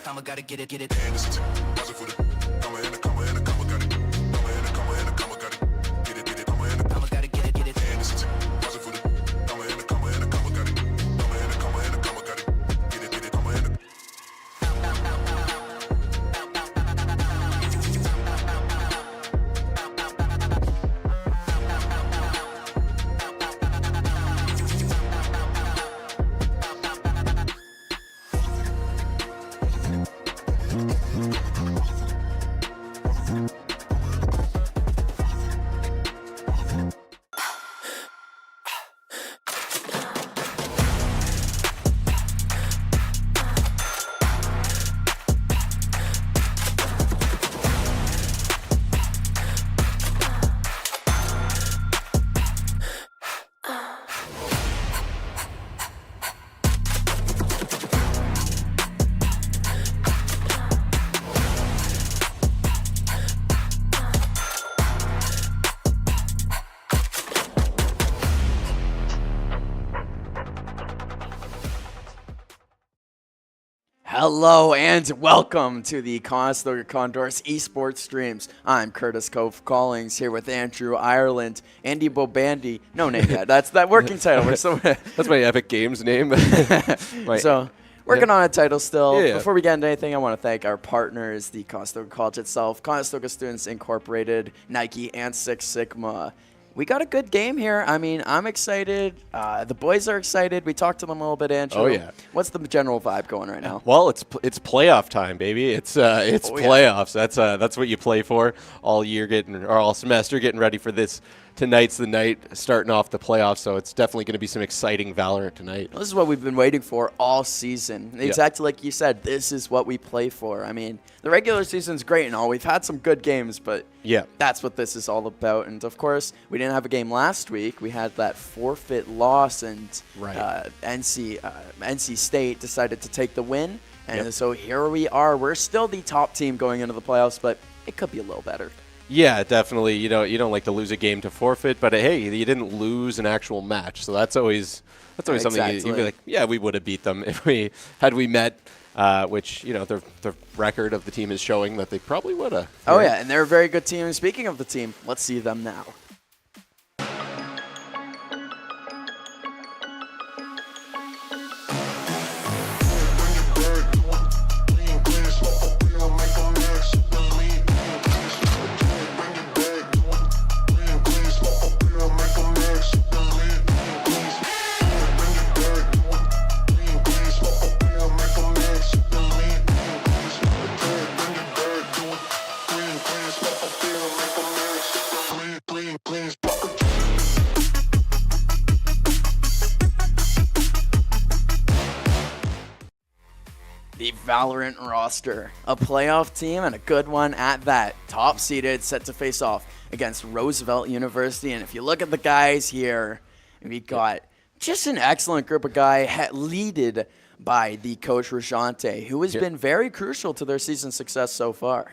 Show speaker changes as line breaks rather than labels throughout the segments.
I'ma gotta get it, get it. I'ma gotta get it, get it.
Hello and welcome to the Conestoga Condors Esports streams. I'm Curtis Cove Collings here with Andrew Ireland, Andy Bobandy. No name yet. That's that working title. We're still
That's my Epic Games name.
So working on a title still.
Yeah.
Before we get into anything, I want to thank our partners, the Conestoga College itself, Conestoga Students Incorporated, Nike, and Six Sigma. We got a good game here. I mean, I'm excited. The boys are excited. We talked to them a little bit, Andrew.
Oh, yeah.
What's the general vibe going right now?
Well, it's playoff time, baby. It's playoffs. That's what you play for all year, all semester, getting ready for this. Tonight's the night, starting off the playoffs, so it's definitely going to be some exciting Valorant tonight.
This is what we've been waiting for all season. Exactly like you said, this is what we play for. I mean, the regular season's great and all. We've had some good games, but that's what this is all about. And, of course, we didn't have a game last week. We had that forfeit loss, and NC State decided to take the win. And so here we are. We're still the top team going into the playoffs, but it could be a little better.
Yeah, definitely. You don't like to lose a game to forfeit, but hey, you didn't lose an actual match, so that's always something you'd be like, yeah, we would have beat them if we met. Which the record of the team is showing that they probably would have.
Oh yeah, and they're a very good team. And speaking of the team, let's see them now. The Valorant roster, a playoff team and a good one at that. Top seeded, set to face off against Roosevelt University. And if you look at the guys here, we got just an excellent group of guys leaded by the coach Rajante, who has been very crucial to their season success so far.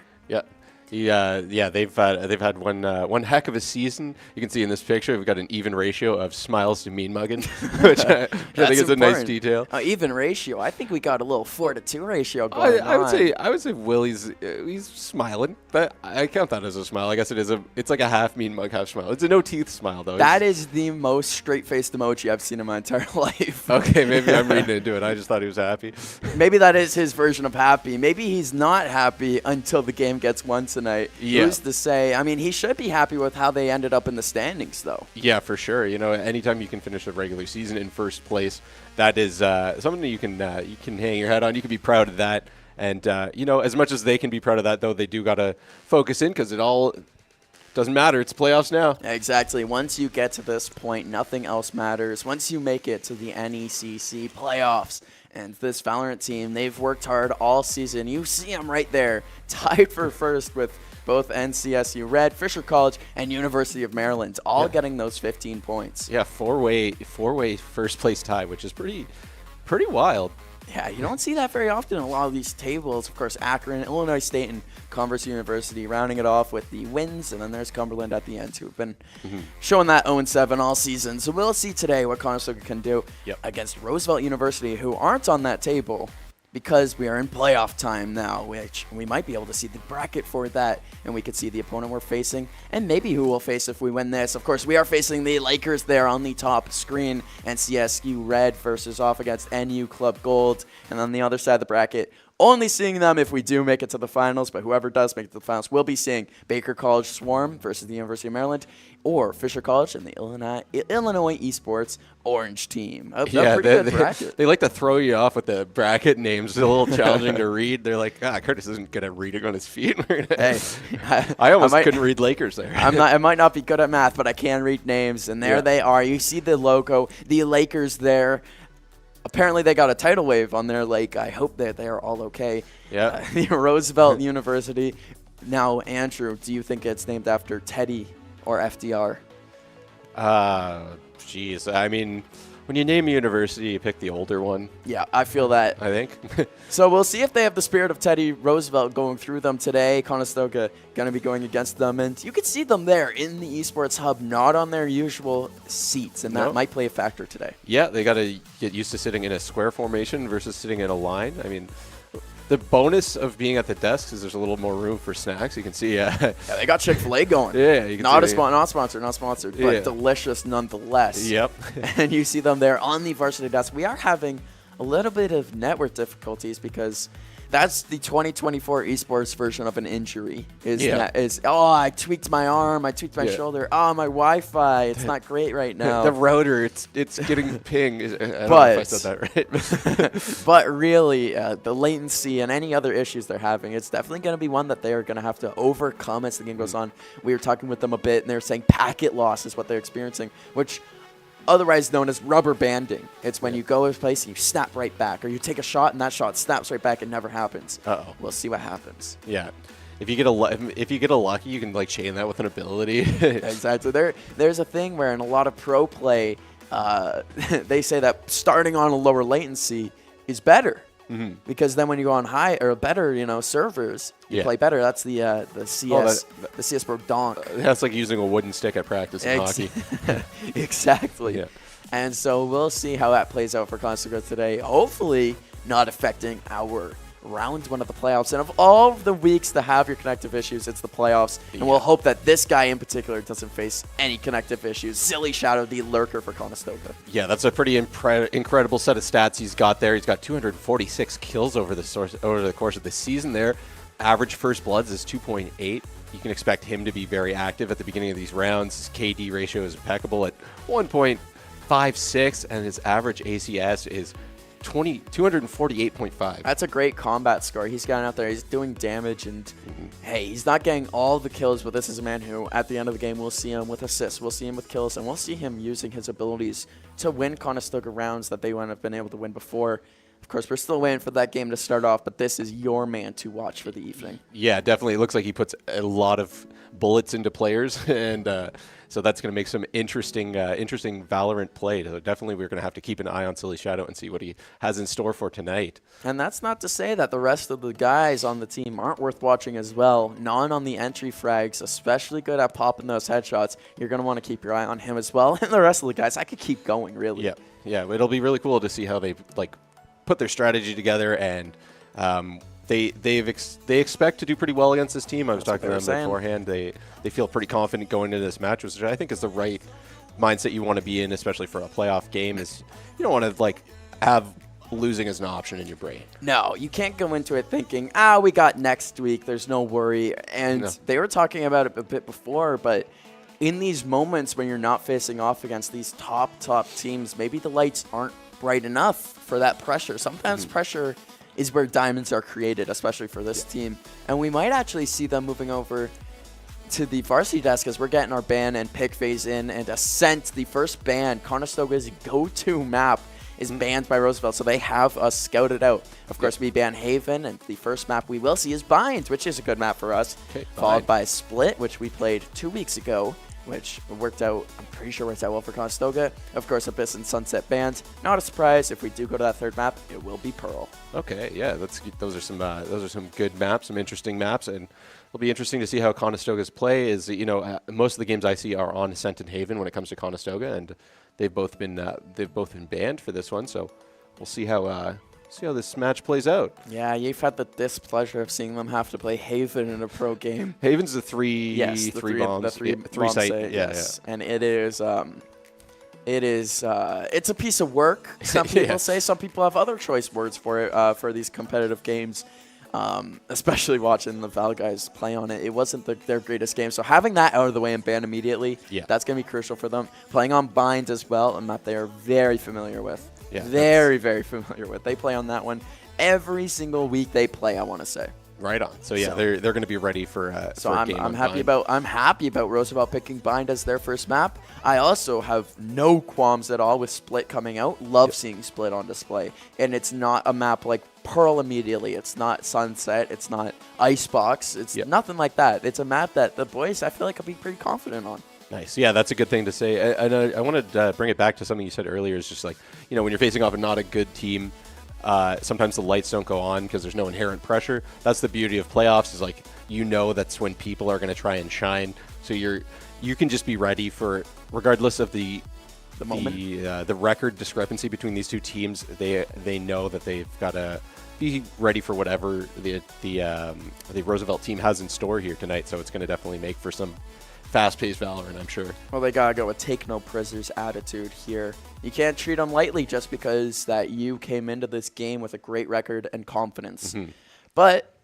They've had one heck of a season. You can see in this picture we've got an even ratio of smiles to mean mugging, which I think is a nice detail.
Even ratio. I think we got a little 4-to-2 ratio going on.
I would say Willie's he's smiling, but I count that as a smile. I guess it's like a half mean mug, half smile. It's a no teeth smile though.
That is the most straight-faced emoji I've seen in my entire life.
Okay, maybe I'm reading into it. I just thought he was happy.
Maybe that is his version of happy. Maybe he's not happy until the game gets won tonight. Who's to say? I mean, he should be happy with how they ended up in the standings, though.
Yeah, for sure. Anytime you can finish a regular season in first place, that is something that you can hang your head on. You can be proud of that. And, as much as they can be proud of that, though, they do got to focus in because it all doesn't matter. It's playoffs now.
Exactly. Once you get to this point, nothing else matters. Once you make it to the NECC playoffs, and this Valorant team, they've worked hard all season. You see them right there, tied for first with both NCSU Red, Fisher College, and University of Maryland, all getting those 15 points.
Yeah, four-way first place tie, which is pretty wild.
Yeah, you don't see that very often in a lot of these tables. Of course, Akron, Illinois State, and Converse University rounding it off with the wins, and then there's Cumberland at the end, who have been showing that 0-7 all season. So we'll see today what Conestoga can do against Roosevelt University, who aren't on that table, because we are in playoff time now, which we might be able to see the bracket for that, and we could see the opponent we're facing, and maybe who we'll face if we win this. Of course, we are facing the Lakers there on the top screen, and CSU Red versus off against NU Club Gold, and on the other side of the bracket, only seeing them if we do make it to the finals, but whoever does make it to the finals will be seeing Baker College Swarm versus the University of Maryland, or Fisher College and the Illinois Esports Orange Team. A pretty good bracket.
They like to throw you off with the bracket names. It's a little challenging to read. They're like, Curtis isn't good at reading on his feet.
Hey,
I almost couldn't read Lakers there.
I might not be good at math, but I can read names, and there they are. You see the logo, the Lakers there. Apparently, they got a tidal wave on their lake. I hope that they are all okay.
Yeah.
The Roosevelt University. Now, Andrew, do you think it's named after Teddy or FDR?
Jeez. I mean, when you name a university, you pick the older one.
Yeah, I feel that.
I think.
So we'll see if they have the spirit of Teddy Roosevelt going through them today. Conestoga going to be going against them. And you can see them there in the Esports Hub, not on their usual seats. And that might play a factor today.
Yeah, they got to get used to sitting in a square formation versus sitting in a line. I mean, the bonus of being at the desk is there's a little more room for snacks. You can see. Yeah, they
got Chick-fil-A going.
Yeah, you can
not
see
not sponsored, but delicious nonetheless.
Yep.
And you see them there on the varsity desk. We are having a little bit of network difficulties because that's the 2024 esports version of an injury. I tweaked my arm, I tweaked my shoulder. Oh, my Wi-Fi, it's not great right now.
The router, it's getting ping. I don't know if I said that right.
But really, the latency and any other issues they're having, it's definitely going to be one that they are going to have to overcome as the game goes on. We were talking with them a bit, and they were saying packet loss is what they're experiencing, which otherwise known as rubber banding. It's when you go to a place and you snap right back, or you take a shot and that shot snaps right back. It never happens. We'll see what happens.
Yeah. If you get a lucky, you can like chain that with an ability.
Exactly. There's a thing where in a lot of pro play, they say that starting on a lower latency is better. Because then when you go on high or better, servers, you play better. That's the CS, the CS Pro Donk.
That's like using a wooden stick at practice in hockey.
Exactly.
Yeah.
And so we'll see how that plays out for Conestoga today. Hopefully not affecting our round one of the playoffs. And of all the weeks to have your connective issues, it's the playoffs. And we'll hope that this guy in particular doesn't face any connective issues. Silly Shadow, the lurker for Conestoga.
Yeah, that's a pretty incredible set of stats he's got there. He's got 246 kills over the course of the season there. Average first bloods is 2.8. You can expect him to be very active at the beginning of these rounds. His KD ratio is impeccable at 1.56, and his average ACS is 248.5.
That's a great combat score. He's gotten out there. He's doing damage, and hey, he's not getting all the kills, but this is a man who, at the end of the game, we'll see him with assists, we'll see him with kills, and we'll see him using his abilities to win Conestoga rounds that they wouldn't have been able to win before. Of course, we're still waiting for that game to start off, but this is your man to watch for the evening.
Yeah, definitely. It looks like he puts a lot of bullets into players, and so that's going to make some interesting Valorant play. So definitely we're going to have to keep an eye on Silly Shadow and see what he has in store for tonight.
And that's not to say that the rest of the guys on the team aren't worth watching as well. Non on the entry frags, especially good at popping those headshots. You're going to want to keep your eye on him as well. And the rest of the guys, I could keep going, really.
Yeah, it'll be really cool to see how they put their strategy together, and they expect to do pretty well against this team. I was talking to them beforehand. They feel pretty confident going into this match, which I think is the right mindset you want to be in, especially for a playoff game. Is you don't want to have losing as an option in your brain.
No, you can't go into it thinking, we got next week, there's no worry. And they were talking about it a bit before, but in these moments when you're not facing off against these top teams, maybe the lights aren't bright enough for that pressure. Sometimes pressure is where diamonds are created, especially for this team. And we might actually see them moving over to the varsity desk as we're getting our ban and pick phase in, and Ascent, the first ban, Conestoga's go-to map, is banned by Roosevelt, so they have us scouted out. Of course, we ban Haven, and the first map we will see is Bind, which is a good map for us, followed by Split, which we played 2 weeks ago, which worked out, I'm pretty sure worked out well for Conestoga. Of course, Abyss and Sunset banned. Not a surprise, if we do go to that third map, it will be Pearl.
Okay, yeah, those are some good maps, some interesting maps, and it'll be interesting to see how Conestoga's play is. Most of the games I see are on Ascent and Haven when it comes to Conestoga, and they've both been banned for this one. So we'll see how see how this match plays out.
Yeah, you've had the displeasure of seeing them have to play Haven in a pro game.
Haven's the three bombs,
the three
three
bomb
site,
site,
yeah,
yes. And it is it's a piece of work. Some people say. Some people have other choice words for it for these competitive games. Especially watching the Val guys play on it. It wasn't their greatest game. So having that out of the way and banned immediately, that's going to be crucial for them. Playing on Bind as well, a map they are very familiar with. Yeah, very familiar with. They play on that one every single week they play, I want to say.
Right on. So yeah, they're going to be ready for
so
for a game
I'm happy about Roosevelt picking Bind as their first map. I also have no qualms at all with Split coming out. Love seeing Split on display. And it's not a map like Pearl immediately. It's not Sunset. It's not Icebox. It's nothing like that. It's a map that the boys, I feel like, will be pretty confident on.
Nice. Yeah, that's a good thing to say. And I wanted to bring it back to something you said earlier. Is just like, you know, when you're facing off a not a good team, sometimes the lights don't go on because there's no inherent pressure. That's the beauty of playoffs, is like, you know, that's when people are going to try and shine. So you can just be ready for, regardless of the record discrepancy between these two teams. They know that they've got to be ready for whatever the Roosevelt team has in store here tonight. So it's going to definitely make for some fast-paced Valorant, I'm sure. Well,
they gotta go with take no prisoners attitude here. You can't treat them lightly just because that you came into this game with a great record and confidence. But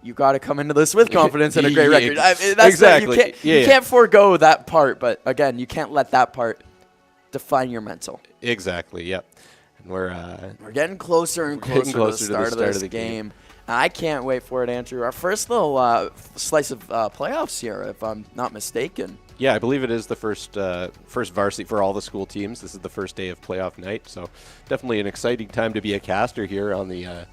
you gotta come into this with confidence and a great record.
Exactly.
You can't forego that part, but again, you can't let that part define your mental.
Exactly. Yep. And we're
getting closer and closer to the start of this game. I can't wait for it, Andrew. Our first little slice of playoffs here, if I'm not mistaken.
Yeah, I believe it is the first varsity for all the school teams. This is the first day of playoff night, so definitely an exciting time to be a caster here on the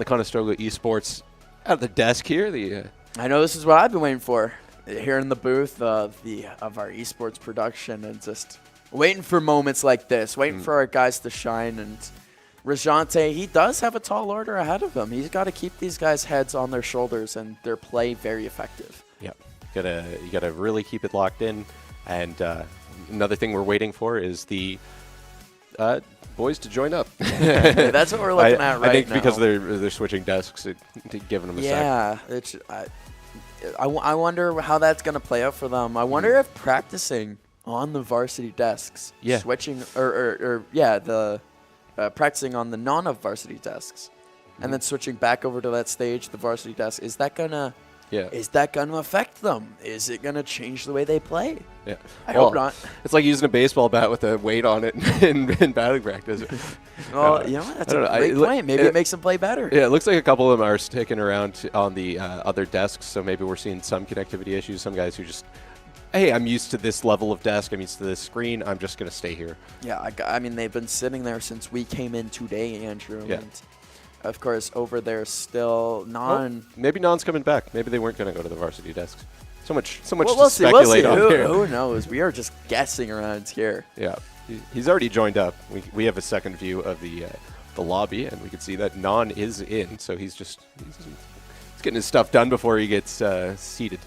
Conestoga Esports at the desk here.
I know this is what I've been waiting for, here in the booth of our esports production, and just waiting for moments like this, waiting for our guys to shine. And Rajante, he does have a tall order ahead of him. He's got to keep these guys' heads on their shoulders and their play very effective.
Yep. You gotta really keep it locked in. And another thing we're waiting for is the boys to join up.
That's what we're looking at right now.
I think because they're switching desks, giving them a sec.
Yeah. I wonder how that's going to play out for them. I wonder if practicing on the varsity desks, switching practicing on the non-varsity desks, and then switching back over to that stage, the varsity desk, is that gonna affect them? Is it gonna change the way they play?
Yeah,
I hope not.
It's like using a baseball bat with a weight on it in batting practice.
Well, you know what? That's a great point. Maybe it makes them play better.
Yeah, it looks like a couple of them are sticking around on the other desks, so maybe we're seeing some connectivity issues. Some guys who just, hey, I'm used to this level of desk. I'm used to this screen. I'm just going to stay here.
Yeah, I mean, they've been sitting there since we came in today, Andrew.
Yeah.
And, of course, over there still
maybe Non's coming back. Maybe they weren't going to go to the varsity desks. So much
we'll
to speculate on here.
Who knows? We are just guessing around here.
Yeah. He's already joined up. We have a second view of the lobby, and we can see that Non is in. So he's getting his stuff done before he gets seated.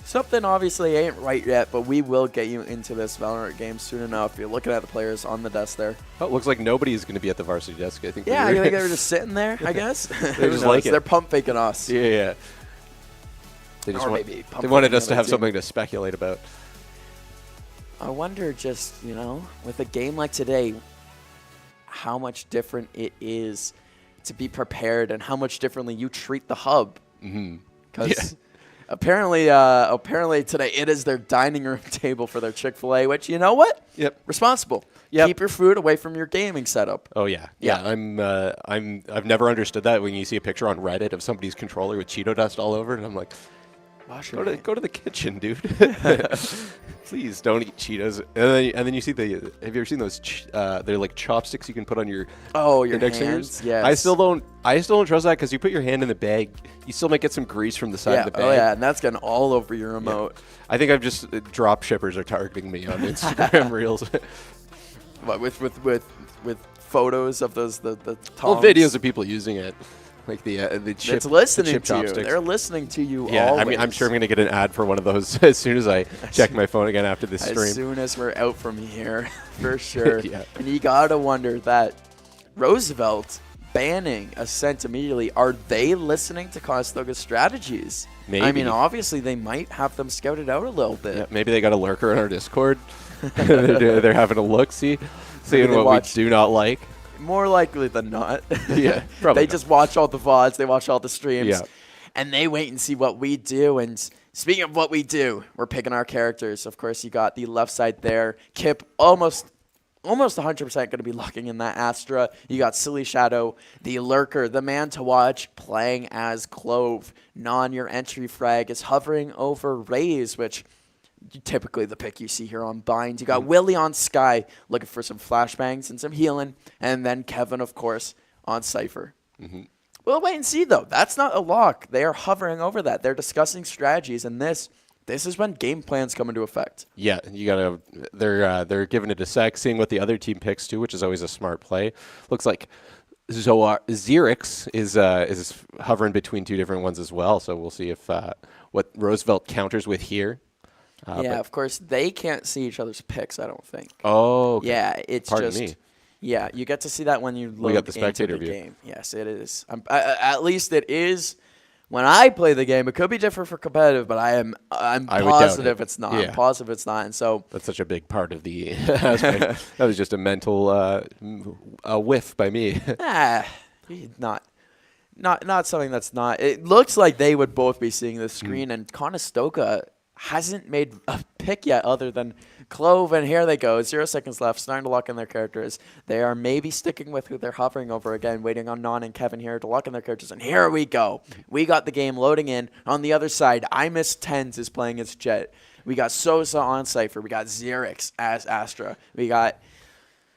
Something obviously ain't right yet, but we will get you into this Valorant game soon enough. You're looking at the players on the desk there.
Oh, it looks like nobody's going to be at the varsity desk. I think.
Yeah, I think they were just sitting there, I guess.
They just like it.
They're pump faking us.
Yeah. They wanted us to have something to speculate about.
I wonder just, with a game like today, how much different it is to be prepared and how much differently you treat the hub. Because apparently today it is their dining room table for their Chick-fil-A, which, you know what?
Yep.
Responsible. Yep. Keep your food away from your gaming setup.
Oh yeah. I've never understood that when you see a picture on Reddit of somebody's controller with Cheeto dust all over it, and I'm like, go to the kitchen, dude. Please don't eat Cheetos. And then you see have you ever seen those? They're like chopsticks you can put on your index fingers.
Yes.
I still don't trust that, because you put your hand in the bag, you still might get some grease from the side of the bag.
Oh yeah, and that's getting all over your remote.
Yeah. I think I've just drop shippers are targeting me on Instagram Reels.
What, with photos of those the tongs?
Well, videos of people using it. Like the chip,
it's listening
the chip
to
chopsticks.
you. They're listening to you.
Yeah,
always.
I mean, I'm sure I'm going to get an ad for one of those as soon as I check my phone again after this stream.
As soon as we're out from here, for sure.
Yeah.
And you gotta wonder that Roosevelt banning Ascent immediately. Are they listening to Conestoga's strategies?
Maybe.
I mean, obviously, they might have them scouted out a little bit.
Yeah, maybe they got a lurker in our Discord. they're having a look, seeing what we do not like.
More likely than not.
Yeah, probably.
They just watch all the VODs, they watch all the streams,
Yeah.
and they wait and see what we do. And speaking of what we do, we're picking our characters. Of course, you got the left side there. Kip almost 100% going to be locking in that Astra. You got Silly Shadow, the lurker, the man to watch, playing as Clove. Your entry frag is hovering over Raze, which typically the pick you see here on Bind. You got Willie on Sky looking for some flashbangs and some healing. And then Kevin, of course, on Cypher. We'll wait and see, though. That's not a lock. They are hovering over that. They're discussing strategies, and this is when game plans come into effect.
Yeah, you gotta. They're giving it a sec, seeing what the other team picks too, which is always a smart play. Looks like Xerix is hovering between two different ones as well. So we'll see if what Roosevelt counters with here.
Yeah, of course they can't see each other's picks. I don't think.
Oh, okay.
Yeah, it's
Pardon
just.
me.
Yeah, you get to see that when you load
We got the spectator
into the
view.
game. Yes, it is. At least it is. When I play the game, it could be different for competitive, but I'm positive it's not.
Yeah.
I'm positive it's not, and so
That's such a big part of the aspect. That was just a mental a whiff by me.
not something that's not. It looks like they would both be seeing the screen, and Conestoga hasn't made a pick yet other than Clove, and here they go. 0 seconds left, starting to lock in their characters. They are maybe sticking with who they're hovering over again, waiting on Non and Kevin here to lock in their characters, and here we go. We got the game loading in. On the other side, I Miss Tens is playing as Jet. We got Sosa on Cypher. We got Xerix as Astra. We got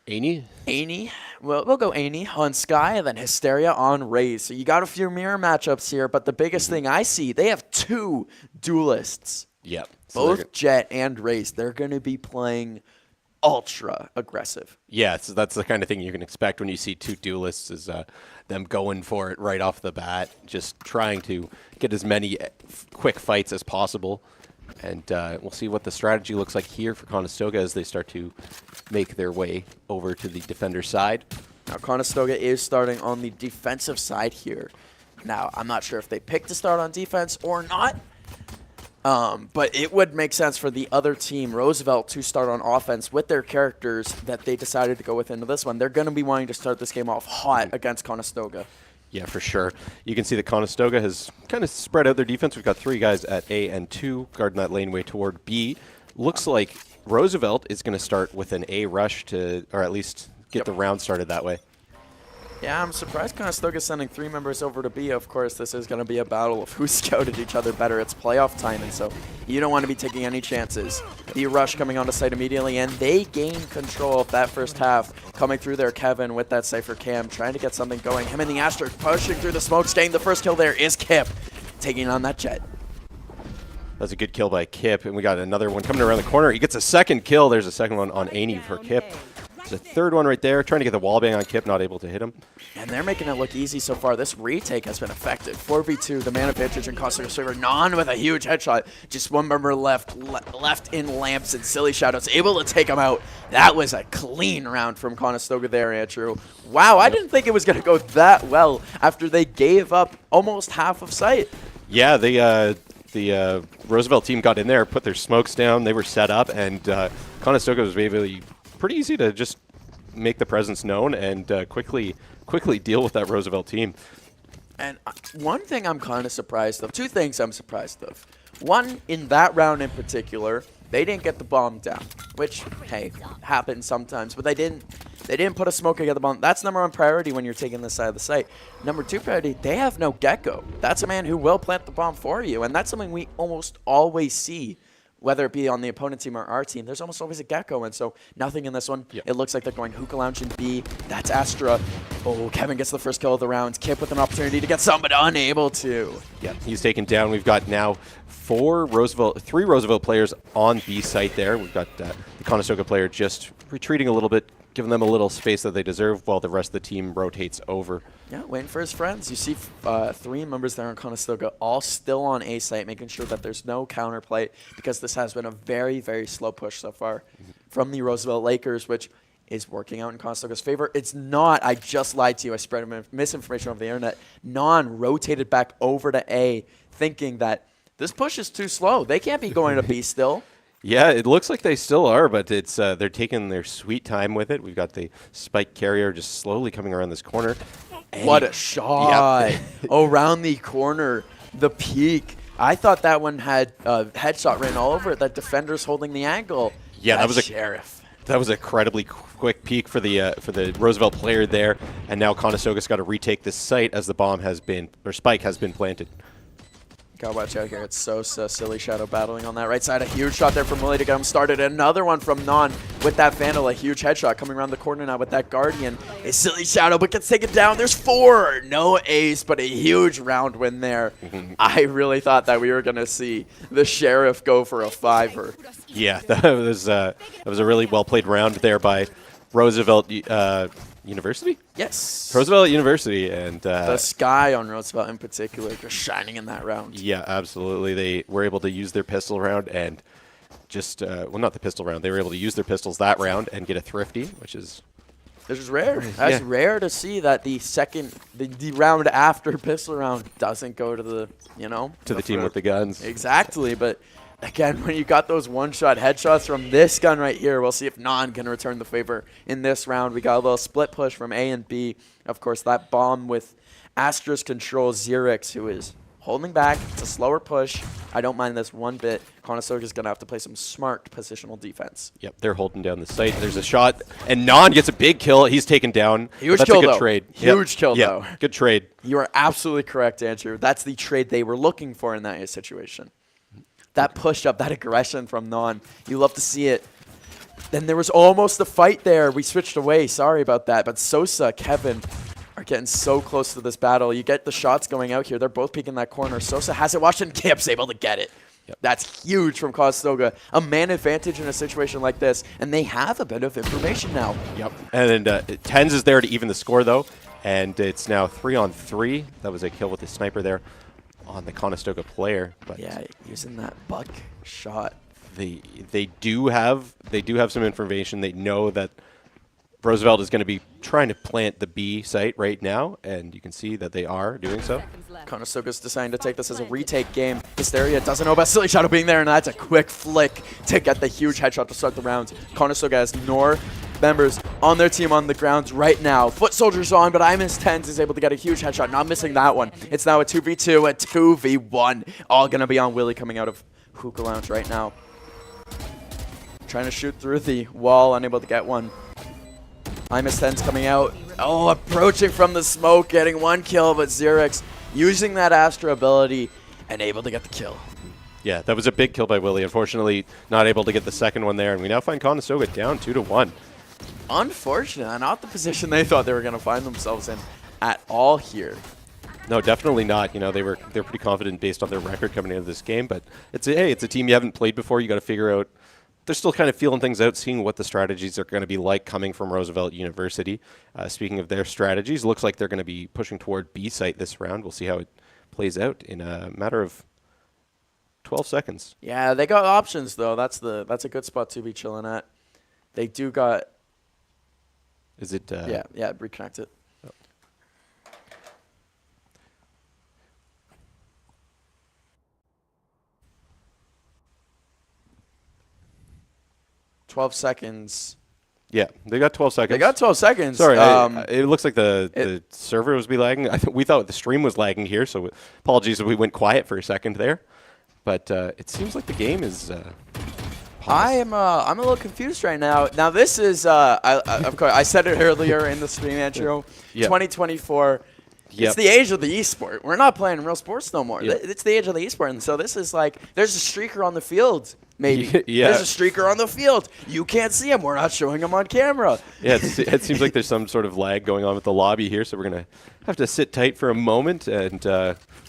Aney?
We'll go Aney on Sky, and then Hysteria on Raze. So you got a few mirror matchups here, but the biggest thing I see, they have 2 duelists.
Yep.
Both Jet and Raze, they're going to be playing ultra aggressive.
Yeah, so that's the kind of thing you can expect when you see 2 duelists is them going for it right off the bat, just trying to get as many quick fights as possible. And we'll see what the strategy looks like here for Conestoga as they start to make their way over to the defender side.
Now, Conestoga is starting on the defensive side here. Now, I'm not sure if they picked to start on defense or not. But it would make sense for the other team, Roosevelt, to start on offense with their characters that they decided to go with into this one. They're going to be wanting to start this game off hot against Conestoga.
Yeah, for sure. You can see that Conestoga has kind of spread out their defense. We've got 3 guys at A and 2 guarding that laneway toward B. Looks like Roosevelt is going to start with an A rush to, or at least get the round started that way.
Yeah, I'm surprised Conestoga is sending 3 members over to B. Of course, this is going to be a battle of who scouted each other better. It's playoff time, and so you don't want to be taking any chances. The rush coming onto site immediately, and they gain control of that first half. Coming through there, Kevin with that Cypher cam, trying to get something going. Him and the Astra pushing through the smoke, staying. The first kill there is Kip, taking on that Jet.
That's a good kill by Kip, and we got another one coming around the corner. He gets a second kill. There's a second one on Aney for Kip. There's a third one right there, trying to get the wallbang on Kip, not able to hit him.
And they're making it look easy so far. This retake has been effective. 4v2, the man advantage in Conestoga server. Non with a huge headshot. Just one member left in lamps, and Silly Shadow's able to take him out. That was a clean round from Conestoga there, Andrew. Wow, I didn't think it was going to go that well after they gave up almost half of site.
Yeah, the Roosevelt team got in there, put their smokes down. They were set up, and Conestoga was really pretty easy to just make the presence known and quickly deal with that Roosevelt team.
And one thing I'm kind of surprised of, 2 things I'm surprised of. One, in that round in particular, they didn't get the bomb down, which, hey, happens sometimes, but they didn't put a smoke and get the bomb. That's number 1 priority when you're taking this side of the site. Number 2 priority, they have no Gecko. That's a man who will plant the bomb for you, and that's something we almost always see. Whether it be on the opponent team or our team, there's almost always a Gecko, and so nothing in this one.
Yep.
It looks like they're going Hookah Lounge in B. That's Astra. Oh, Kevin gets the first kill of the round. Kip with an opportunity to get some, but unable to.
Yeah, he's taken down. We've got now 3 Roosevelt players on B site there. We've got the Conestoga player just retreating a little bit, giving them a little space that they deserve while the rest of the team rotates over.
Yeah, waiting for his friends. You see 3 members there on Conestoga all still on A site, making sure that there's no counterplay because this has been a very, very slow push so far from the Roosevelt Lakers, which is working out in Conestoga's favor. It's not. I just lied to you. I spread misinformation over the internet. Non rotated back over to A, thinking that this push is too slow. They can't be going to B still.
Yeah, it looks like they still are, but it's they're taking their sweet time with it. We've got the spike carrier just slowly coming around this corner.
What a shot.
Yep.
Around the corner, the peak. I thought that one had a headshot written all over it. That defender's holding the angle.
Yeah, that was a
Sheriff.
That was an incredibly quick peek for the Roosevelt player there, and now Conestoga's got to retake this site as the spike has been planted.
Gotta watch out here. It's Sosa, Silly Shadow battling on that right side. A huge shot there from Willie to get him started. Another one from Non with that Vandal. A huge headshot coming around the corner now with that Guardian. A Silly Shadow, but gets taken down. There's 4. No ace, but a huge round win there. I really thought that we were going to see the Sheriff go for a 5-er.
Yeah, that was a really well-played round there by Roosevelt University?
Yes.
Roosevelt University. And
the sky on Roosevelt in particular just shining in that round.
Yeah, absolutely. They were able to use their pistol round and just, well, not the pistol round. They were able to use their pistols that round and get a thrifty, which is...
This is rare. That's rare to see that the round after pistol round doesn't go to the,
to the team with the guns.
Exactly, but... Again, when you got those one-shot headshots from this gun right here, we'll see if Non can return the favor in this round. We got a little split push from A and B. Of course, that bomb with Astra's control, Xerix, who is holding back. It's a slower push. I don't mind this one bit. Conestoga's going to have to play some smart positional defense.
Yep, they're holding down the site. There's a shot, and Non gets a big kill. He's taken down.
Huge
That's
kill,
a good
though.
trade.
Huge kill, though.
Good trade.
You are absolutely correct, Andrew. That's the trade they were looking for in that situation. That push-up, that aggression from Non. You love to see it. Then there was almost a fight there. We switched away. Sorry about that. But Sosa, Kevin are getting so close to this battle. You get the shots going out here. They're both peeking that corner. Sosa has it. Washington Kip's able to get it. Yep. That's huge from Conestoga. A man advantage in a situation like this. And they have a bit of information now.
Yep. And then Tens is there to even the score, though. And it's now 3-on-3. That was a kill with the sniper there on the Conestoga player, but
yeah, using that buck shot.
They do have some information. They know that Roosevelt is going to be trying to plant the B site right now, and you can see that they are doing so.
Conestoga's deciding to take this as a retake game. Hysteria doesn't know about Silly Shadow being there, and that's a quick flick to get the huge headshot to start the rounds. Conestoga has members on their team on the grounds right now. Foot Soldiers on, but IMS10s is able to get a huge headshot. Not missing that one. It's now a 2v2, a 2v1. All going to be on Willie coming out of Hookah Lounge right now. Trying to shoot through the wall, unable to get one. IMS10's coming out. Oh, approaching from the smoke, getting one kill, but Xerix using that Astra ability and able to get the kill.
Yeah, that was a big kill by Willie. Unfortunately, not able to get the second one there, and we now find Conestoga down 2-1.
Unfortunate, not the position they thought they were going to find themselves in at all here.
No, definitely not. They're pretty confident based on their record coming into this game, but it's a team you haven't played before. You got to figure out. They're still kind of feeling things out, seeing what the strategies are going to be like coming from Roosevelt University. Speaking of their strategies, looks like they're going to be pushing toward B site this round. We'll see how it plays out in a matter of 12 seconds.
Yeah, they got options though. That's a good spot to be chilling at. They do got.
Is it?
Yeah, reconnect it.
Oh.
12 seconds.
Yeah, they got 12 seconds.
They got 12 seconds.
Sorry, it looks like the server was lagging. We thought the stream was lagging here, so apologies if we went quiet for a second there. But it seems like the game is.
I'm a little confused right now. Now this is of course I said it earlier in the stream intro.
Yep.
2024. Yep. It's the age of the esport. We're not playing real sports no more. Yep. It's the age of the esport, and so this is like there's a streaker on the field. Maybe.
Yeah.
There's a streaker on the field. You can't see him. We're not showing him on camera.
Yeah, it seems like there's some sort of lag going on with the lobby here, so we're going to have to sit tight for a moment and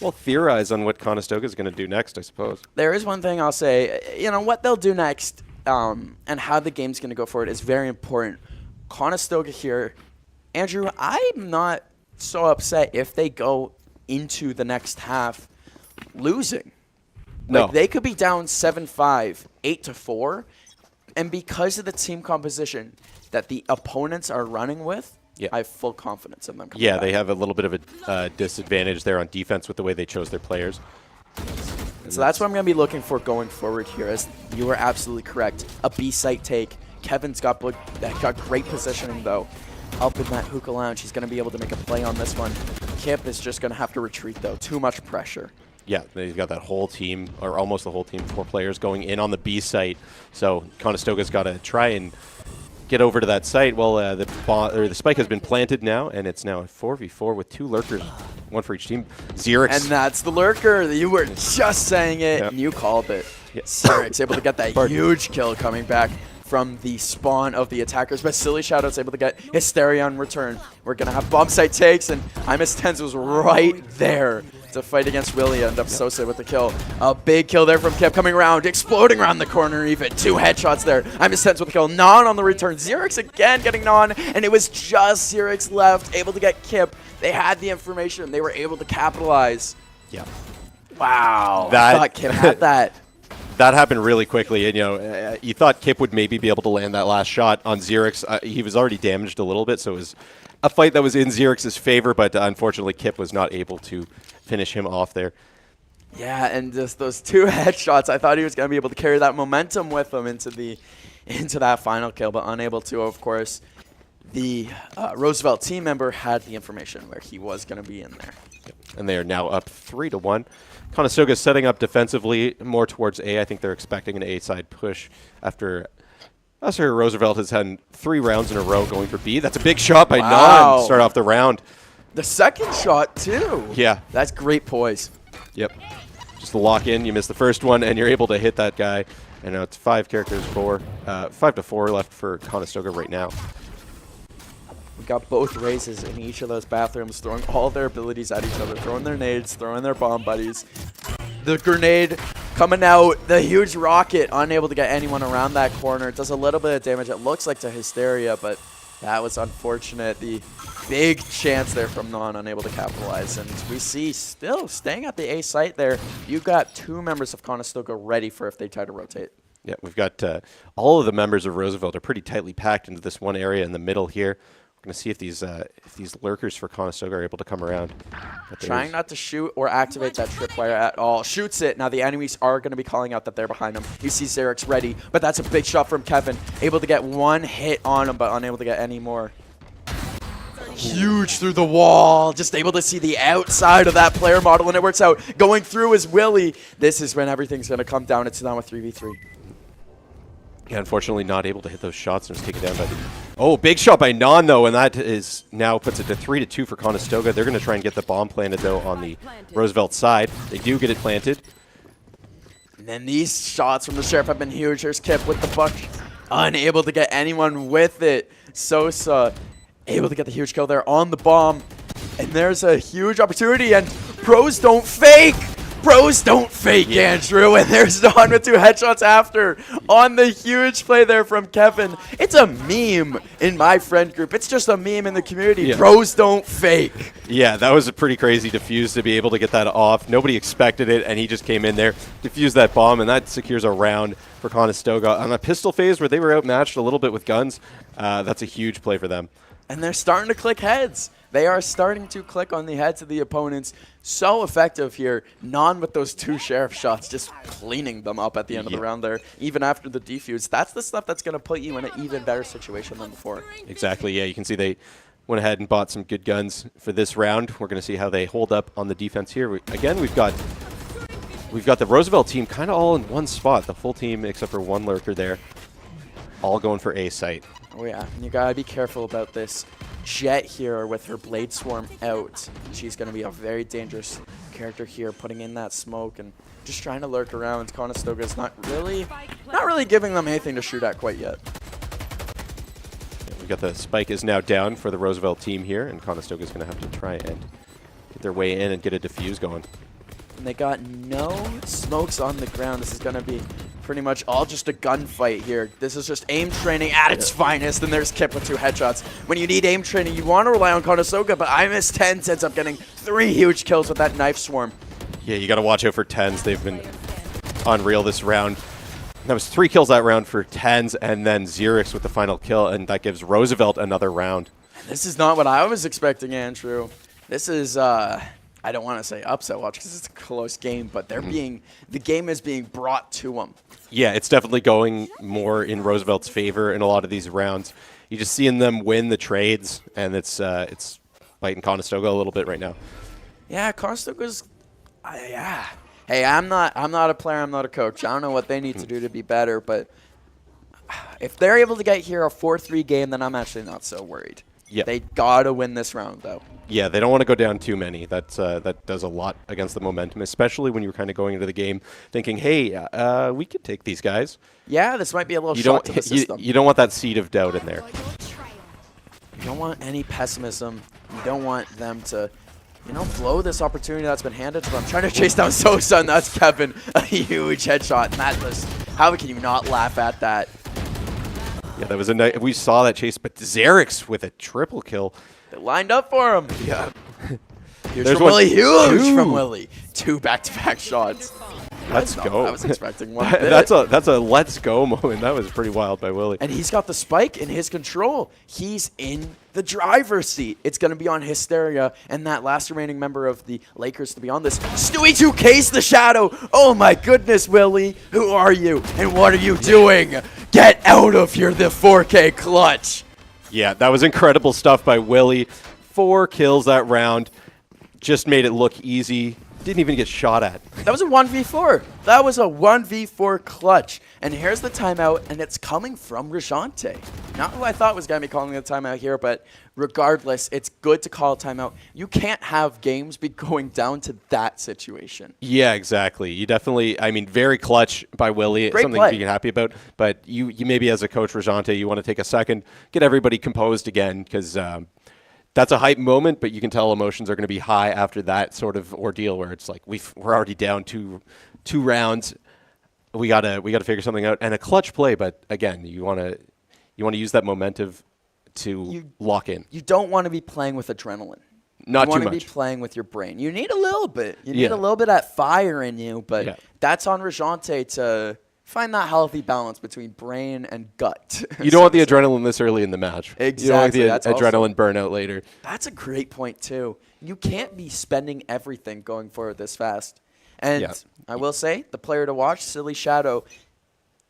theorize on what Conestoga is going to do next, I suppose.
There is one thing I'll say. What they'll do next and how the game's going to go forward is very important. Conestoga here, Andrew, I'm not so upset if they go into the next half losing.
No.
Like they could be down 7-5, 8-4. And because of the team composition that the opponents are running with, I have full confidence in them.
Yeah, they have a little bit of a disadvantage there on defense with the way they chose their players.
So that's what I'm going to be looking for going forward here, as you were absolutely correct. A B-site take. Kevin's got great positioning, though. Up in that hookah lounge, he's going to be able to make a play on this one. Kip is just going to have to retreat, though. Too much pressure. Yeah,
they've got that whole team, or almost the whole team, 4 players going in on the B site. So Conestoga's got to try and get over to that site. Well, the spike has been planted now, and it's now a 4v4 with 2 lurkers, 1 for each team. Xerix.
And that's the lurker. You were just saying it, and you called it. Xerix able to get that huge kill coming back from the spawn of the attackers. But Silly Shadow's able to get Hysteria on return. We're going to have bomb site takes, and Imus Tens was right there to fight against Willie. End up Sosa with the kill. A big kill there from Kip coming around, exploding around the corner even. 2 headshots there. Imus Tens with the kill. Non on the return. Xerix again getting Non, and it was just Xerix left, able to get Kip. They had the information. They were able to capitalize.
Yeah.
Wow. I thought Kip had that.
That happened really quickly, and you thought Kip would maybe be able to land that last shot on Xerix. He was already damaged a little bit, so it was a fight that was in Xerix's favor, but unfortunately Kip was not able to finish him off there.
Yeah, and just those 2 headshots, I thought he was going to be able to carry that momentum with him into that final kill, but unable to, of course. The Roosevelt team member had the information where he was going to be in there.
And they are now up 3-1. Conestoga setting up defensively more towards A. I think they're expecting an A-side push after Roosevelt has had 3 rounds in a row going for B. That's a big shot by Non to start off the round.
The second shot, too.
Yeah.
That's great poise.
Yep. Just to lock in, you miss the first one, and you're able to hit that guy. And now it's 5 to 4 left for Conestoga right now.
We got both races in each of those bathrooms, throwing all their abilities at each other, throwing their nades, throwing their bomb buddies. The grenade coming out, the huge rocket, unable to get anyone around that corner. It does a little bit of damage, it looks like, to Hysteria, but that was unfortunate. The big chance there from Non, unable to capitalize. And we see still staying at the A site there, you've got 2 members of Conestoga ready for if they try to rotate.
Yeah, we've got all of the members of Roosevelt are pretty tightly packed into this one area in the middle here. Going to see if these lurkers for Conestoga are able to come around.
Trying not to shoot or activate that tripwire at all. Shoots it. Now the enemies are going to be calling out that they're behind him. You see Xerix ready, but that's a big shot from Kevin. Able to get 1 hit on him, but unable to get any more. Huge through the wall. Just able to see the outside of that player model, and it works out. Going through is Willie. This is when everything's going to come down. It's down with 3v3.
Yeah, unfortunately not able to hit those shots and was taken down by the... Oh, big shot by Non, though, and that is now puts it to 3-2 for Conestoga. They're going to try and get the bomb planted, though, on the Roosevelt side. They do get it planted.
And then these shots from the Sheriff have been huge. There's Kip with the buck. Unable to get anyone with it. Sosa able to get the huge kill there on the bomb. And there's a huge opportunity, and pros don't fake. Pros don't fake, Andrew, and there's Non with 2 headshots after on the huge play there from Kevin. It's a meme in my friend group. It's just a meme in the community. Yeah. Pros don't fake.
Yeah, that was a pretty crazy defuse to be able to get that off. Nobody expected it, and he just came in there, defused that bomb, and that secures a round for Conestoga. On a pistol phase where they were outmatched a little bit with guns, that's a huge play for them.
And they're starting to click heads. They are starting to click on the heads of the opponents. So effective here. Non with those 2 Sheriff shots, just cleaning them up at the end of the round there, even after the defuse. That's the stuff that's going to put you in an even better situation than before.
Exactly, yeah. You can see they went ahead and bought some good guns for this round. We're going to see how they hold up on the defense here. Again, we've got the Roosevelt team kind of all in one spot. The full team, except for 1 lurker there, all going for A site.
Oh yeah, and you gotta be careful about this. Jet here with her Blade Swarm out. She's gonna be a very dangerous character here, putting in that smoke and just trying to lurk around. Conestoga's not really giving them anything to shoot at quite yet.
Yeah, we got the spike is now down for the Roosevelt team here, and Conestoga's gonna have to try and get their way in and get a defuse going.
And they got no smokes on the ground. This is gonna be pretty much all just a gunfight here. This is just aim training at its finest, and there's Kip with 2 headshots. When you need aim training, you want to rely on Conestoga, but Imus Tens ends up getting 3 huge kills with that knife swarm.
Yeah, you got to watch out for Tens. They've been unreal this round. That was 3 kills that round for Tens, and then Xerix with the final kill, and that gives Roosevelt another round.
This is not what I was expecting, Andrew. This is, I don't want to say upset watch because it's a close game, but they're the game is being brought to them.
Yeah, it's definitely going more in Roosevelt's favor in a lot of these rounds. You're just seeing them win the trades, and it's biting Conestoga a little bit right now.
Yeah, Conestoga's, yeah. Hey, I'm not a player. I'm not a coach. I don't know what they need to do to be better, but if they're able to get here a 4-3 game, then I'm actually not so worried.
Yeah.
They gotta win this round, though.
Yeah, they don't want to go down too many. That does a lot against the momentum, especially when you're kind of going into the game thinking, hey, we could take these guys.
Yeah, this might be a little shock to the system.
You don't want that seed of doubt in there.
You don't want any pessimism. You don't want them to, blow this opportunity that's been handed to them. Trying to chase down Sosa, and that's Kevin. A huge headshot. And that was, how can you not laugh at that?
Yeah, that was a nice. We saw that chase, but Xerix with a triple kill.
They lined up for him.
Yeah.
Huge from Willie. Huge from Willie. 2 back-to-back shots.
Let's go.
I was expecting one.
That's a let's go moment. That was pretty wild by Willie.
And he's got the spike in his control. He's in the driver's seat. It's going to be on Hysteria and that last remaining member of the Lakers to be on this. Stewie 2K's the shadow. Oh my goodness, Willie. Who are you? And what are you doing? Get out of here, the 4K clutch.
Yeah, that was incredible stuff by Willie. 4 kills that round. Just made it look easy. Didn't even get shot at.
That was a 1v4. That was a 1v4 clutch. And here's the timeout, and it's coming from Rajante. Not who I thought was going to be calling the timeout here, but regardless, it's good to call a timeout. You can't have games be going down to that situation.
Yeah, exactly. You definitely, very clutch by Willie.
Great
something
play.
to be happy about. But you maybe as a coach, Rajante, you want to take a second, get everybody composed again, because that's a hype moment, but you can tell emotions are going to be high after that sort of ordeal where it's like we're already down two rounds. We gotta figure something out, and a clutch play. But again, you want to use that momentum to lock in.
You don't want to be playing with adrenaline.
Not too much.
You want to be playing with your brain. You need a little bit. You need a little bit of that fire in you, but that's on Rajante to find that healthy balance between brain and gut.
You don't want the adrenaline this early in the match.
Exactly.
You don't want the adrenaline burnout later.
That's a great point, too. You can't be spending everything going forward this fast. And I will say, the player to watch, Silly Shadow,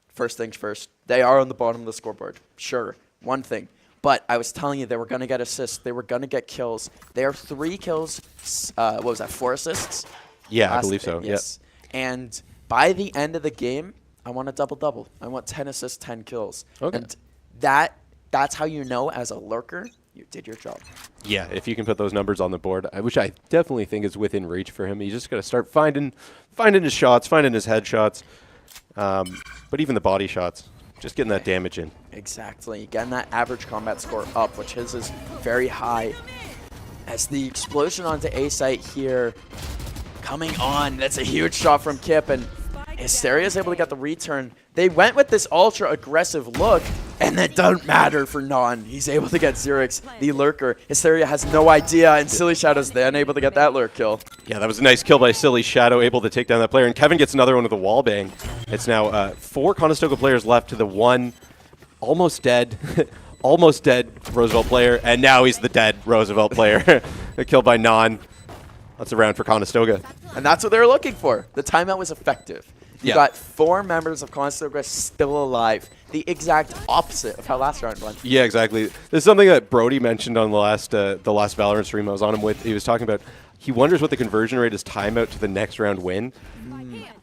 first things first, they are on the bottom of the scoreboard. Sure, one thing. But I was telling you, they were going to get assists. They were going to get kills. They are 3 kills. 4 assists?
Yeah, I believe so.
Yes. And by the end of the game, I want a double-double. I want 10 assists, 10 kills.
Okay.
And that's how you know, as a lurker, you did your job.
Yeah, if you can put those numbers on the board, which I definitely think is within reach for him. You just got to start finding his shots, finding his headshots, but even the body shots, just getting that damage in.
Exactly. Getting that average combat score up, which his is very high. As the explosion onto A site here coming on, that's a huge shot from Kip, and Hysteria is able to get the return. They went with this ultra-aggressive look, and that doesn't matter for Non. He's able to get Xerix, the lurker. Hysteria has no idea, and Silly Shadow's then able to get that lurk kill.
Yeah, that was a nice kill by Silly Shadow, able to take down that player. And Kevin gets another one with a wall bang. It's now 4 Conestoga players left to the 1 almost dead, almost dead Roosevelt player, and now he's the dead Roosevelt player. A kill by Non. That's a round for Conestoga.
And that's what they were looking for. The timeout was effective. You got 4 members of Conestoga still alive. The exact opposite of how last round went.
Yeah, exactly. This is something that Brody mentioned on the last Valorant stream I was on him with. He was talking about, he wonders what the conversion rate is timeout to the next round win.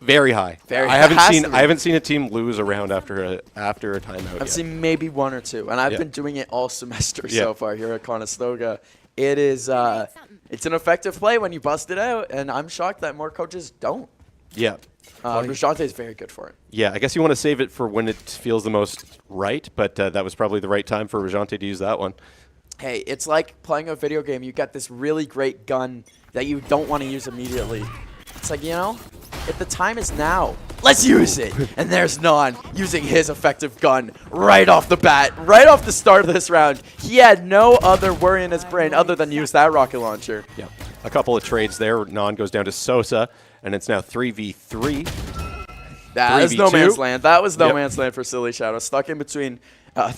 Very high. I haven't seen a team lose a round after a timeout.
I've seen maybe 1 or 2, and I've been doing it all semester so far here at Conestoga. It is it's an effective play when you bust it out, and I'm shocked that more coaches don't.
Yeah.
Rajante is very good for it.
Yeah, I guess you want to save it for when it feels the most right, but that was probably the right time for Rajante to use that one.
Hey, it's like playing a video game. You got this really great gun that you don't want to use immediately. It's like, if the time is now, let's use it. And there's Non using his effective gun right off the bat, right off the start of this round. He had no other worry in his brain other than use that rocket launcher.
Yeah, a couple of trades there. Non goes down to Sosa, and it's now 3v3.
That was no
3v2.
man's land. That was no
Yep.
man's land for Silly Shadow. Stuck in between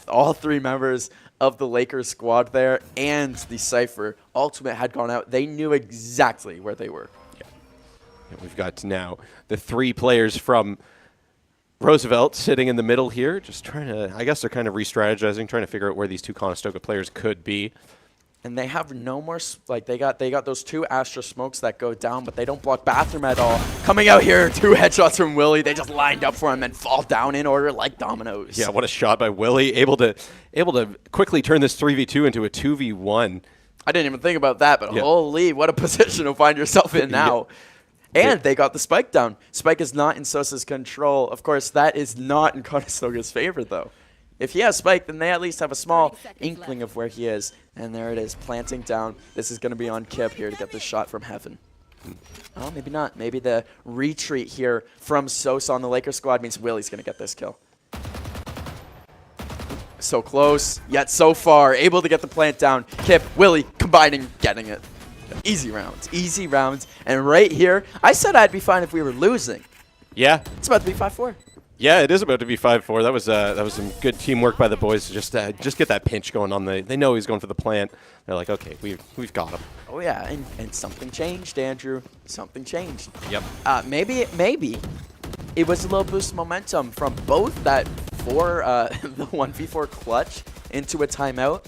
all three members of the Lakers squad there and the Cypher. Ultimate had gone out. They knew exactly where they were.
And we've got now the 3 players from Roosevelt sitting in the middle here, just trying to, I guess they're kind of re-strategizing, trying to figure out where these 2 Conestoga players could be.
And they have no more, like they got those 2 Astra smokes that go down, but they don't block bathroom at all. Coming out here, 2 headshots from Willie. They just lined up for him and fall down in order like dominoes.
Yeah, what a shot by Willie, able to quickly turn this 3v2 into a 2v1.
I didn't even think about that, but
Yeah.
holy, what a position to find yourself in now. And they got the spike down. Spike is not in Sosa's control. Of course, that is not in Conestoga's favor, though. If he has spike, then they at least have a small inkling of where he is. And there it is, planting down. This is going to be on Kip here to get this shot from heaven. Oh, maybe not. Maybe the retreat here from Sosa on the Lakers squad means Willie's going to get this kill. So close, yet so far. Able to get the plant down. Kip, Willie, combining, getting it. Easy rounds. Easy rounds. And right here, I said I'd be fine if we were losing.
Yeah.
It's about to be 5-4.
Yeah, it is about to be 5-4. That was some good teamwork by the boys to just get that pinch going on. They know he's going for the plant. They're like, okay, we've got him.
Oh yeah, and something changed, Andrew. Something changed.
Yep.
Maybe it was a little boost of momentum from both that the 1v4 clutch into a timeout.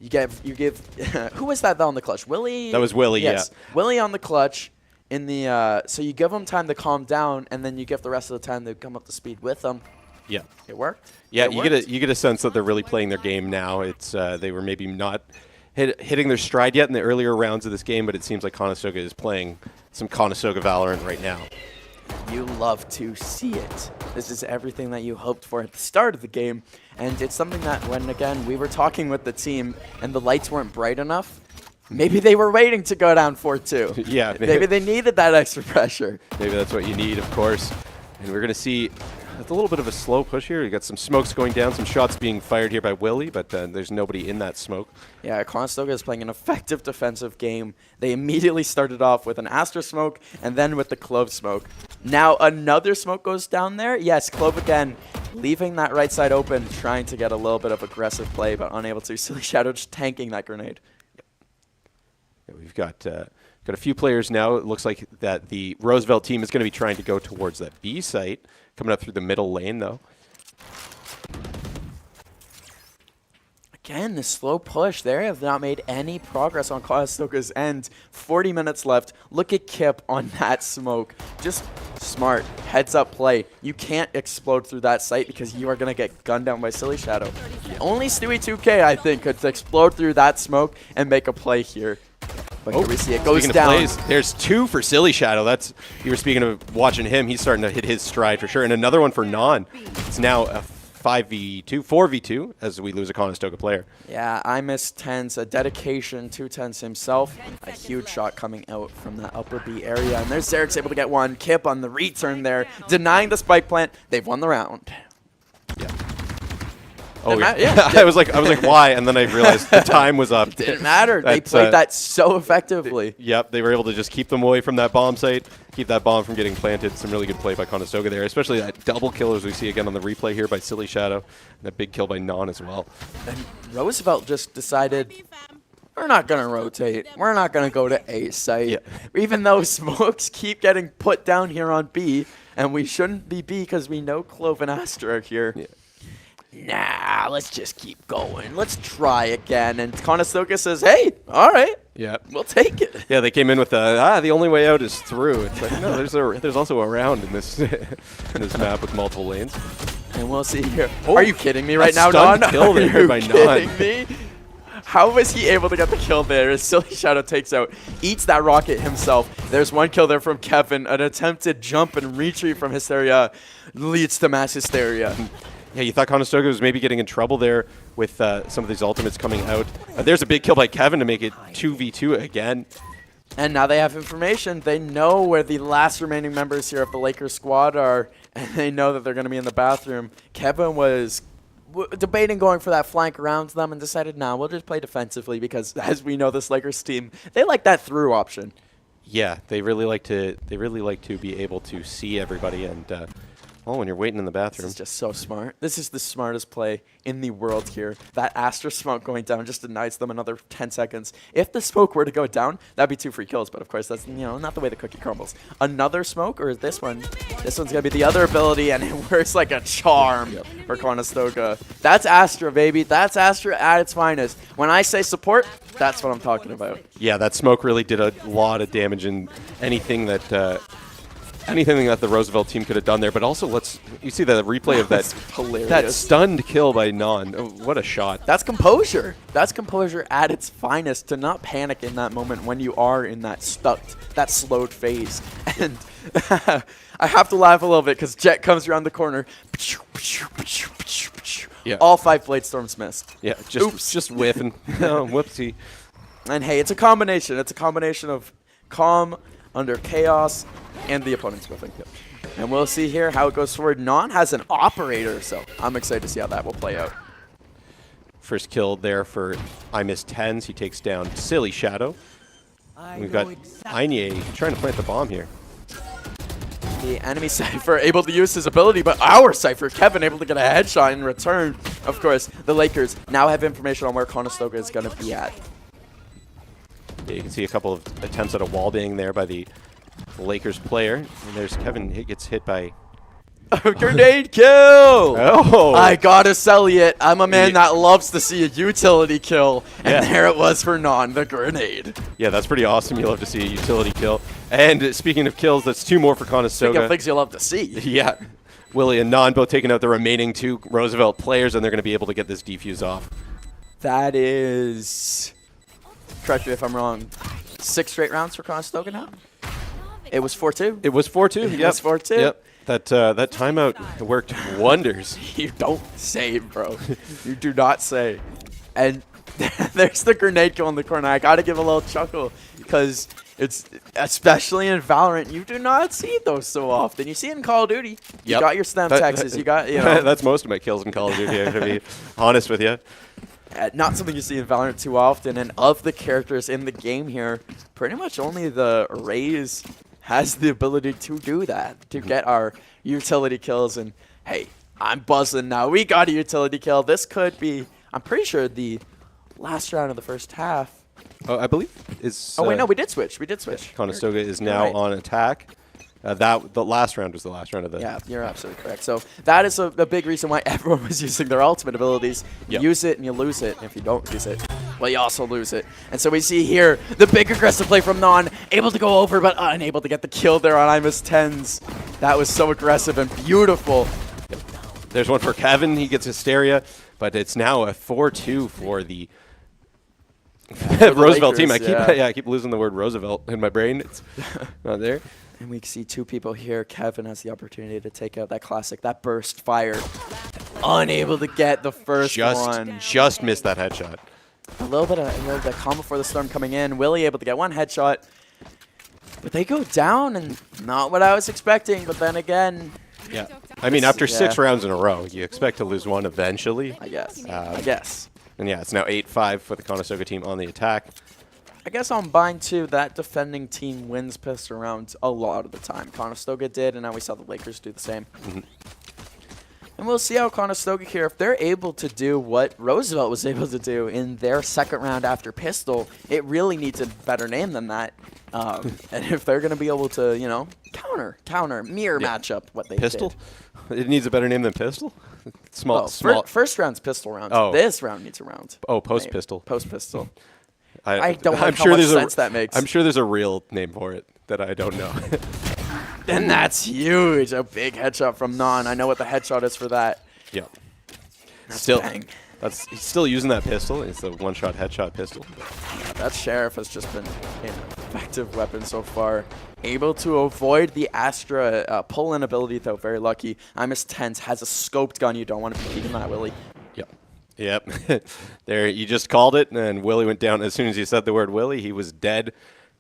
You give who was that on the clutch? Willie.
That was Willie.
Yes.
Yeah.
Willie on the clutch. In the so you give them time to calm down, and then you give the rest of the time to come up to speed with them.
Yeah.
It worked.
Yeah,
It worked.
you get a sense that they're really playing their game now. It's they were maybe not hitting their stride yet in the earlier rounds of this game, but it seems like Conestoga is playing some Conestoga Valorant right now.
You love to see it. This is everything that you hoped for at the start of the game, and it's something that when again we were talking with the team and the lights weren't bright enough. Maybe they were waiting to go down 4-2.
Yeah.
Maybe they needed that extra pressure.
Maybe that's what you need, of course. And we're going to see a little bit of a slow push here. You got some smokes going down, some shots being fired here by Willie, but there's nobody in that smoke.
Yeah, Conestoga is playing an effective defensive game. They immediately started off with an Astra smoke and then with the Clove smoke. Now another smoke goes down there. Yes, Clove again, leaving that right side open, trying to get a little bit of aggressive play, but unable to. Silly Shadow just tanking that grenade.
Yeah, we've got a few players now. It looks like that the Roosevelt team is going to be trying to go towards that B site, coming up through the middle lane, though.
Again, the slow push. They have not made any progress on Conestoga's end. 40 minutes left. Look at Kip on that smoke. Just smart. Heads up play. You can't explode through that site because you are going to get gunned down by Silly Shadow. Only Stewie 2K, I think, could explode through that smoke and make a play here. But here we see it goes down.
Plays, there's 2 for Silly Shadow. That's you were speaking of watching him. He's starting to hit his stride for sure. And another one for Non. It's now a 4v2 as we lose a Conestoga player.
Yeah, I miss Tense, a dedication to Tense himself. A huge shot coming out from that upper B area. And there's Zerek's able to get one. Kip on the return there, denying the spike plant. They've won the round.
Yeah. Oh,
yeah.
I was like, why? And then I realized the time was up.
Didn't matter. They played that so effectively.
Yep, they were able to just keep them away from that bomb site, keep that bomb from getting planted. Some really good play by Conestoga there, especially that double kill as we see again on the replay here by Silly Shadow, and that big kill by Non as well.
And Roosevelt just decided, we're not going to rotate. We're not going to go to A site. Yeah. Even though smokes keep getting put down here on B, and we shouldn't be B because we know Clove and Astra are here. Yeah. Nah, let's just keep going. Let's try again. And Conestoga says, hey, all right.
Yeah.
We'll take it.
Yeah, they came in with the only way out is through. It's like, no, there's also a round in this in this map with multiple lanes.
And we'll see here. Oh, are you kidding me right now,
Don?
Kill
there by Non.
Me? How was he able to get the kill there as Silly Shadow takes out, eats that rocket himself. There's one kill there from Kevin. An attempted jump and retreat from Hysteria leads to mass hysteria.
Yeah, you thought Conestoga was maybe getting in trouble there with some of these ultimates coming out. There's a big kill by Kevin to make it 2v2 again.
And now they have information. They know where the last remaining members here of the Lakers squad are, and they know that they're going to be in the bathroom. Kevin was debating going for that flank around them and decided, nah, we'll just play defensively because, as we know, this Lakers team, they like that through option.
Yeah, they really like to be able to see everybody, and when you're waiting in the bathroom.
This is just so smart. This is the smartest play in the world here. That Astra smoke going down just denies them another 10 seconds. If the smoke were to go down, that'd be 2 free kills, but of course that's not the way the cookie crumbles. Another smoke, or is this one? This one's gonna be the other ability, and it works like a charm for Conestoga. That's Astra, baby. That's Astra at its finest. When I say support, that's what I'm talking about.
Yeah, that smoke really did a lot of damage, and anything that the Roosevelt team could have done there. But also, you see the replay of that stunned kill by Non. Oh, what a shot.
That's composure. That's composure at its finest, to not panic in that moment when you are in that slowed phase. And I have to laugh a little bit because Jet comes around the corner.
Yeah.
All 5 Blade Storms missed.
Yeah, just whiffing. Oh, whoopsie.
And hey, it's a combination. It's a combination of calm under chaos and the opponent's whiffing. And we'll see here how it goes forward. Non has an operator, so I'm excited to see how that will play out.
First kill there for I Miss Tens. He takes down Silly Shadow. We've got Aine trying to plant the bomb here.
The enemy Cypher able to use his ability, but our Cypher, Kevin, able to get a headshot in return. Of course, the Lakers now have information on where Conestoga is going to be at.
Yeah, you can see a couple of attempts at a wall bang there by the Lakers player. And there's Kevin. He gets hit by
a grenade kill!
Oh!
I gotta sell it. I'm a man that loves to see a utility kill. And there it was for Non, the grenade.
Yeah, that's pretty awesome. You love to see a utility kill. And speaking of kills, that's 2 more for Conestoga.
Speaking of things you love to see.
Yeah. Willie and Non both taking out the remaining 2 Roosevelt players, and they're going to be able to get this defuse off.
That is, correct me if I'm wrong, 6 straight rounds for Conestoga now? It was 4-2.
It was 4-2.
It was 4-2.
Yep. That timeout worked wonders.
You don't say, bro. You do not say. And there's the grenade kill in the corner. I got to give a little chuckle because it's, especially in Valorant, you do not see those so often. You see it in Call of Duty. You got your stem Texas. You got,
That's most of my kills in Call of Duty, to be honest with you.
Not something you see in Valorant too often. And of the characters in the game here, pretty much only the Raze has the ability to do that, to get our utility kills. And hey, I'm buzzing now. We got a utility kill. This could be, I'm pretty sure, the last round of the first half.
I believe is.
Oh wait, no, we did switch. We did switch.
Conestoga is now on attack. The last round was the last round of the.
Yeah, you're absolutely correct. So that is a big reason why everyone was using their ultimate abilities. You use it and you lose it. And if you don't use it, well, you also lose it. And so we see here the big aggressive play from Non, able to go over but unable to get the kill there on I Miss Tens. That was so aggressive and beautiful.
There's one for Kevin. He gets Hysteria, but it's now a 4-2 for the Roosevelt team. I keep losing the word Roosevelt in my brain. It's not there.
And we see 2 people here. Kevin has the opportunity to take out that classic, that burst fire. Unable to get the first one.
Just missed that headshot.
A little bit of calm before the storm coming in. Willie able to get 1 headshot. But they go down, and not what I was expecting. But then again,
yeah. I mean, after 6 rounds in a row, you expect to lose one eventually.
I guess. I guess.
And yeah, it's now 8-5 for the Conestoga team on the attack.
I guess on bind too, that defending team wins pistol rounds a lot of the time. Conestoga did, and now we saw the Lakers do the same. And we'll see how Conestoga here, if they're able to do what Roosevelt was able to do in their second round after pistol, it really needs a better name than that. And if they're going to be able to, counter, mirror matchup what they
Pistol?
did.
It needs a better name than pistol? Small.
First round's pistol round.
Oh.
This round needs a round.
Oh, post-pistol.
Post-pistol.
I
don't know how much sense that makes.
I'm sure there's a real name for it that I don't know.
And that's huge. A big headshot from Non. I know what the headshot is for that.
Yeah.
Bang.
He's still using that pistol. It's the one-shot headshot pistol.
Yeah, that Sheriff has just been an effective weapon so far. Able to avoid the Astra pull-in ability, though. Very lucky. I Miss Tens has a scoped gun. You don't want to be peeking that, Willie.
Yep. There, you just called it, and Willie went down as soon as you said the word Willie. He was dead,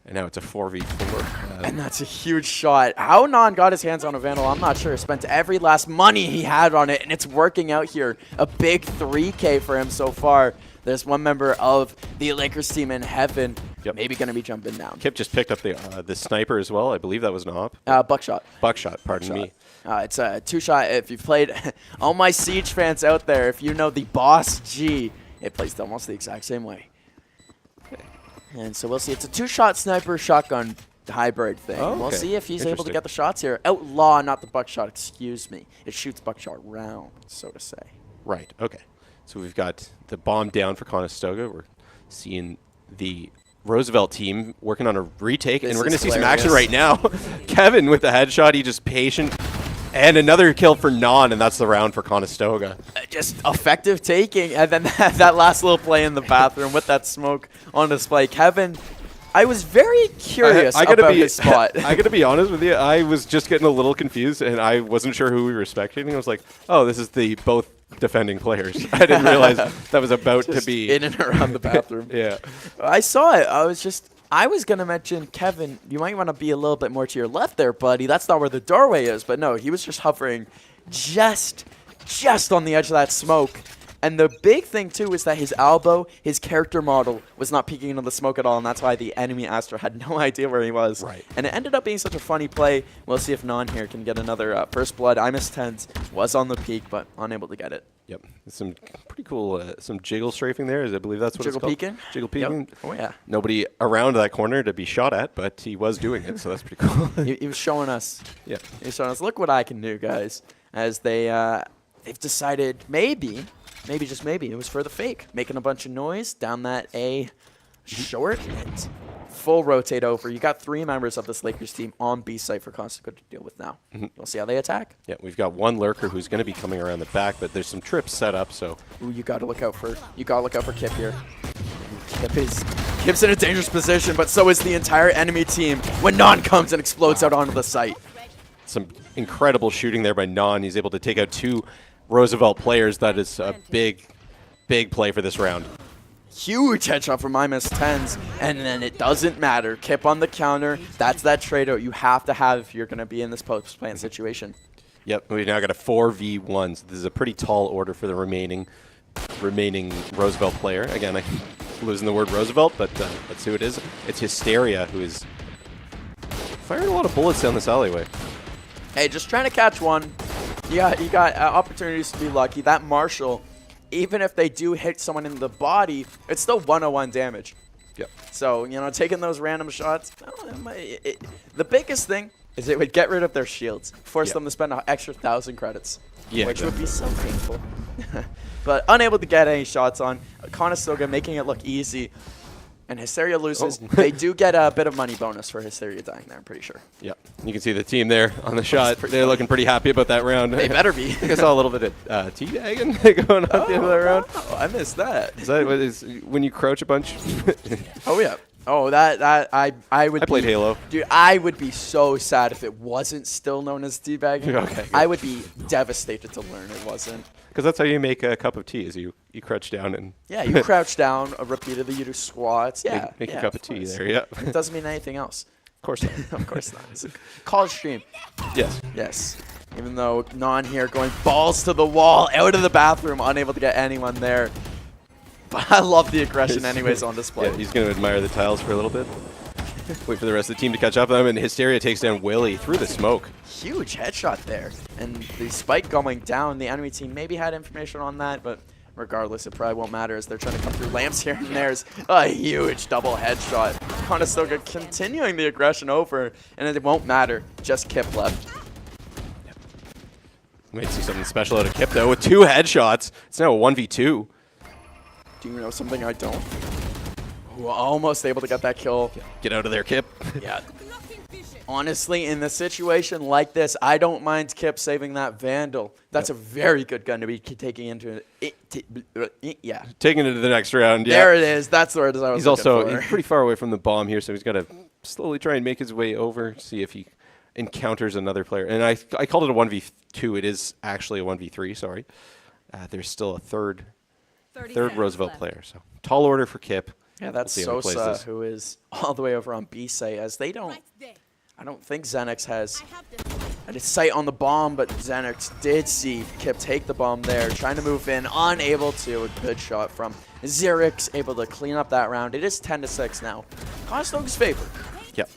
and now it's a 4v4.
And that's a huge shot. How Non got his hands on a Vandal, I'm not sure. Spent every last money he had on it, and it's working out here. A big 3K for him so far. There's one member of the Lakers team in heaven.
Yep.
maybe going to be jumping down.
Kip just picked up the sniper as well. I believe that was an op.
Buckshot.
Buckshot, pardon me.
It's a 2-shot. If you've played, all my Siege fans out there, if you know the Boss G, it plays almost the exact same way.
Okay.
And so we'll see. It's a 2-shot sniper shotgun hybrid thing.
Oh,
We'll
okay.
see if he's able to get the shots here. Outlaw, not the buckshot, excuse me. It shoots buckshot round, so to say.
Right, okay. So we've got the bomb down for Conestoga. We're seeing the Roosevelt team working on a retake, and we're going to see some action right now. Kevin with the headshot, he just patient. And another kill for Non, and that's the round for Conestoga.
Just effective taking, and then that last little play in the bathroom with that smoke on display. Kevin, I was very curious about his spot.
I got to be honest with you. I was just getting a little confused, and I wasn't sure who we were spectating. I was like, oh, this is the both defending players. I didn't realize that was about to be
in and around the bathroom.
Yeah.
I saw it. I was going to mention, Kevin, you might want to be a little bit more to your left there, buddy. That's not where the doorway is. But no, he was just hovering just on the edge of that smoke. And the big thing, too, is that his elbow, his character model, was not peeking into the smoke at all, and that's why the enemy Astra had no idea where he was.
Right.
And it ended up being such a funny play. We'll see if Non here can get another first blood. I missed 10s, was on the peak, but unable to get it.
Yep. Some pretty cool, some jiggle strafing there. I believe that's what
Jiggle
it's called.
peeking?
Jiggle peeking.
Yep. Oh, yeah.
Nobody around that corner to be shot at, but he was doing it, so that's pretty cool.
He was showing us.
Yeah.
He was showing us, look what I can do, guys. As they've decided maybe, just maybe, it was for the fake. Making a bunch of noise down that A short and full rotate over. You got 3 members of this Lakers team on B site for Conestoga to deal with now. We'll see how they attack.
Yeah, we've got one lurker who's going to be coming around the back, but there's some trips set up, so.
Ooh, you got to look out for Kip here. Kip's in a dangerous position, but so is the entire enemy team when Non comes and explodes out onto the site.
Some incredible shooting there by Non. He's able to take out 2 Roosevelt players. That is a big play for this round.
Huge headshot from -10s, and then it doesn't matter. Kip on the counter. That's that trade-out you have to have if you're going to be in this post-plant situation.
Yep, we've now got a 4v1. So this is a pretty tall order for the remaining Roosevelt player. Again, I'm losing the word Roosevelt, but let's see who it is. It's Hysteria, who is firing a lot of bullets down this alleyway.
Hey, just trying to catch one. You got opportunities to be lucky. That Marshall, even if they do hit someone in the body, it's still 101 damage.
Yep.
So, taking those random shots, the biggest thing is it would get rid of their shields, force them to spend an extra 1,000 credits, which would be so painful. But unable to get any shots on. Conestoga making it look easy. And Hysteria loses. Oh. They do get a bit of money bonus for Hysteria dying there, I'm pretty sure.
Yeah, you can see the team there on the shot. They're looking pretty happy about that round.
They better be.
I think I saw a little bit of teabagging going on at the end of that round.
Oh, I missed that.
Is that what is when you crouch a bunch?
Oh, yeah. Oh, I would.
I played Halo.
Dude, I would be so sad if it wasn't still known as teabagging.
Okay.
I would be devastated to learn it wasn't.
Because that's how you make a cup of tea, is you crouch down and...
Yeah, you crouch down repeatedly, you do squats. Yeah,
make a cup of tea there, yeah.
It doesn't mean anything else.
Of course not.
Of course not. It's a college stream.
Yes.
Yes. Even though Non here going balls to the wall, out of the bathroom, unable to get anyone there. But I love the aggression anyways on display.
Yeah, he's going to admire the tiles for a little bit. Wait for the rest of the team to catch up with him, and Hysteria takes down Willie through the smoke.
Huge headshot there. And the spike going down, the enemy team maybe had information on that, but regardless, it probably won't matter as they're trying to come through lamps here. And there's a huge double headshot. Conestoga continuing the aggression over, and it won't matter. Just Kip left.
Might see something special out of Kip, though, with 2 headshots. It's now a 1v2.
Do you know something I don't? Ooh, almost able to get that kill.
Get out of there, Kip.
Yeah. Honestly, in the situation like this, I don't mind Kip saving that Vandal. That's a very good gun to be taking into it. Yeah.
Taking it to the next round, yeah.
There it is. That's where it is.
He's also pretty far away from the bomb here, so he's got to slowly try and make his way over, see if he encounters another player. And I called it a 1v2. It is actually a 1v3, sorry. There's still a third Roosevelt player. So tall order for Kip.
Yeah, that's Sosa, who is all the way over on B site, as they don't... I don't think Xenix has Had his sight on the bomb, but Xanax did see Kip take the bomb there, trying to move in, unable to. A good shot from Xerix, able to clean up that round. It is 10-6 now. Conestoga's favor.
Yep.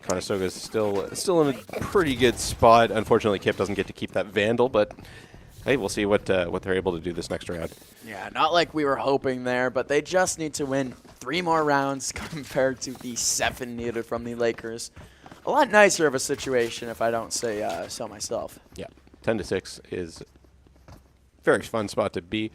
Conestoga is still in a pretty good spot. Unfortunately, Kip doesn't get to keep that Vandal, but hey, we'll see what they're able to do this next round.
Yeah, not like we were hoping there, but they just need to win 3 more rounds compared to the 7 needed from the Lakers. A lot nicer of a situation, if I don't say so myself.
Yeah, 10-6 is a very fun spot to be.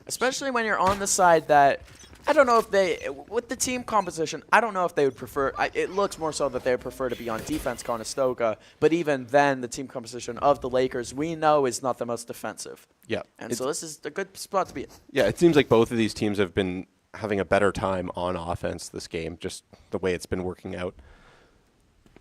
Especially when you're on the side that, I don't know if they, with the team composition, I don't know if they would prefer, it looks more so that they would prefer to be on defense, Conestoga, but even then, the team composition of the Lakers, we know is not the most defensive.
Yeah.
And so this is a good spot to be in.
Yeah, it seems like both of these teams have been having a better time on offense this game, just the way it's been working out.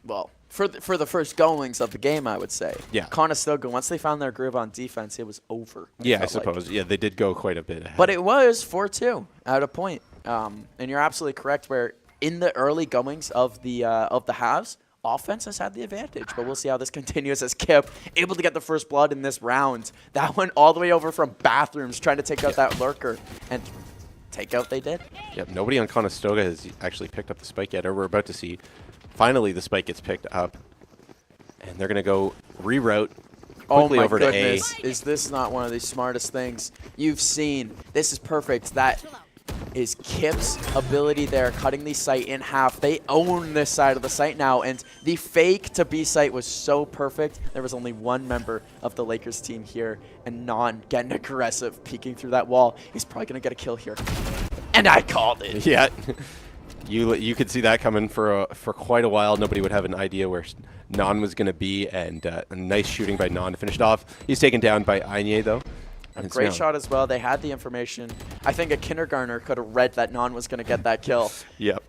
Well, for the first goings of the game, I would say.
Yeah.
Conestoga, once they found their groove on defense, it was over.
Yeah, I suppose. Yeah, they did go quite a bit ahead.
But it was 4-2 at a point. And you're absolutely correct where in the early goings of the halves, offense has had the advantage. But we'll see how this continues as Kip able to get the first blood in this round. That went all the way over from bathrooms trying to take out that lurker. And take out they did.
Yep, nobody on Conestoga has actually picked up the spike yet, or we're about to see. Finally, the spike gets picked up, and they're going to go reroute quickly over to A.
Is this not one of the smartest things you've seen? This is perfect. That is Kip's ability there, cutting the site in half. They own this side of the site now, and the fake to B site was so perfect. There was only one member of the Lakers team here, and Non getting aggressive, peeking through that wall. He's probably going to get a kill here. And I called it.
Yeah. You could see that coming for quite a while. Nobody would have an idea where Non was going to be, and a nice shooting by Non to finish it off. He's taken down by Aine, though.
A great shot as well. They had the information. I think a kindergartner could have read that Non was going to get that kill.
Yep.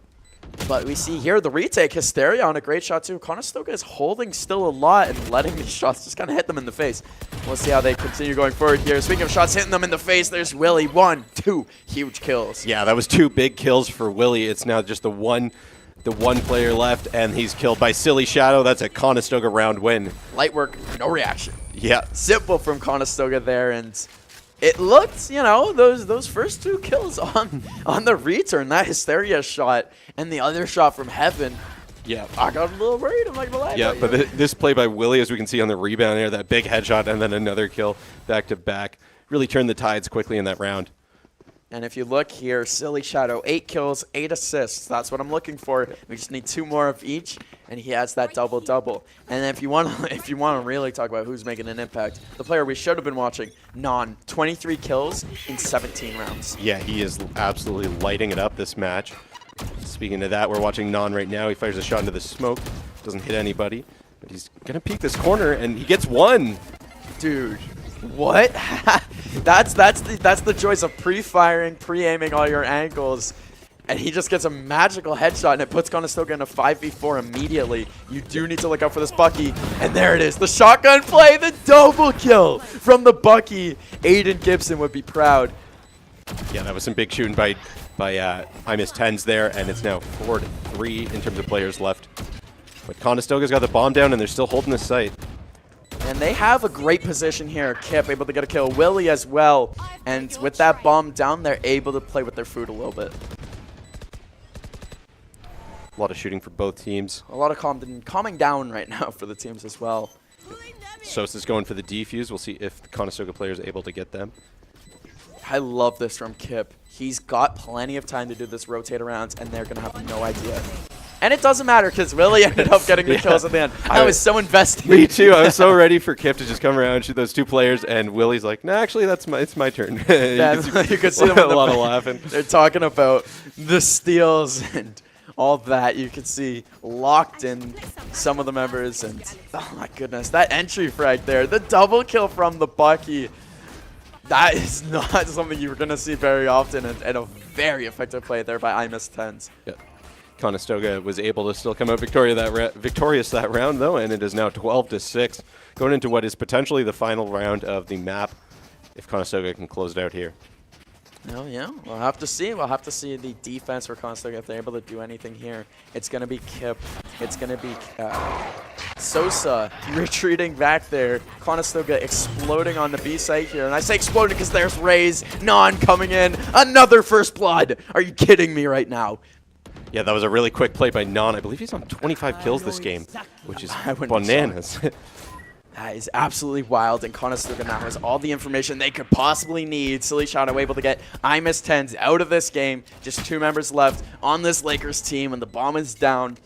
But we see here the retake. Hysteria on a great shot, too. Conestoga is holding still a lot and letting these shots just kind of hit them in the face. We'll see how they continue going forward here. Speaking of shots hitting them in the face, there's Willie. 1, 2 huge kills.
Yeah, that was 2 big kills for Willie. It's now just the one player left, and he's killed by Silly Shadow. That's a Conestoga round win.
Light work, no reaction.
Yeah.
Simple from Conestoga there, and it looked, you know, those first 2 kills on the return, that Hysteria shot and the other shot from Heaven.
Yeah.
I got a little worried. I'm like, well,
yeah, but this play by Willie, as we can see on the rebound there, that big headshot and then another kill back to back, really turned the tides quickly in that round.
And if you look here, Silly Shadow, 8 kills, 8 assists. That's what I'm looking for. We just need 2 more of each, and he has that double-double. And if you want to really talk about who's making an impact, the player we should have been watching, Non, 23 kills in 17 rounds.
Yeah, he is absolutely lighting it up this match. Speaking of that, we're watching Non right now. He fires a shot into the smoke, doesn't hit anybody, but he's gonna peek this corner, and he gets 1.
Dude. What? that's the choice of pre-firing, pre-aiming all your angles, and he just gets a magical headshot, and it puts Conestoga in a 5v4 immediately. You do need to look out for this Bucky, and there it is, the shotgun play, the double kill from the Bucky. Aiden Gibson would be proud.
Yeah, that was some big shooting by I Miss Tens there, and it's now 4-3 in terms of players left. But Conestoga's got the bomb down, and they're still holding the site.
And they have a great position here. Kip able to get a kill. Willie as well. And with that bomb down, they're able to play with their food a little bit.
A lot of shooting for both teams.
A lot of calming down right now for the teams as well.
Sosa's going for the defuse. We'll see if the Conestoga player is able to get them.
I love this from Kip. He's got plenty of time to do this rotate around, and they're going to have no idea. And it doesn't matter because Willie ended up getting the kills at the end. I was so invested.
Me too. I was so ready for Kip to just come around and shoot those 2 players, and Willie's like, "No, actually, it's my turn."
You could see them
a lot of laughing.
They're talking about the steals and all that. You could see locked in some of the members, and oh my goodness, that entry frag there, the double kill from the Bucky. That is not something you're going to see very often, and a very effective play there by I Miss Tens.
Yep. Conestoga was able to still come out victorious that round, though, and it is now 12-6, going into what is potentially the final round of the map, if Conestoga can close it out here.
Oh, yeah. We'll have to see. We'll have to see the defense for Conestoga if they're able to do anything here. It's going to be Kip It's going to be Sosa retreating back there. Conestoga exploding on the B site here. And I say exploding because there's Rays. Non coming in. Another first blood. Are you kidding me right now?
Yeah, that was a really quick play by Non. I believe he's on 25 kills this game, which is bananas.
That is absolutely wild, and Conestoga now has all the information they could possibly need. Silly Shadow able to get IMIS-10s out of this game. Just 2 members left on this Lakers team, and the bomb is down.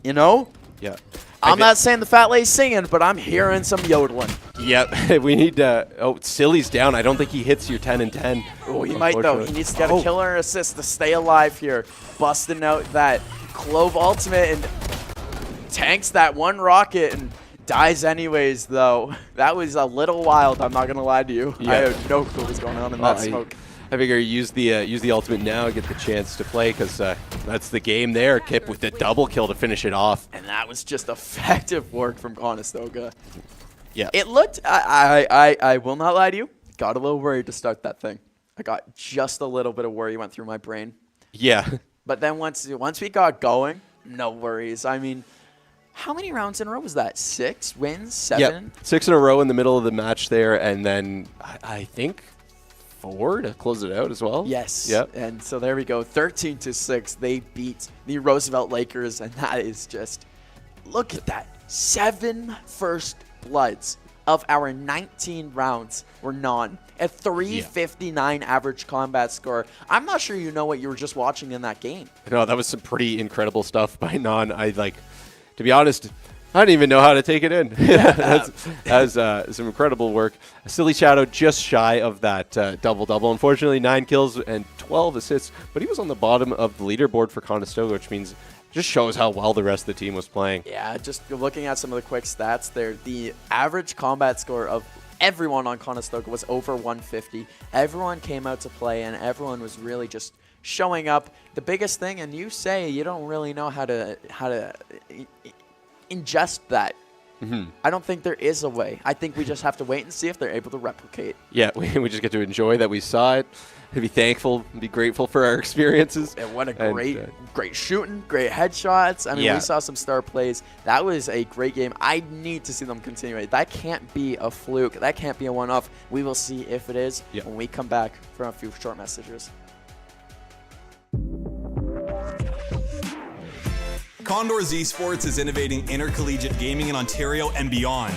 You know?
Yeah.
I'm not saying the Fat Lay's singing, but I'm hearing some yodeling.
Yep. We need oh, Silly's down. I don't think he hits your 10 and 10.
Oh, he might, though. He needs to get a killer assist to stay alive here. Busting out that Clove ultimate and tanks that one rocket and dies anyways, though. That was a little wild, I'm not going to lie to you. Yeah. I have no clue what's going on in that smoke.
I figure use the ultimate now, get the chance to play, because that's the game there. Kip with the double kill to finish it off.
And that was just effective work from Conestoga.
Yeah.
It looked, I will not lie to you, got a little worried to start that thing. I got just a little bit of worry went through my brain.
Yeah.
But then once we got going, no worries. I mean, how many rounds in a row was that? 6 wins? 7?
Yep. 6 in a row in the middle of the match there, and then I think 4 to close it out as well.
Yes.
Yep.
And so there we go. 13-6. They beat the Roosevelt Lakers, and that is just, look at that. 7 first bloods of our 19 rounds were Non. A 359 average combat score. I'm not sure you know what you were just watching in that game.
No, that was some pretty incredible stuff by Non. To be honest, I don't even know how to take it in. That's some incredible work. Silly Shadow just shy of that double-double. Unfortunately, 9 kills and 12 assists, but he was on the bottom of the leaderboard for Conestoga, which means just shows how well the rest of the team was playing.
Yeah, just looking at some of the quick stats there, the average combat score of everyone on Conestoga was over 150. Everyone came out to play, and everyone was really just showing up. The biggest thing, and you say you don't really know how to ingest that. I don't think there is a way. I think we just have to wait and see if they're able to replicate.
Yeah, we just get to enjoy that we saw it, and be thankful, be grateful for our experiences.
And what a great shooting, great headshots. I mean, we saw some star plays. That was a great game. I need to see them continue. That can't be a fluke. That can't be a one-off. We will see if it is when we come back from a few short messages.
Condors Esports is innovating intercollegiate gaming in Ontario and beyond.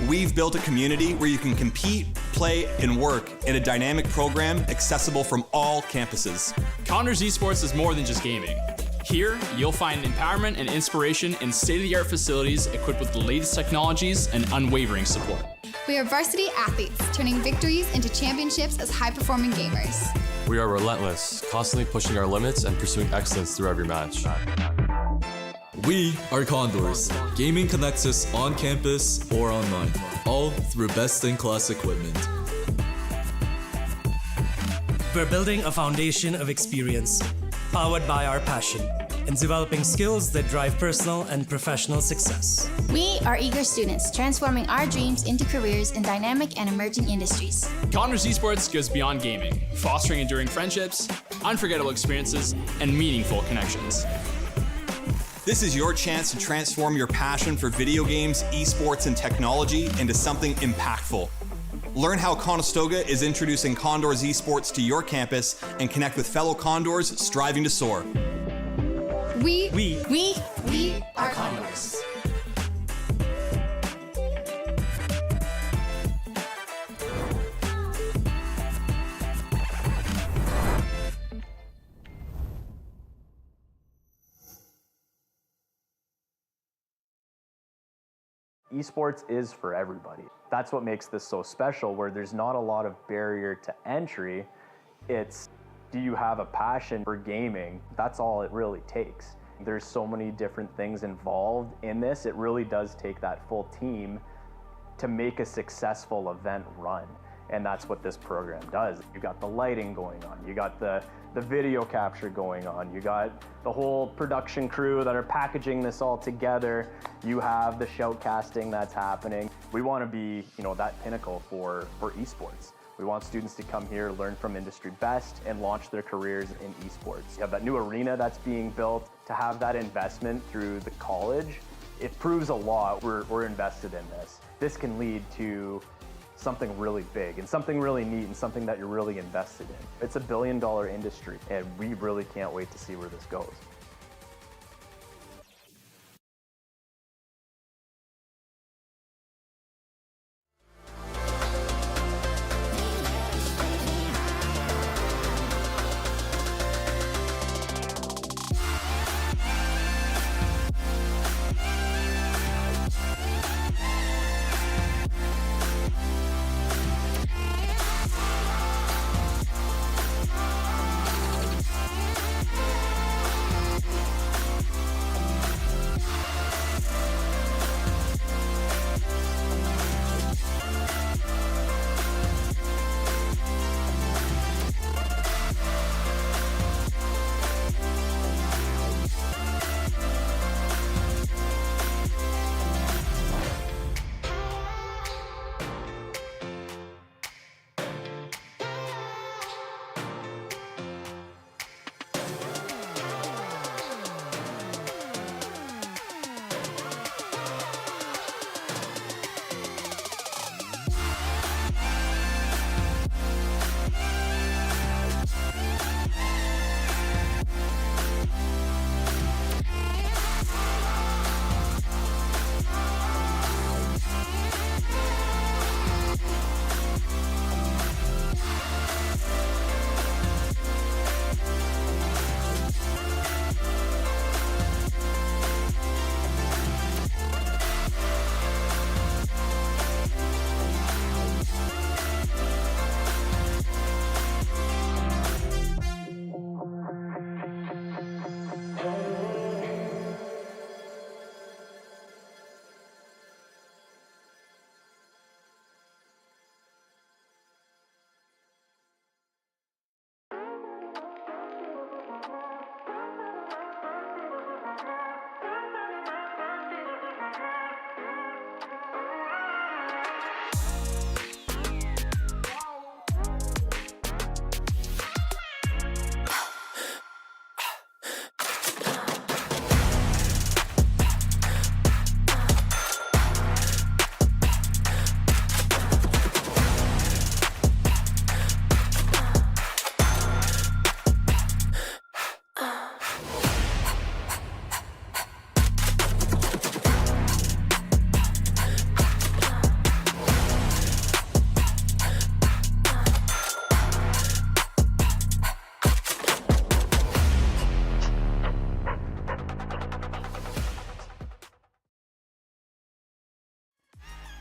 We've built a community where you can compete, play, and work in a dynamic program accessible from all campuses.
Condors Esports is more than just gaming. Here, you'll find empowerment and inspiration in state-of-the-art facilities equipped with the latest technologies and unwavering support.
We are varsity athletes, turning victories into championships as high-performing gamers.
We are relentless, constantly pushing our limits and pursuing excellence through every match.
We are Condors. Gaming connects us on campus or online, all through best-in-class equipment.
We're building a foundation of experience, powered by our passion, and developing skills that drive personal and professional success.
We are eager students, transforming our dreams into careers in dynamic and emerging industries.
Condors Esports goes beyond gaming, fostering enduring friendships, unforgettable experiences, and meaningful connections.
This is your chance to transform your passion for video games, esports, and technology into something impactful. Learn how Conestoga is introducing Condors Esports to your campus and connect with fellow Condors striving to soar.
We
are Condors.
Esports is for everybody. That's what makes this so special, where there's not a lot of barrier to entry. It's, do you have a passion for gaming? That's all it really takes. There's so many different things involved in this. It really does take that full team to make a successful event run. And that's what this program does. You got the lighting going on, you got the video capture going on, you got the whole production crew that are packaging this all together, you have the shoutcasting that's happening. We want to be, that pinnacle for esports. We want students to come here, learn from industry best, and launch their careers in esports. You have that new arena that's being built. to have that investment through the college, it proves a lot. We're invested in this. This can lead to something really big and something really neat and something that you're really invested in. It's a billion-dollar industry, and we really can't wait to see where this goes.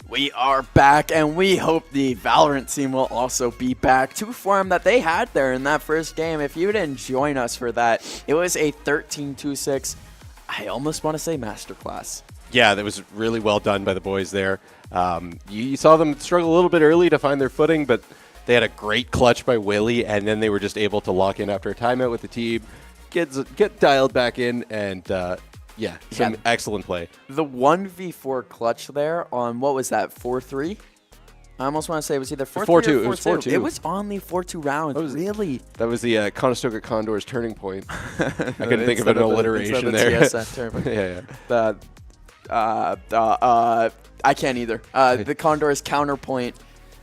We are back, and we hope the Valorant team will also be back to form that they had there in that first game. If you didn't join us for that, it was a 13-2-6, I almost want to say masterclass.
Yeah, that was really well done by the boys there. You saw them struggle a little bit early to find their footing, but they had a great clutch by Willie, and then they were just able to lock in after a timeout with the team, get dialed back in, and yeah, some excellent play.
The 1v4 clutch there on, what was that, 4-3? I almost want to say it was either 4-3 or 4-2.
It was 4-2.
It was only 4-2 rounds, really?
That was the Conestoga Condors turning point. I couldn't think of an alliteration there.
I can't either. The Condors counterpoint.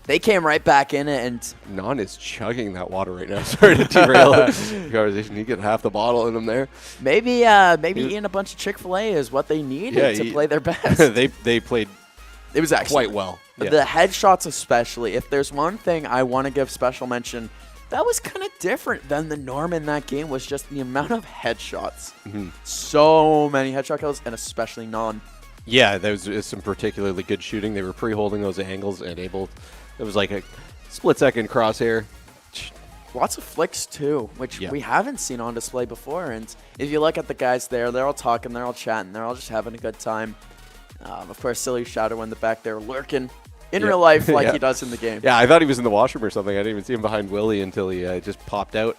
They came right back in it, and
Non is chugging that water right now. Sorry to derail the conversation. He get half the bottle in him there.
Maybe eating a bunch of Chick-fil-A is what they needed to play their best.
they played.
It was actually
quite well. Yeah.
The headshots, especially. If there's one thing I want to give special mention, that was kind of different than the norm in that game. Was just the amount of headshots.
Mm-hmm.
So many headshot kills, and especially Non.
Yeah, there was some particularly good shooting. They were pre-holding those angles and able. It was like a split-second crosshair.
Lots of flicks, too, which we haven't seen on display before. And if you look at the guys there, they're all talking, they're all chatting, they're all just having a good time. Of course, Silly Shadow in the back there lurking in real life like he does in the game.
Yeah, I thought he was in the washroom or something. I didn't even see him behind Willie until he just popped out.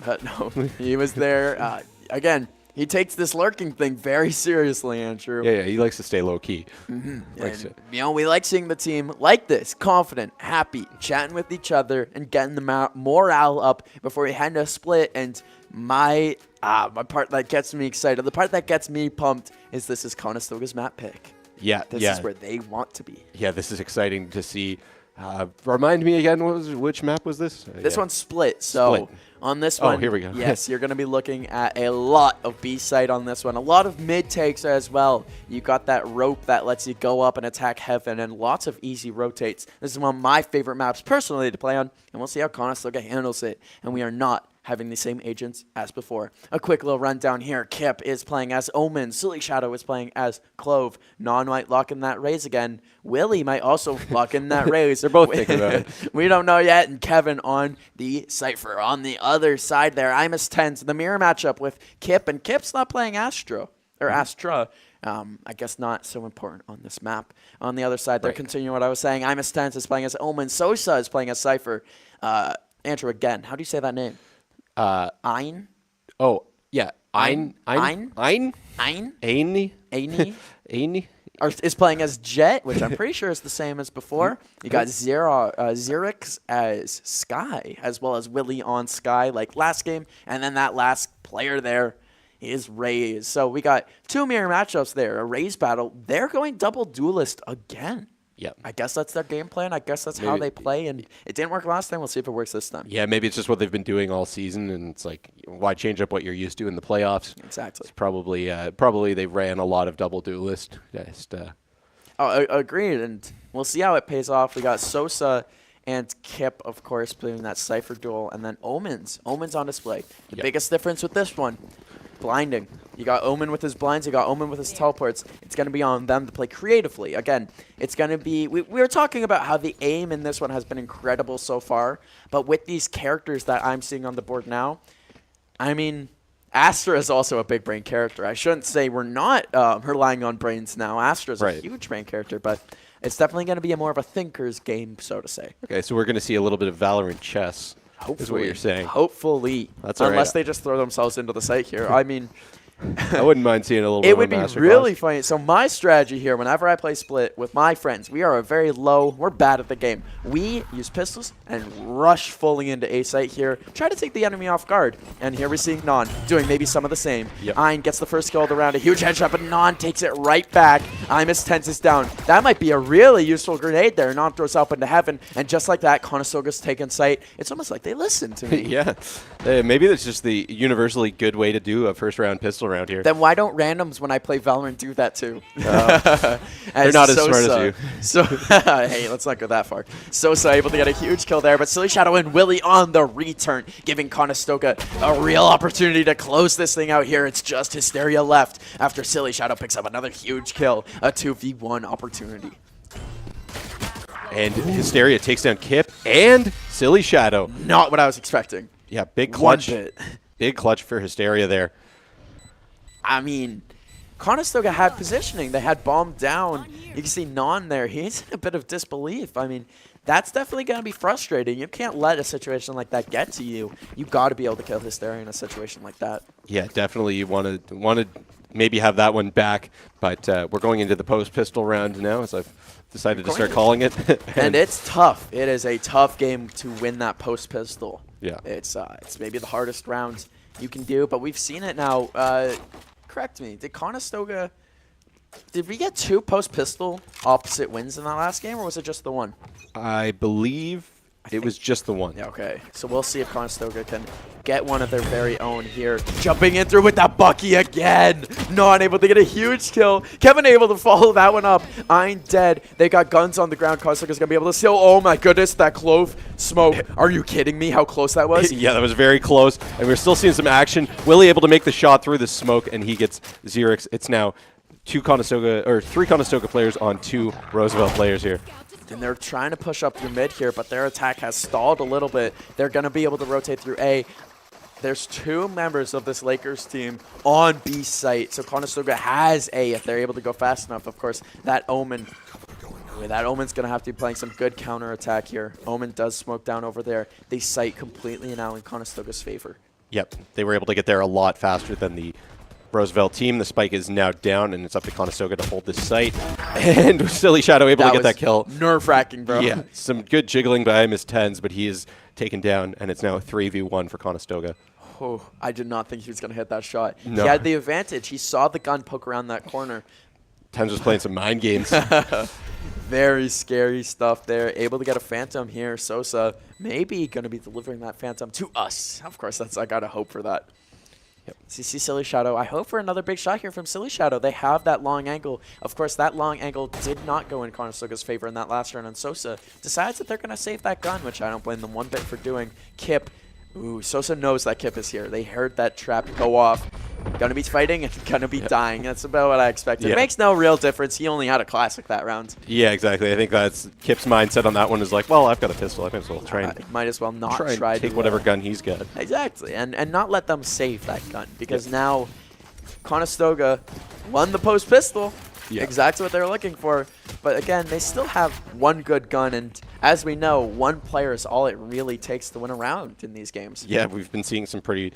No, he was there. Again, he takes this lurking thing very seriously, Andrew.
Yeah, he likes to stay low-key.
Mm-hmm. We like seeing the team like this, confident, happy, chatting with each other, and getting the morale up before we head to a split. And my My part that gets me excited, the part that gets me pumped is this is Conestoga's map pick.
Yeah,
This is where they want to be.
Yeah, this is exciting to see. Remind me again, which map was this?
This one's split. So on this one,
here we go.
Yes, you're going to be looking at a lot of B site on this one. A lot of mid takes as well. You got that rope that lets you go up and attack heaven, and lots of easy rotates. This is one of my favorite maps personally to play on, and we'll see how Conestoga handles it. And we are not having the same agents as before. A quick little rundown here. Kip is playing as Omen. Silly Shadow is playing as Clove. Non might lock in that Raze again. Willie might also lock in that Raze.
They're both thinking about it.
We don't know yet. And Kevin on the Cypher. On the other side there, Imus 10's the mirror matchup with Kip. And Kip's not playing Astro. Or Astra. I guess not so important on this map. On the other side, they're continuing what I was saying. Imus 10's is playing as Omen. Sosa is playing as Cypher. Andrew, again, how do you say that name? Ein?
Oh, yeah. Ein?
Is playing as Jet, which I'm pretty sure is the same as before. You got Xerix as Sky, as well as Willie on Sky, like last game. And then that last player there is Raze. So we got 2 mirror matchups there. A Raze battle. They're going double duelist again.
Yeah,
I guess that's their game plan. I guess that's how they play, and it didn't work last time. We'll see if it works this time.
Yeah, maybe it's just what they've been doing all season, and it's like, why change up what you're used to in the playoffs?
Exactly.
It's probably they ran a lot of double duelist.
Agreed, and we'll see how it pays off. We got Sosa and Kip, of course, playing that Cypher duel, and then Omen's on display. The biggest difference with this one, blinding. You got Omen with his blinds, you got Omen with his teleports. It's going to be on them to play creatively. Again, it's going to be, we were talking about how the aim in this one has been incredible so far, but with these characters that I'm seeing on the board now, I mean, Astra is also a big brain character. I shouldn't say we're not relying on brains now. Astra is a huge brain character, but it's definitely going to be more of a thinker's game, so to say.
Okay, so we're going to see a little bit of Valorant chess.
Hopefully.
Is what you're saying.
Hopefully.
That's
Unless they just throw themselves into the site here. I mean,
I wouldn't mind seeing a little bit
it
of a
would be
masterclass.
really funny. So my strategy here, whenever I play Split with my friends, we are we're bad at the game. We use pistols and rush fully into A site here. Try to take the enemy off guard. And here we're seeing Non doing maybe some of the same. Ein gets the first kill of the round. A huge headshot, but Non takes it right back. Imus tenses down. That might be a really useful grenade there. Non throws up into heaven. And just like that, Conestoga's taken sight. It's almost like they listen to me.
Yeah. Maybe that's just the universally good way to do a first round pistol round here.
Then why don't randoms when I play Valorant do that too?
They're not as smart as you.
So hey, let's not go that far. Sosa able to get a huge kill there, but Silly Shadow and Willie on the return, giving Conestoga a real opportunity to close this thing out here. It's just Hysteria left after Silly Shadow picks up another huge kill, a 2v1 opportunity.
And Hysteria takes down Kip and Silly Shadow.
Not what I was expecting.
Yeah, big clutch.
One bit.
Big clutch for Hysteria there.
I mean, Conestoga had positioning. They had bombed down. You can see Non there. He's in a bit of disbelief. I mean, that's definitely going to be frustrating. You can't let a situation like that get to you. You got to be able to kill Hysteria in a situation like that.
Yeah, definitely. You want to maybe have that one back, but we're going into the post-pistol round now, as I've decided to start calling it.
And it's tough. It is a tough game to win that post-pistol.
Yeah.
It's maybe the hardest round you can do, but we've seen it now. Correct me. Did we get 2 post-pistol opposite wins in that last game, or was it just the one?
I believe it was just the one.
Yeah, okay. So we'll see if Conestoga can get one of their very own here. Jumping in through with that Bucky again. Not able to get a huge kill. Kevin able to follow that one up. Ein dead. They got guns on the ground. Conestoga's going to be able to steal. Oh my goodness, that Clove smoke. Are you kidding me how close that was?
Yeah, that was very close. And we're still seeing some action. Willie able to make the shot through the smoke, and he gets Xerix. It's now 3 Conestoga players on 2 Roosevelt players here.
And they're trying to push up through mid here, but their attack has stalled a little bit. They're going to be able to rotate through A. There's 2 members of this Lakers team on B site, so Conestoga has A if they're able to go fast enough. Of course, that Omen's going to have to be playing some good counter attack here. Omen does smoke down over there. They site completely now in Conestoga's favor.
Yep, they were able to get there a lot faster than the Roosevelt team. The spike is now down, and it's up to Conestoga to hold this site. And Silly Shadow able to get that kill.
Nerve-wracking, bro.
Yeah, some good jiggling by Imus 10's, but he is taken down, and it's now a 3v1 for Conestoga.
Oh, I did not think he was going to hit that shot.
No.
He had the advantage. He saw the gun poke around that corner.
Tens was playing some mind games.
Very scary stuff there. Able to get a Phantom here. Sosa maybe going to be delivering that Phantom to us. Of course, I got to hope for that. Yep. CC Silly Shadow. I hope for another big shot here from Silly Shadow. They have that long angle. Of course, that long angle did not go in Conestoga's favor in that last round, and Sosa decides that they're going to save that gun, which I don't blame them one bit for doing. Kip. Ooh, Sosa knows that Kip is here. They heard that trap go off. Gonna be fighting and gonna be dying. That's about what I expected.
Yeah.
It makes no real difference. He only had a classic that round.
Yeah, exactly. I think that's Kip's mindset on that one is like, well, I've got a pistol. I might as well try and
might as well not
try and take whatever gun he's got.
Exactly, and not let them save that gun because now Conestoga won the post pistol.
Yeah.
Exactly what they're looking for. But again, they still have one good gun, and as we know, one player is all it really takes to win a round in these games.
Yeah, we've been seeing some pretty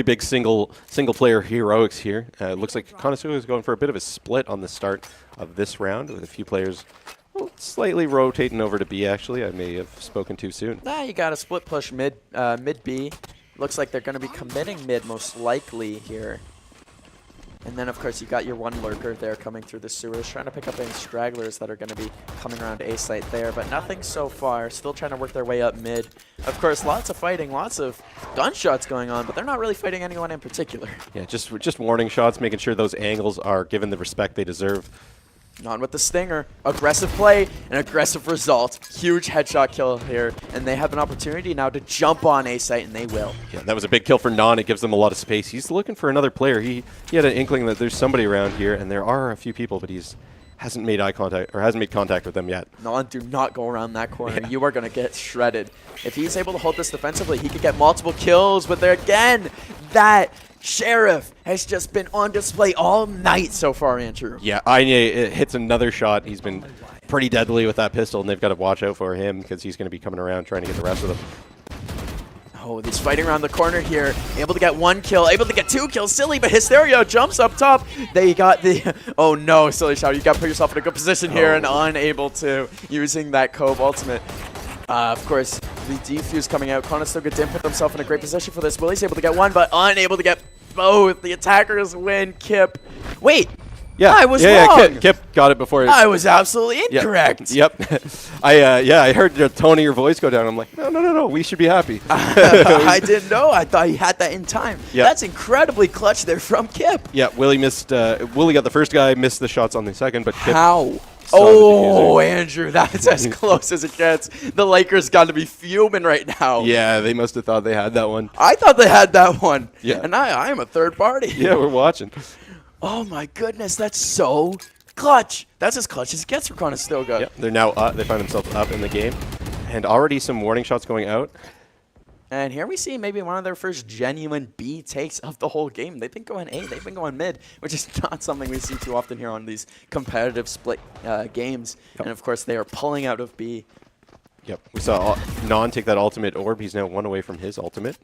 big single player heroics here. It looks like Conestoga is going for a bit of a split on the start of this round with a few players slightly rotating over to B. Actually, I may have spoken too soon.
Nah, you got a split push mid B. Looks like they're going to be committing mid most likely here. And then, of course, you got your one lurker there coming through the sewers, trying to pick up any stragglers that are going to be coming around A site there, but nothing so far. Still trying to work their way up mid. Of course, lots of fighting, lots of gunshots going on, but they're not really fighting anyone in particular.
Yeah, just warning shots, making sure those angles are given the respect they deserve.
Not with the Stinger. Aggressive play, an aggressive result. Huge headshot kill here, and they have an opportunity now to jump on A site, and they will.
Yeah, that was a big kill for Non. It gives them a lot of space. He's looking for another player. He had an inkling that there's somebody around here, and there are a few people, but hasn't made eye contact or hasn't made contact with them yet.
Non, do not go around that corner. Yeah. You are going to get shredded. If he's able to hold this defensively, he could get multiple kills, but there again, that Sheriff has just been on display all night so far, Andrew.
Yeah, Anya hits another shot. He's been pretty deadly with that pistol, and they've got to watch out for him because he's going to be coming around trying to get the rest of them.
Oh, he's fighting around the corner here. Able to get one kill, able to get two kills. Silly, but Hysteria jumps up top. They got the... Oh, no, Silly Shadow. You got to put yourself in a good position here and unable to using that Cove ultimate. Of course, the defuse coming out. Conestoga didn't put themselves in a great position for this. Willie's able to get one, but unable to get both. The attackers win. Kip. Wait.
Yeah,
I was wrong.
Yeah, Kip got it before.
I was absolutely incorrect.
Yep. I heard the tone of your voice go down. I'm like, no. We should be happy.
I didn't know. I thought he had that in time.
Yep.
That's incredibly clutch there from Kip.
Yeah, Willie missed. Willie got the first guy, missed the shots on the second, but Kip.
How? Oh, Andrew, that's as close as it gets. The Lakers got to be fuming right now.
Yeah, they must have thought they had that one.
I thought they had that one.
Yeah.
And I am a third party.
Yeah, we're watching.
Oh, my goodness. That's so clutch. That's as clutch as it gets for Conestoga.
Yep, they're now up. They find themselves up in the game. And already some warning shots going out.
And here we see maybe one of their first genuine B takes of the whole game. They've been going A, they've been going mid, which is not something we see too often here on these competitive split games. Yep. And of course, they are pulling out of B.
Yep, we saw Non take that ultimate orb. He's now one away from his ultimate.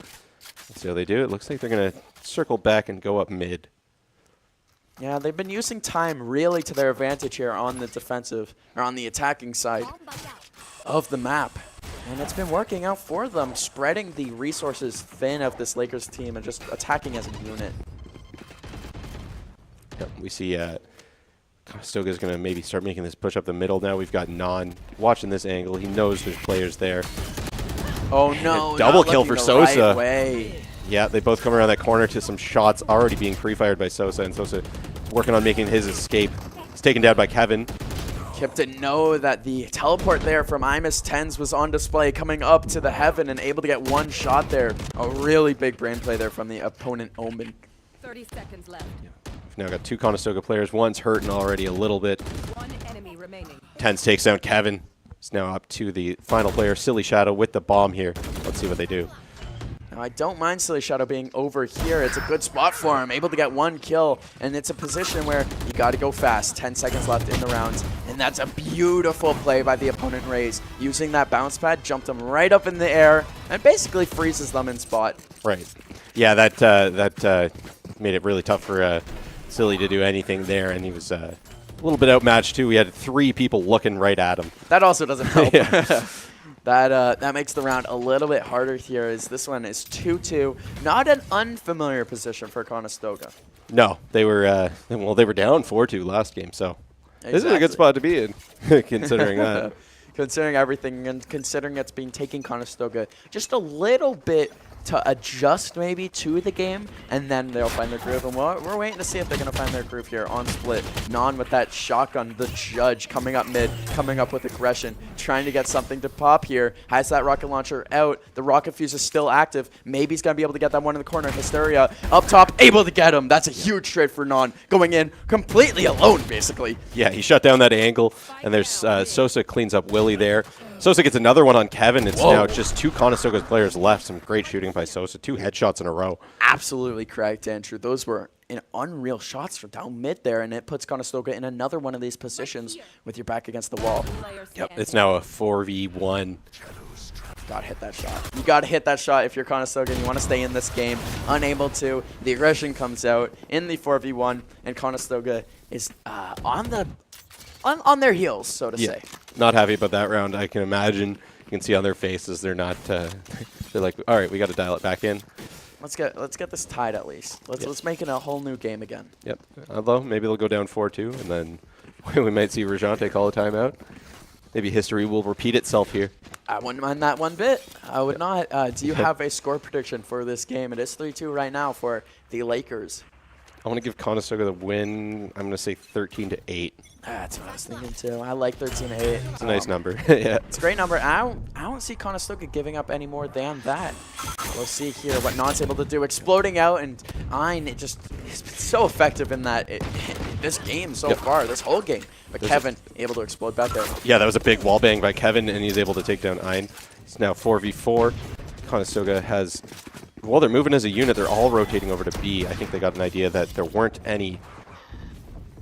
Let's see how they do. It looks like they're going to circle back and go up mid.
Yeah, they've been using time really to their advantage here on the defensive, or on the attacking side of the map. And it's been working out for them, spreading the resources thin of this Lakers team and just attacking as a unit.
Yep, we see Conestoga's going to maybe start making this push up the middle now. We've got Non watching this angle. He knows there's players there.
Oh, no.
Double kill for Sosa.
Right way.
Yeah, they both come around that corner to some shots already being pre-fired by Sosa, and Sosa working on making his escape. He's taken down by Kevin.
Kip didn't know that the teleport there from Imus 10s was on display, coming up to the heaven and able to get one shot there. A really big brain play there from the opponent Omen.
30 seconds left.
Yeah. We've now got two Conestoga players. One's hurting already a little bit.
One enemy remaining.
10s takes down Kevin. It's now up to the final player, Silly Shadow, with the bomb here. Let's see what they do.
Now, I don't mind Silly Shadow being over here. It's a good spot for him, able to get one kill, and it's a position where you got to go fast. 10 seconds left in the rounds, and that's a beautiful play by the opponent Raze. Using that bounce pad, jumped them right up in the air, and basically freezes them in spot.
Right. Yeah, that made it really tough for Silly to do anything there, and he was a little bit outmatched, too. We had 3 people looking right at him.
That also doesn't help.
Yeah.
That makes the round a little bit harder here, as this one is 2-2. Not an unfamiliar position for Conestoga.
No, they were they were down 4-2 last game, so this is a good spot to be in, considering that.
Considering everything, and considering it's been taking Conestoga just a little bit to adjust maybe to the game, and then they'll find their groove. And we're waiting to see if they're going to find their groove here on split. Non with that shotgun, the judge coming up mid, coming up with aggression, trying to get something to pop here. Has that rocket launcher out. The rocket fuse is still active. Maybe he's going to be able to get that one in the corner. Hysteria up top, able to get him. That's a huge trade for Non, going in completely alone, basically.
Yeah, he shut down that angle, and there's Sosa cleans up Willie there. Sosa gets another one on Kevin. It's now just 2 Conestoga players left. Some great shooting by Sosa. 2 headshots in a row.
Absolutely correct, Andrew. Those were unreal shots from down mid there, and it puts Conestoga in another one of these positions with your back against the wall.
Yep, it's now a 4v1.
Gotta hit that shot. You gotta hit that shot if you're Conestoga and you want to stay in this game. Unable to. The aggression comes out in the 4v1, and Conestoga is on their heels, so to say.
Not happy about that round. I can imagine. You can see on their faces they're not. They're like, all right, we got to dial it back in.
Let's get this tied at least. Let's make it a whole new game again.
Yep. Although maybe they'll go down 4-2, and then we might see Rajante call a timeout. Maybe history will repeat itself here.
I wouldn't mind that one bit. I would not. Do you have a score prediction for this game? It is 3-2 right now for the Lakers.
I want to give Conestoga the win. I'm going to say 13-8.
That's what I was thinking too. I like 13-8.
It's a nice number. Yeah,
it's a great number. I don't see Conestoga giving up any more than that. We'll see here what Non's able to do. Exploding out, and Ein it's been so effective in this game so far, this whole game. But Kevin able to explode back there.
Yeah, that was a big wall bang by Kevin, and he's able to take down Ein. It's now 4v4. Conestoga has... Well, they're moving as a unit. They're all rotating over to B. I think they got an idea that there weren't any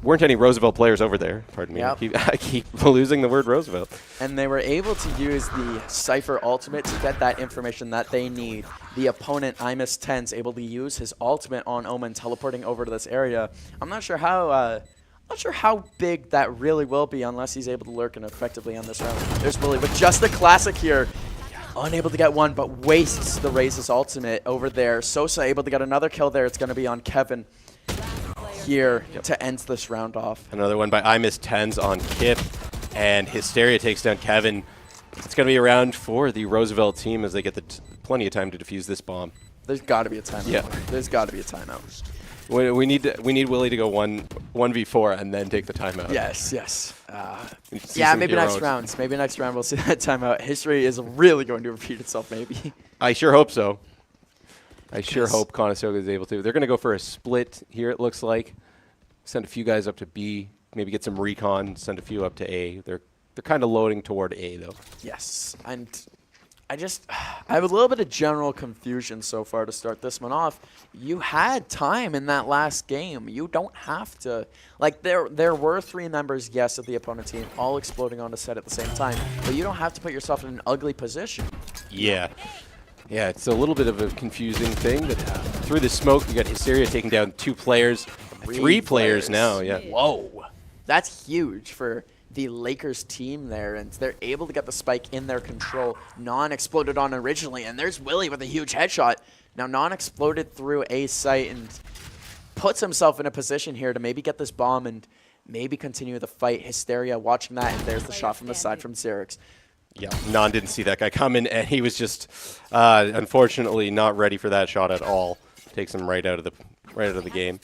Roosevelt players over there. Pardon me.
Yep.
I keep losing the word Roosevelt.
And they were able to use the Cypher ultimate to get that information that they need. The opponent, Imus10's able to use his ultimate on Omen, teleporting over to this area. I'm not sure how big that really will be unless he's able to lurk and effectively on this round. There's Willie with just the classic here. Unable to get one, but wastes the Raze's ultimate over there. Sosa able to get another kill there. It's going to be on Kevin here to end this round off.
Another one by Imus10's on Kip, and Hysteria takes down Kevin. It's going to be a round for the Roosevelt team as they get plenty of time to defuse this bomb.
There's got to be a timeout.
Yeah.
There's got to be a timeout.
We need Willie to go 1v4 and then take the timeout.
Yes. Yeah, maybe next round. Maybe next round we'll see that timeout. History is really going to repeat itself, maybe.
I sure hope so. I sure hope Conestoga is able to. They're going to go for a split here, it looks like. Send a few guys up to B, maybe get some recon, send a few up to A. They're kind of loading toward A, though.
Yes, and I have a little bit of general confusion so far to start this one off. You had time in that last game. You don't have to. Like, there were 3 members, yes, of the opponent team, all exploding onto set at the same time, but you don't have to put yourself in an ugly position.
Yeah. Yeah, it's a little bit of a confusing thing. But through the smoke, you got Hysteria taking down 2 players. 3 players now, yeah.
Whoa. That's huge for the Lakers team there, and they're able to get the spike in their control. Non exploded on originally, and there's Willie with a huge headshot. Now Non exploded through A site and puts himself in a position here to maybe get this bomb and maybe continue the fight. Hysteria watching that, and there's the shot from the side from Xerix.
Yeah, Non didn't see that guy coming, and he was just unfortunately not ready for that shot at all. Takes him right out of the game.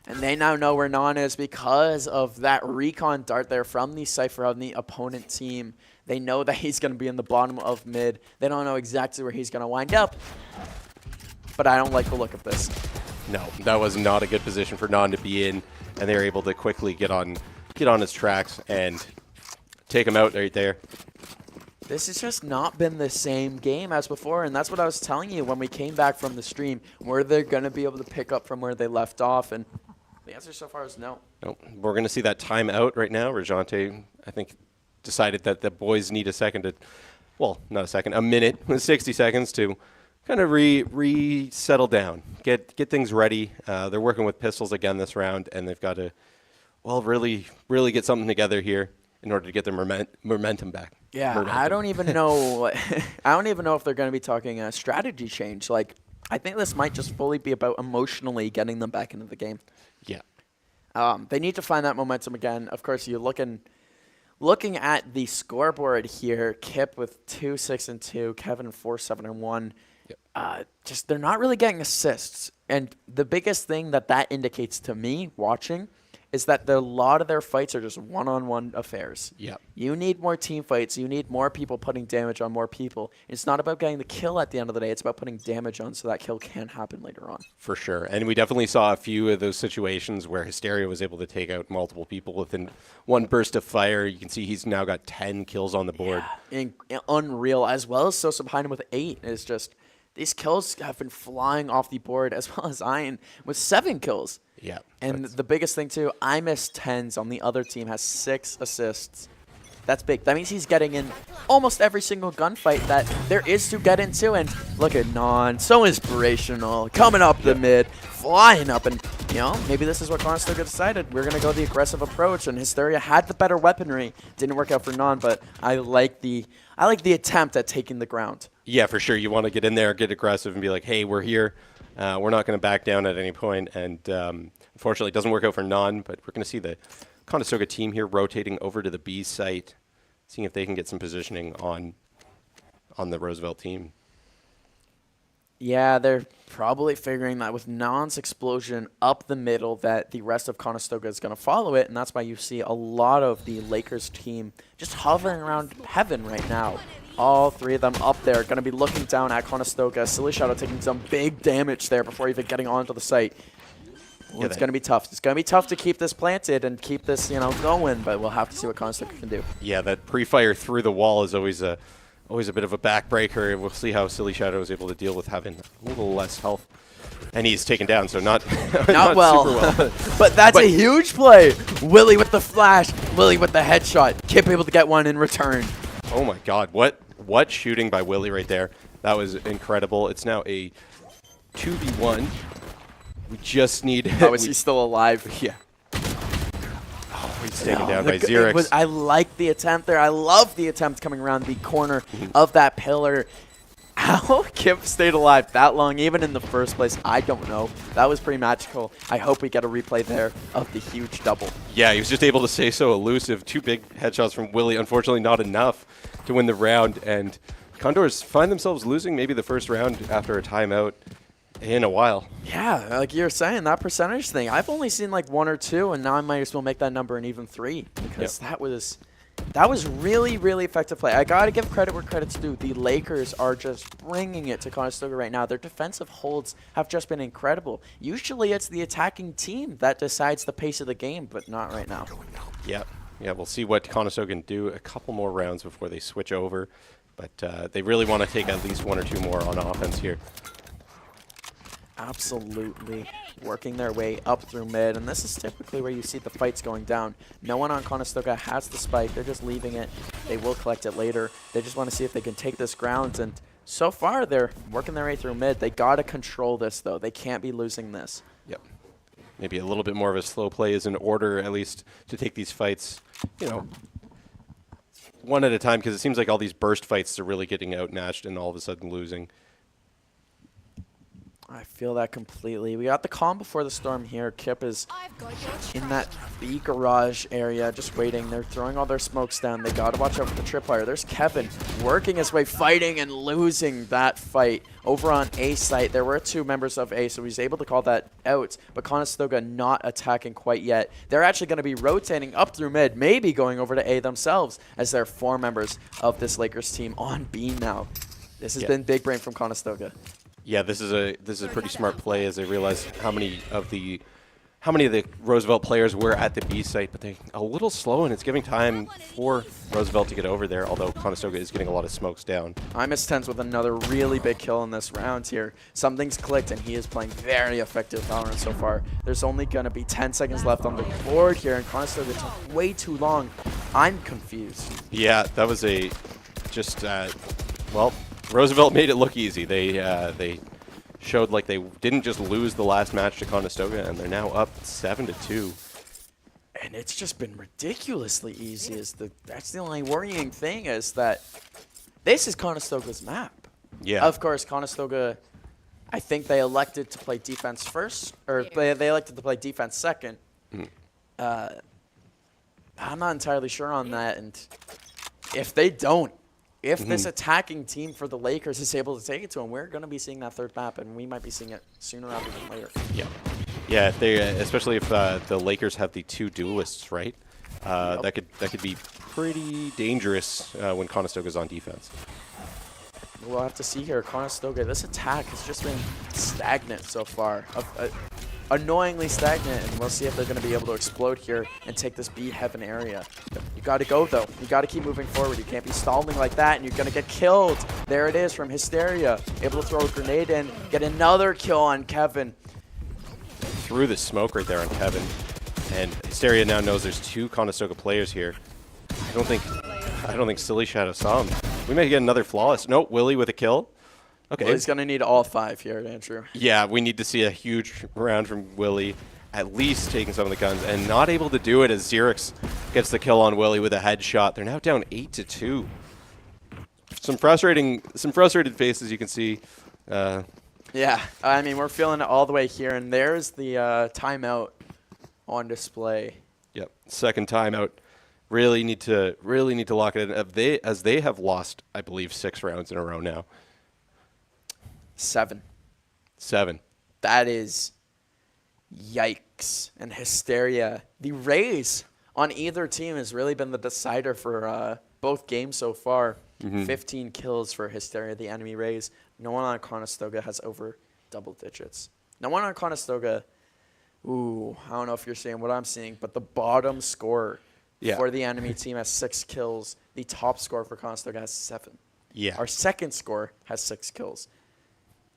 And they now know where Non is because of that recon dart there from the Cypher on the opponent team. They know that he's going to be in the bottom of mid. They don't know exactly where he's going to wind up. But I don't like the look of this.
No, that was not a good position for Non to be in, and they were able to quickly get on his tracks and take him out right there.
This has just not been the same game as before, and that's what I was telling you when we came back from the stream. Were they going to be able to pick up from where they left off? And the answer so far is no.
Nope. We're going to see that timeout right now. Rajante, I think, decided that the boys need a minute, 60 seconds to kind of resettle down, get things ready. They're working with pistols again this round, and they've got to, really get something together here. in order to get their momentum back.
Yeah, I don't even know. I don't even know if they're going to be talking a strategy change. Like, I think this might just fully be about emotionally getting them back into the game.
Yeah.
They need to find that momentum again. Of course, you're looking at the scoreboard here. Kip with 2-6-2, Kevin 4-7-1. Yep. Just they're not really getting assists, and the biggest thing that indicates to me watching is that a lot of their fights are just one-on-one affairs.
Yep.
You need more team fights. You need more people putting damage on more people. It's not about getting the kill at the end of the day. It's about putting damage on so that kill can happen later on.
For sure. And we definitely saw a few of those situations where Hysteria was able to take out multiple people within one burst of fire. You can see he's now got 10 kills on the board.
Yeah. Unreal, as well as Sosa behind him with 8. It's just these kills have been flying off the board, as well as Ian with 7 kills.
Yeah.
And the biggest thing, too, I miss 10s on the other team has 6 assists. That's big. That means he's getting in almost every single gunfight that there is to get into. And look at Non, so inspirational, coming up the mid, flying up. And, maybe this is what Conestoga decided. We're going to go the aggressive approach. And Hysteria had the better weaponry. Didn't work out for Non, but I like the attempt at taking the ground.
Yeah, for sure. You want to get in there, get aggressive, and be like, hey, we're here. We're not going to back down at any point. And unfortunately, it doesn't work out for Non, but we're going to see the Conestoga team here rotating over to the B site, seeing if they can get some positioning on the Roosevelt team.
Yeah, they're probably figuring that with Non's explosion up the middle that the rest of Conestoga is going to follow it, and that's why you see a lot of the Lakers team just hovering around heaven right now. All 3 of them up there, going to be looking down at Conestoga. Silly Shadow taking some big damage there before even getting onto the site. Well, it's going to be tough. It's going to be tough to keep this planted and keep this, going, but we'll have to see what Conestoga can do.
Yeah, that pre-fire through the wall is always a bit of a backbreaker. We'll see how Silly Shadow is able to deal with having a little less health. And he's taken down, so not
well.
super well.
But that's a huge play. Willie with the flash. Willie with the headshot. Kip able to get one in return.
Oh, my God. What shooting by Willie right there. That was incredible. It's now a 2v1. We just need...
Oh, is he still alive?
Yeah. Oh, he's taken down by Xerix.
I like the attempt there. I love the attempt coming around the corner of that pillar. How Kip stayed alive that long, even in the first place, I don't know. That was pretty magical. I hope we get a replay there of the huge double.
Yeah, he was just able to stay so elusive. 2 big headshots from Willie. Unfortunately, not enough to win the round. And Condors find themselves losing maybe the first round after a timeout in a while.
Yeah, like you're saying, that percentage thing. I've only seen like 1 or 2, and now I might as well make that number an even 3 because that was really, really effective play. I got to give credit where credit's due. The Lakers are just bringing it to Conestoga right now. Their defensive holds have just been incredible. Usually it's the attacking team that decides the pace of the game, but not right now.
Yeah, we'll see what Conestoga can do. A couple more rounds before they switch over, but they really want to take at least 1 or 2 more on offense here.
Absolutely working their way up through mid, and this is typically where you see the fights going down. No one on Conestoga has the spike. They're just leaving it. They will collect it later. They just want to see if they can take this ground, and so far they're working their way through mid. They got to control this, though. They can't be losing this.
Yep. Maybe a little bit more of a slow play is in order, at least, to take these fights, one at a time, because it seems like all these burst fights are really getting outmatched and all of a sudden losing.
I feel that completely. We got the calm before the storm here. Kip is in that B garage area just waiting. They're throwing all their smokes down. They got to watch out for the tripwire. There's Kevin working his way, fighting and losing that fight. Over on A site, there were 2 members of A, so he's able to call that out. But Conestoga not attacking quite yet. They're actually going to be rotating up through mid, maybe going over to A themselves, as there are 4 members of this Lakers team on B now. This has been big brain from Conestoga.
Yeah, this is a pretty smart play as they realize how many of the Roosevelt players were at the B site, but they're a little slow, and it's giving time for Roosevelt to get over there, although Conestoga is getting a lot of smokes down.
I miss 10s with another really big kill in this round here. Something's clicked, and he is playing very effective Valorant so far. There's only going to be 10 seconds left on the board here, and Conestoga took way too long. I'm confused.
Yeah, that was well, Roosevelt made it look easy. They showed like they didn't just lose the last match to Conestoga, and they're now up 7-2.
And it's just been ridiculously easy. That's the only worrying thing is that this is Conestoga's map.
Yeah.
Of course, Conestoga, I think they elected to play defense first, or they elected to play defense second. I'm not entirely sure on that. And if they don't, if this attacking team for the Lakers is able to take it to them, we're going to be seeing that third map, and we might be seeing it sooner rather than later.
Yeah. Yeah, if they, especially if the Lakers have the 2 duelists, right? That could be pretty dangerous when Conestoga's on defense.
We'll have to see here. Conestoga, this attack has just been stagnant so far. Annoyingly stagnant, and we'll see if they're going to be able to explode here and take this B heaven area. You got to go, though. You got to keep moving forward. You can't be stalling like that, and you're going to get killed. There it is from Hysteria. Able to throw a grenade in, get another kill on Kevin.
Threw the smoke right there on Kevin. And Hysteria now knows there's 2 Conestoga players here. I don't think Silly Shadow saw him. We may get another flawless. Nope, Willie with a kill. Okay.
Well, he's going to need all 5 here, Andrew.
Yeah, we need to see a huge round from Willie, at least taking some of the guns, and not able to do it as Xerix gets the kill on Willie with a headshot. They're now down 8-2. Some frustrated faces you can see.
Yeah, I mean, we're feeling it all the way here, and there's the timeout on display.
Yep, second timeout. Really need to lock it in. As they have lost, I believe, 6 rounds in a row now.
7. That is yikes. And Hysteria. The Rays on either team has really been the decider for both games so far. 15 kills for Hysteria, the enemy Rays. No one on Conestoga has over double digits. No one on Conestoga, I don't know if you're seeing what I'm seeing, but the bottom scorer for the enemy team has 6 kills. The top scorer for Conestoga has 7.
Yeah.
Our second scorer has 6 kills.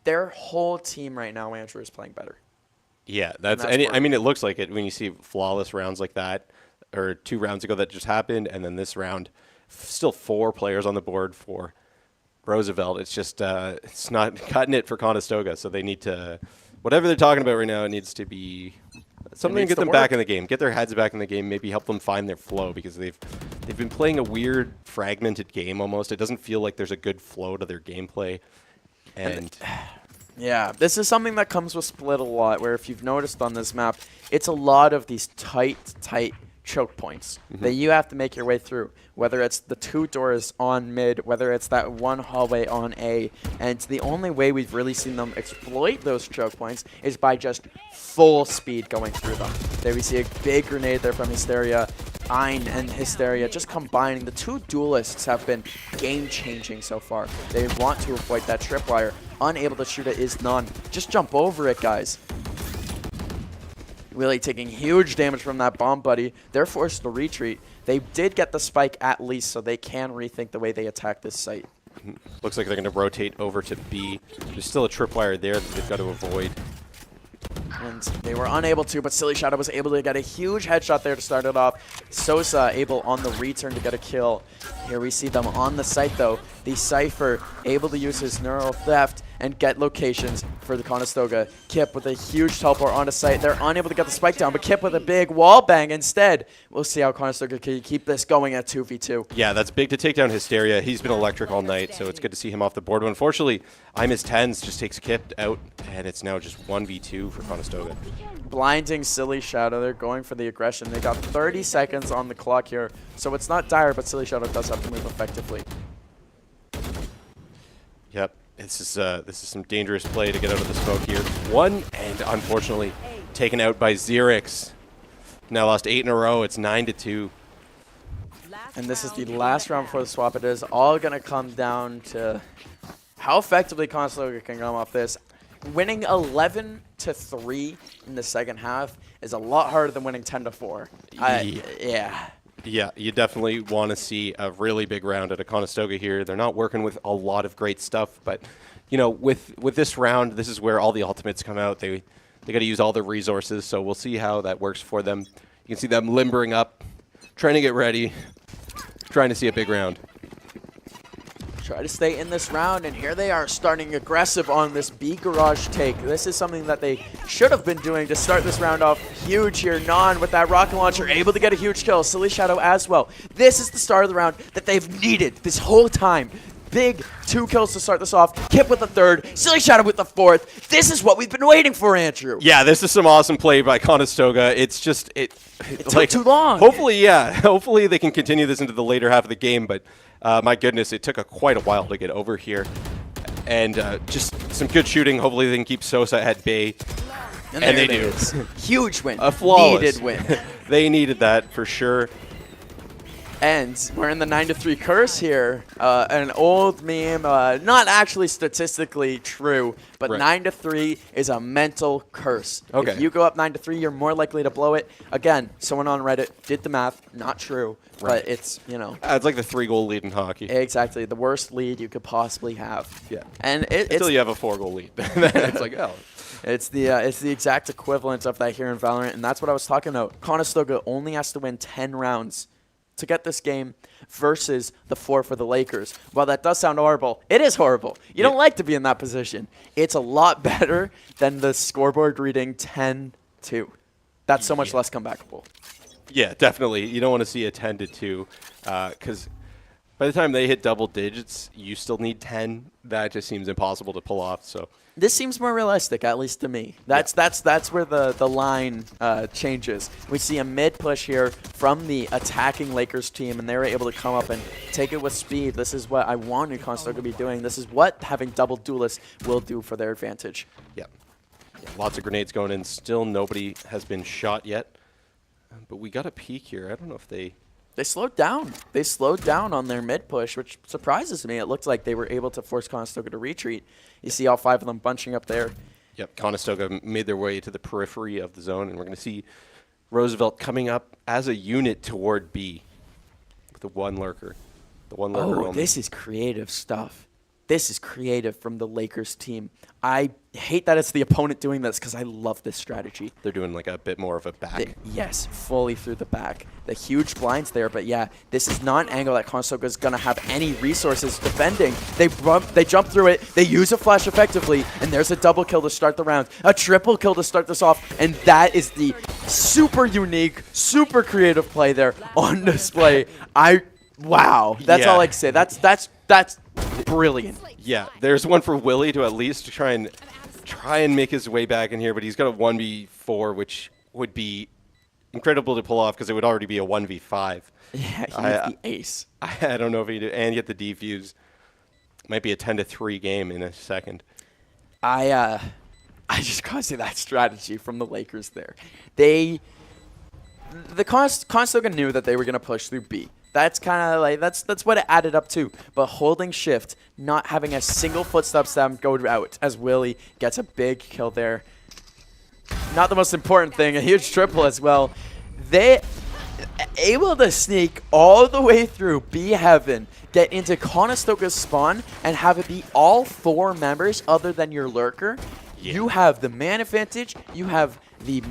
Their whole team right now, Andrew, is playing better.
Yeah, I mean, it looks like it when you see flawless rounds like that, or 2 rounds ago that just happened, and then this round, still 4 players on the board for Roosevelt. It's just it's not cutting it for Conestoga, so they need to, whatever they're talking about right now, it needs to be something to get them back in the game, get their heads back in the game, maybe help them find their flow, because they've been playing a weird, fragmented game almost. It doesn't feel like there's a good flow to their gameplay. And
yeah, this is something that comes with Split a lot, where if you've noticed on this map, it's a lot of these tight choke points that you have to make your way through, whether it's the 2 doors on mid, whether it's that 1 hallway on A. And the only way we've really seen them exploit those choke points is by just full speed going through them. There we see a big grenade there from Hysteria. Ein and Hysteria just combining. The 2 duelists have been game-changing so far. They want to avoid that tripwire. Unable to shoot it is none. Just jump over it, guys. Willie taking huge damage from that bomb buddy. They're forced to retreat. They did get the spike at least, so they can rethink the way they attack this site.
Looks like they're going to rotate over to B. There's still a tripwire there that they've got to avoid.
And they were unable to, but Silly Shadow was able to get a huge headshot there to start it off. Sosa able on the return to get a kill. Here we see them on the site, though. The Cypher able to use his neural theft and get locations for the Conestoga. Kip with a huge teleport on the site. They're unable to get the spike down, but Kip with a big wall bang instead. We'll see how Conestoga can keep this going at 2v2.
Yeah, that's big to take down Hysteria. He's been electric all night, so it's good to see him off the board. But unfortunately, IMIS10s just takes Kip out, and it's now just 1v2 for Conestoga.
Blinding Silly Shadow. They're going for the aggression. They got 30 seconds on the clock here, so it's not dire, but Silly Shadow does have to move effectively.
Yep. This is some dangerous play to get out of the smoke here. 1, and unfortunately taken out by Xerix. Now lost 8 in a row. It's 9-2.
And this is the last round before the swap. It is all going to come down to how effectively Conestoga can come off this. Winning 11-3 in the second half is a lot harder than winning 10-4. Yeah,
you definitely want to see a really big round at a Conestoga here. They're not working with a lot of great stuff, but you know, with this round, this is where all the ultimates come out. They got to use all their resources, so we'll see how that works for them. You can see them limbering up, trying to get ready, trying to see a big round.
try to stay in this round, and here they are starting aggressive on this B garage take. This is something that they should have been doing to start this round off huge here. Non with that rocket launcher, able to get a huge kill. Silly Shadow as well. This is the start of the round that they've needed this whole time. Big 2 kills to start this off. Kip with the 3rd, Silly Shadow with the 4th. This is what we've been waiting for, Andrew.
Yeah, this is some awesome play by Conestoga. It's just it
took
like,
too long.
Hopefully they can continue this into the later half of the game. But my goodness, it took quite a while to get over here, and just some good shooting. Hopefully they can keep Sosa at bay, and they do.
Huge win.
A flawless
needed win.
They needed that for sure.
And we're in the 9-3 curse here. An old meme, not actually statistically true, but
Right.
9-3 is a mental curse.
Okay.
If you go up 9-3, you're more likely to blow it. Again, someone on Reddit did the math. Not true,
Right.
but it's, you know.
It's like the 3-goal lead in hockey.
Exactly. The worst lead you could possibly have.
Yeah.
And
Until you have a 4-goal lead. It's like, oh.
It's the exact equivalent of that here in Valorant, and that's what I was talking about. Conestoga only has to win 10 rounds to get this game versus the 4 for the Lakers. While that does sound horrible, it is horrible. You don't like to be in that position. It's a lot better than the scoreboard reading 10-2. That's so much less comebackable.
Yeah, definitely. You don't want to see a 10-2 because by the time they hit double digits, you still need 10. That just seems impossible to pull off. So
this seems more realistic, at least to me. That's where the line changes. We see a mid push here from the attacking Lakers team, and they were able to come up and take it with speed. This is what I wanted Conestoga to be doing. This is what having double duelists will do for their advantage.
Yeah, lots of grenades going in. Still nobody has been shot yet. But we got a peek here. I don't know if they
slowed down. They slowed down on their mid push, which surprises me. It looked like they were able to force Conestoga to retreat. You see all 5 of them bunching up there.
Yep, Conestoga made their way to the periphery of the zone, and we're going to see Roosevelt coming up as a unit toward B with the 1 lurker. The 1 lurker only.
This is creative stuff. This is creative from the Lakers team. I hate that it's the opponent doing this because I love this strategy.
They're doing like a bit more of a back.
Yes, fully through the back. The huge blinds there, but yeah, this is not an angle that Conestoga is going to have any resources defending. They jump through it, they use a flash effectively, and there's a double kill to start the round. A triple kill to start this off, and that is the super unique, super creative play there on display. Wow, that's all I can say. That's brilliant.
Yeah, there's one for Willie to at least try and make his way back in here, but he's got a 1v4, which would be incredible to pull off because it would already be a 1v5.
Yeah, he's the ace.
I don't know if he do, and get the defuse. Might be a 10-3 game in a second.
I just gotta see that strategy from the Lakers there. The Conestoga knew that they were gonna push through B. That's kind of like that's what it added up to. But holding shift, not having a single footstep stamp go out as Willie gets a big kill there. Not the most important thing, a huge triple as well. They able to sneak all the way through B heaven, get into Conestoga's spawn, and have it be all 4 members other than your lurker. Yeah. You have the man advantage, you have the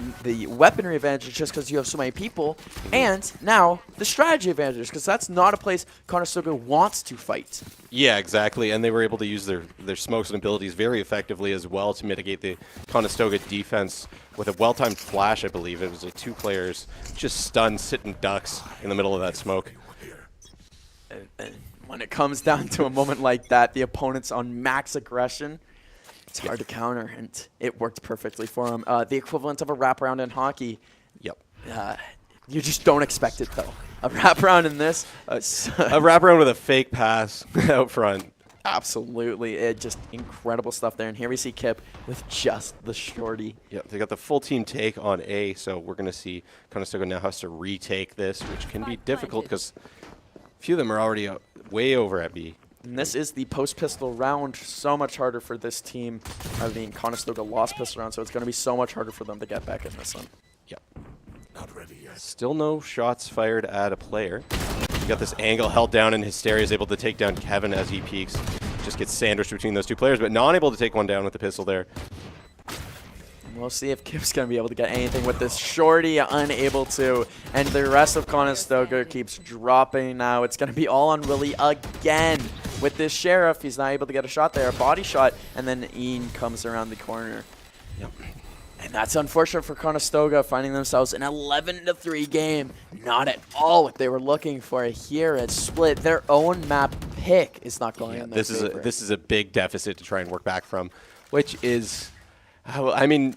weaponry advantage just because you have so many people, and now the strategy advantage because that's not a place Conestoga wants to fight.
Yeah, exactly, and they were able to use their smokes and abilities very effectively as well to mitigate the Conestoga defense with a well-timed flash, I believe. It was like 2 players just stunned, sitting ducks in the middle of that smoke.
And when it comes down to a moment like that, the opponent's on max aggression. It's hard to counter, and it worked perfectly for him. The equivalent of a wraparound in hockey.
Yep.
You just don't expect it, though. A wraparound in this.
A wraparound with a fake pass out front.
Absolutely. Just incredible stuff there. And here we see Kip with just the shorty.
Yep, they got the full team take on A, so we're going to see Conestoga now has to retake this, which can be difficult because a few of them are already way over at B.
And this is the post-pistol round. So much harder for this team. I mean, Conestoga lost pistol round, so it's going to be so much harder for them to get back in this one.
Yep. Not ready yet. Still no shots fired at a player. You got this angle held down, and Hysteria is able to take down Kevin as he peeks. Just gets sandwiched between those 2 players, but not able to take one down with the pistol there.
We'll see if Kip's going to be able to get anything with this shorty, unable to. And the rest of Conestoga keeps dropping now. It's going to be all on Willie again. with this Sheriff. He's not able to get a shot there, a body shot, and then Ian comes around the corner.
Yep.
And that's unfortunate for Conestoga, finding themselves an 11-3 game. Not at all what they were looking for here at Split. Their own map pick is not going in their favor.
This is a big deficit to try and work back from, which is, I mean,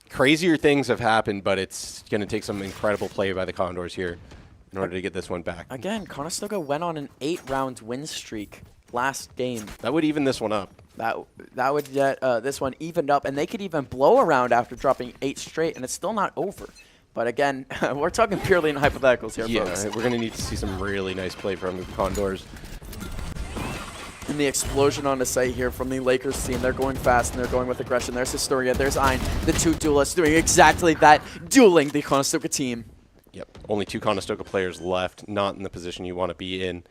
crazier things have happened, but it's going to take some incredible play by the Condors here in order to get this one back.
Again, Conestoga went on an 8-round win streak last game.
That would even this one up.
That would get this one evened up, and they could even blow a round after dropping 8 straight, and it's still not over. But again, we're talking purely in hypotheticals here, folks.
We're going to need to see some really nice play from the Condors.
And the explosion on the site here from the Lakers team. They're going fast, and they're going with aggression. There's Historia, there's Ein, the 2 duelists doing exactly that, dueling the Conestoga team.
Yep, only 2 Conestoga players left, not in the position you want to be in.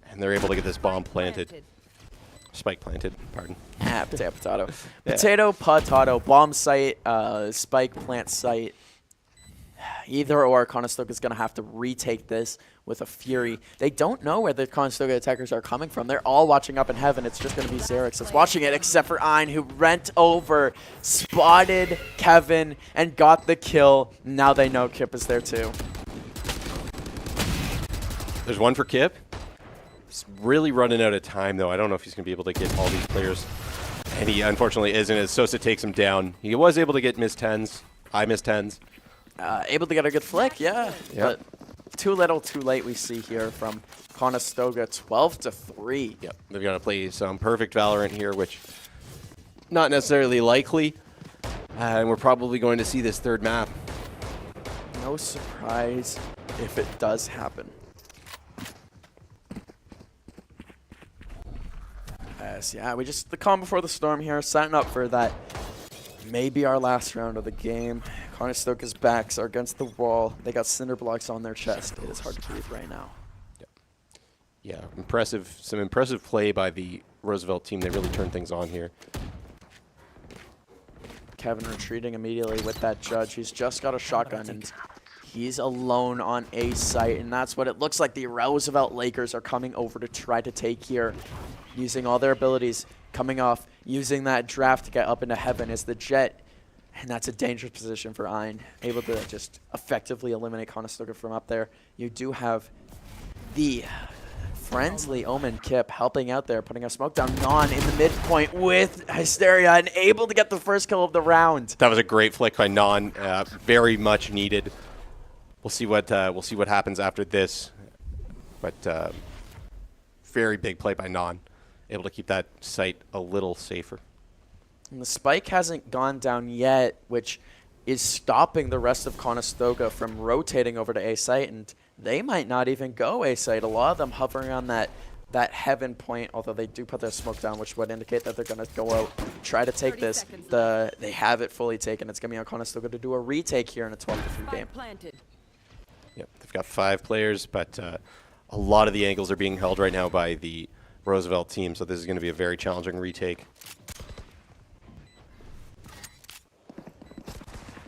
And they're able to get this bomb planted. Spike planted, pardon.
Potato, potato. Potato, potato, bomb site, spike plant site. Either or, Conestoga's going to have to retake this with a fury. They don't know where the Conestoga attackers are coming from. They're all watching up in heaven. It's just going to be Xerix that's watching it, except for Ein, who rent over, spotted Kevin, and got the kill. Now they know Kip is there too.
There's one for Kip. He's really running out of time, though. I don't know if he's going to be able to get all these players. And he unfortunately isn't, as Sosa takes him down. He was able to get missed 10s. I missed 10s.
Able to get a good flick, yeah.
Yep.
But too little, too late, we see here from Conestoga, 12-3.
Yep, they're going to play some perfect Valorant here, which not necessarily likely. And we're probably going to see this third map.
No surprise if it does happen. Yeah, we just, the calm before the storm here, setting up for that maybe our last round of the game. Conestoga's backs are against the wall. They got cinder blocks on their chest. It is hard to breathe right now.
Yeah, some impressive play by the Roosevelt team. They really turned things on here.
Kevin retreating immediately with that judge. He's just got a shotgun, and he's alone on A site, and that's what it looks like. The Roosevelt Lakers are coming over to try to take here, using all their abilities, coming off, using that draft to get up into heaven is the Jet, and that's a dangerous position for Ein, able to just effectively eliminate Conestoga from up there. You do have the friendly Omen Kip helping out there, putting a smoke down. Non in the midpoint with Hysteria, and able to get the first kill of the round.
That was a great flick by Non, very much needed. We'll see what happens after this, but very big play by Non, able to keep that site a little safer.
And the spike hasn't gone down yet, which is stopping the rest of Conestoga from rotating over to A site, and they might not even go A site. A lot of them hovering on that heaven point, although they do put their smoke down, which would indicate that they're going to go out, try to take this. They have it fully taken. It's going to be on Conestoga to do a retake here in a 12-3 game.
Yep, they've got 5 players, but a lot of the angles are being held right now by the Roosevelt team, so this is going to be a very challenging retake.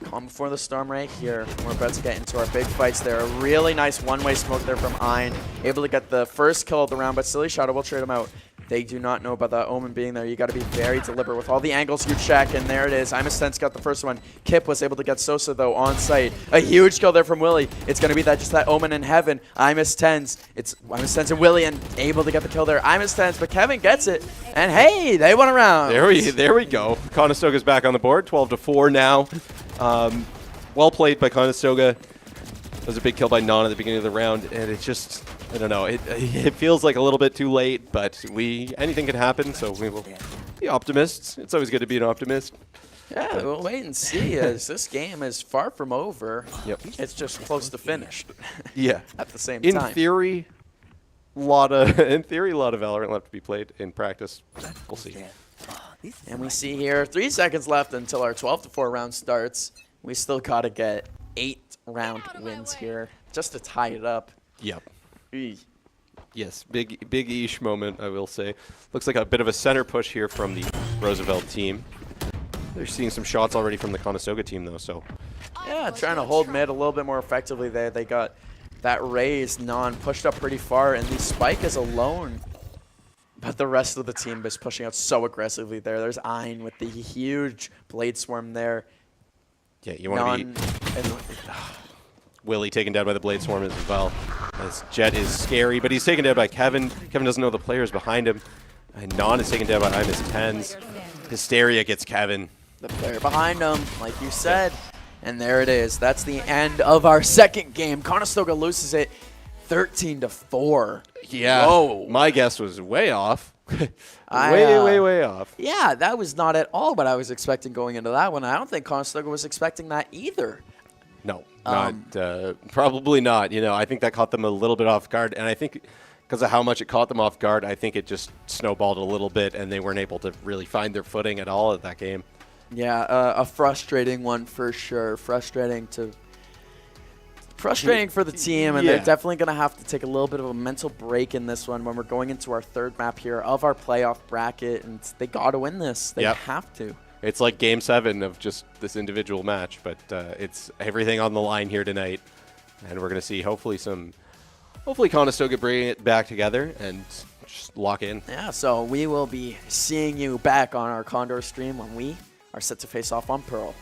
Calm before the storm right here. We're about to get into our big fights there. A really nice one-way smoke there from Ein. Able to get the first kill of the round, but Silly Shadow will trade him out. They do not know about that Omen being there. You got to be very deliberate with all the angles you check, and there it is. Imus10's got the first one. Kip was able to get Sosa, though, on site. A huge kill there from Willie. It's going to be just that Omen in heaven. Imus10's. It's Imus10's and Willie, and able to get the kill there. Imus10's, but Kevin gets it. And hey, they won a round.
There we go. Conestoga's back on the board, 12-4 now. Well played by Conestoga. That was a big kill by Non at the beginning of the round, and it's just, I don't know, it feels like a little bit too late, but anything can happen, so we will be optimists. It's always good to be an optimist.
Yeah, we'll wait and see, as this game is far from over.
Yep.
It's just close to finished.
Yeah.
At the same time.
In theory, a lot of Valorant left to be played. In practice, we'll see.
And we see here 3 seconds left until our 12-4 round starts. We still got to get 8 round wins here just to tie it up.
Yep.
Eey.
Yes, big-ish moment, I will say. Looks like a bit of a center push here from the Roosevelt team. They're seeing some shots already from the Conestoga team, though, so.
Yeah, trying to hold mid a little bit more effectively there. They got that raise. Non pushed up pretty far, and the spike is alone. But the rest of the team is pushing out so aggressively there. There's Ein with the huge Blade Swarm there.
Yeah, you want to be... Willie taken down by the Blade Swarm as well. This Jet is scary, but he's taken down by Kevin. Kevin doesn't know the players behind him. And Non is taken down by Imus Tens. Hysteria gets Kevin.
The player behind him, like you said. And there it is. That's the end of our second game. Conestoga loses it 13-4.
Yeah.
Whoa.
My guess was way off. way off.
Yeah, that was not at all what I was expecting going into that one. I don't think Conestoga was expecting that either.
No, probably not. You know, I think that caught them a little bit off guard. And I think because of how much it caught them off guard, I think it just snowballed a little bit and they weren't able to really find their footing at all at that game.
Yeah, a frustrating one for sure. Frustrating for the team, and they're definitely going to have to take a little bit of a mental break in this one when we're going into our third map here of our playoff bracket, and they got to win this. They have to.
It's like Game 7 of just this individual match, but it's everything on the line here tonight, and we're going to see hopefully Conestoga bring it back together and just lock in.
Yeah, so we will be seeing you back on our Condor stream when we are set to face off on Pearl.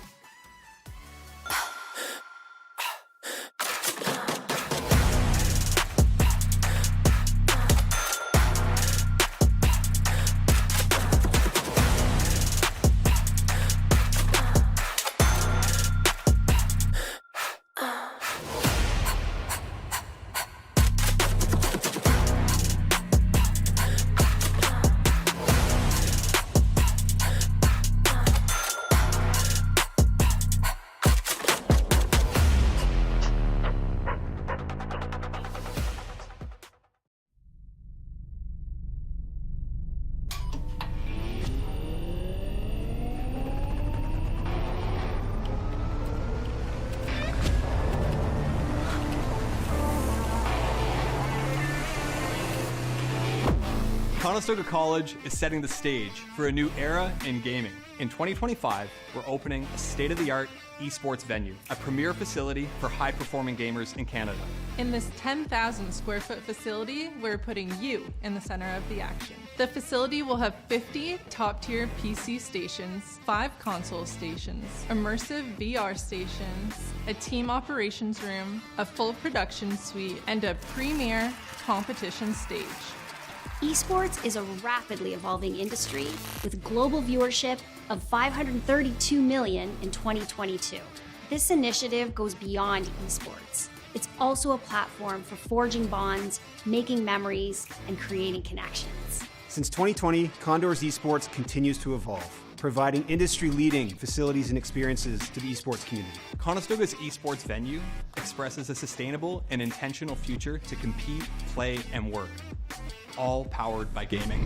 Conestoga College is setting the stage for a new era in gaming. In 2025, we're opening a state-of-the-art esports venue, a premier facility for high-performing gamers in Canada.
In this 10,000 square foot facility, we're putting you in the center of the action. The facility will have 50 top-tier PC stations, 5 console stations, immersive VR stations, a team operations room, a full production suite, and a premier competition stage.
Esports is a rapidly evolving industry with global viewership of 532 million in 2022. This initiative goes beyond esports. It's also a platform for forging bonds, making memories, and creating connections.
Since 2020, Condors Esports continues to evolve, providing industry-leading facilities and experiences to the esports community.
Conestoga's esports venue expresses a sustainable and intentional future to compete, play, and work, all powered by gaming.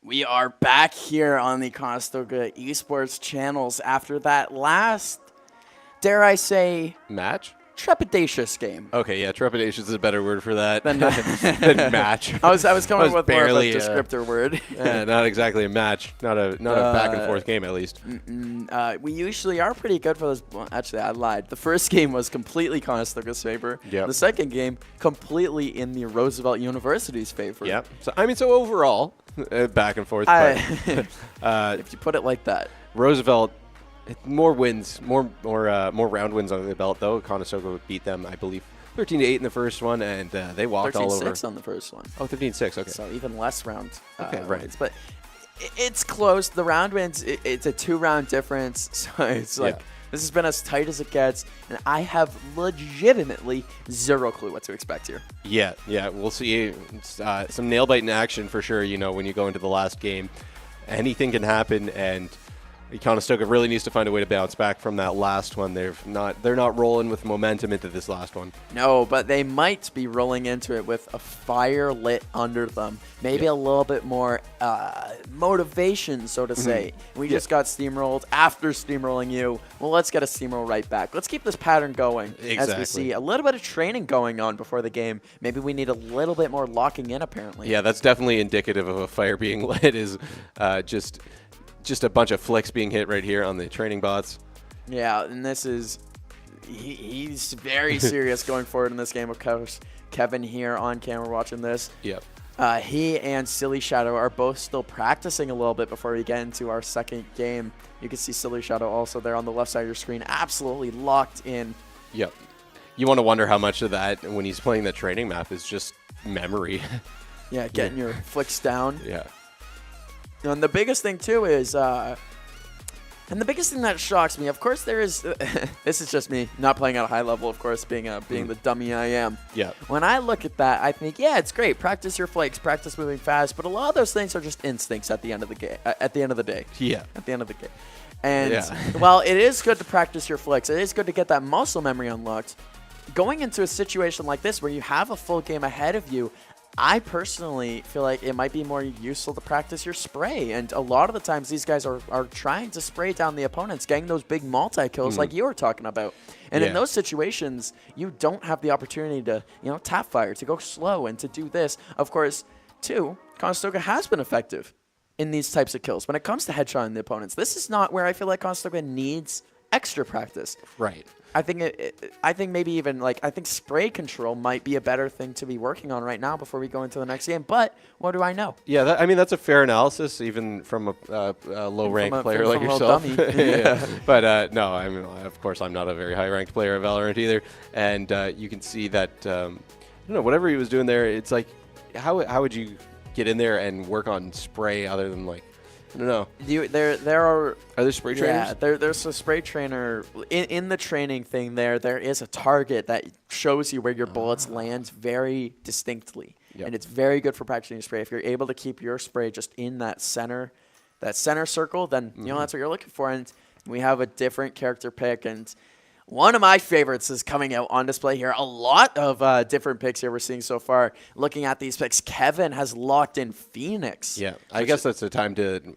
We are back here on the Conestoga Esports channels after that last, dare I say,
match?
Trepidatious game.
Okay, yeah, trepidatious is a better word for that than match.
I was coming with more of a
barely
descriptor word.
Yeah, not exactly a match. Not a back and forth game, at least.
We usually are pretty good for those. Well, actually, I lied. The first game was completely Conestoga's favor.
Yep.
The second game completely in the Roosevelt University's favor.
Yep. So so overall, back and forth. But,
if you put it like that,
Roosevelt. More wins, more round wins under the belt, though. Conestoga beat them, I believe, 13-8 in the first one, and they walked all over.
13-6 on the first one.
Oh, 13-6, okay.
So even less round
right.
wins. But it's close. The round wins, it's a 2-round difference. So it's like, this has been as tight as it gets, and I have legitimately zero clue what to expect here.
Yeah, we'll see some nail-biting action for sure, when you go into the last game. Anything can happen, and Conestoga really needs to find a way to bounce back from that last one. They're not rolling with momentum into this last one.
No, but they might be rolling into it with a fire lit under them. Maybe a little bit more motivation, so to say. We just got steamrolled after steamrolling you. Well, let's get a steamroll right back. Let's keep this pattern going as we see a little bit of training going on before the game. Maybe we need a little bit more locking in, apparently.
Yeah, that's definitely indicative of a fire being lit is just a bunch of flicks being hit right here on the training bots.
Yeah, and this is he's very serious going forward in this game. Of course, Kevin here on camera watching this.
Yep.
He and Silly Shadow are both still practicing a little bit before we get into our second game. You can see Silly Shadow also there on the left side of your screen, absolutely locked in.
Yep. You want to wonder how much of that, when he's playing the training map, is just memory.
Yeah, getting your flicks down.
Yeah.
And the biggest thing, too, is, and the biggest thing that shocks me, of course, there is, this is just me not playing at a high level, of course, being the dummy I am.
Yeah.
When I look at that, I think, yeah, it's great. Practice your flicks, practice moving fast, but a lot of those things are just instincts at the end of the game, at the end of the day.
Yeah.
At the end of the game. And while it is good to practice your flicks, it is good to get that muscle memory unlocked. Going into a situation like this where you have a full game ahead of you, I personally feel like it might be more useful to practice your spray. And a lot of the times these guys are trying to spray down the opponents, getting those big multi-kills like you were talking about. And in those situations, you don't have the opportunity to, tap fire, to go slow, and to do this. Of course, too, Conestoga has been effective in these types of kills when it comes to headshotting the opponents. This is not where I feel like Conestoga needs extra practice.
Right.
I think maybe even I think spray control might be a better thing to be working on right now before we go into the next game. But what do I know?
Yeah, that's a fair analysis, even from a low-ranked player like yourself. But no, of course, I'm not a very high-ranked player of Valorant either. And you can see that I don't know, whatever he was doing there. It's like, how would you get in there and work on spray other than I don't know.
Are
there spray trainers?
Yeah, there's a spray trainer in the training thing. There is a target that shows you where your bullets land very distinctly, and it's very good for practicing spray. If you're able to keep your spray just in that center circle, then that's what you're looking for. And we have a different character pick, and one of my favorites is coming out on display here. A lot of different picks here we're seeing so far. Looking at these picks, Kevin has locked in Phoenix.
Yeah, I guess that's the time to,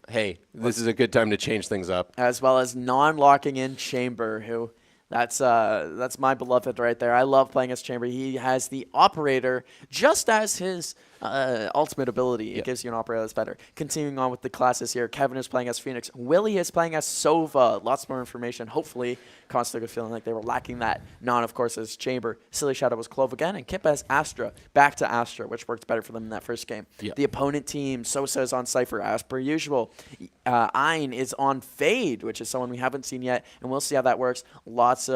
this is a good time to change things up.
As well as non-locking in Chamber, who that's my beloved right there. I love playing as Chamber. He has the Operator just as his ultimate ability. It gives you an Operator that's better. Continuing on with the classes here, Kevin is playing as Phoenix. Willie is playing as Sova. Lots more information. Hopefully, Conestoga feeling like they were lacking that. Non, of course, as Chamber. Silly Shadow was Clove again. And Kip as Astra. Back to Astra, which worked better for them in that first game. The opponent team, Sosa is on Cypher, as per usual. Ein is on Fade, which is someone we haven't seen yet. And we'll see how that works. Lots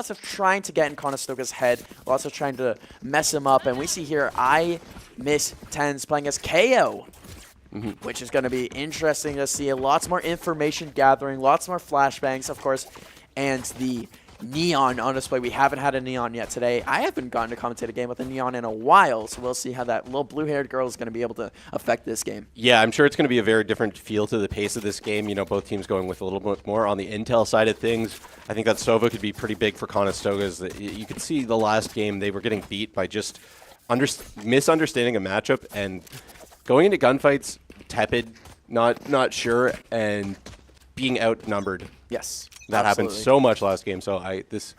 of trying to get in Conestoga's head, lots of trying to mess him up, and we see here I Miss Tens playing as KO, which is going to be interesting to see. Lots more information gathering, lots more flashbangs, of course, and the Neon on display. We haven't had a Neon yet today. I haven't gotten to commentate a game with a Neon in a while, so we'll see how that little blue-haired girl is going to be able to affect this game.
Yeah, I'm sure it's going to be a very different feel to the pace of this game. Both teams going with a little bit more on the intel side of things. I think that Sova could be pretty big for Conestoga. You could see the last game they were getting beat by just misunderstanding a matchup and going into gunfights. tepid, not sure, and being outnumbered.
Yes,
that
absolutely.
happened so much last game. So this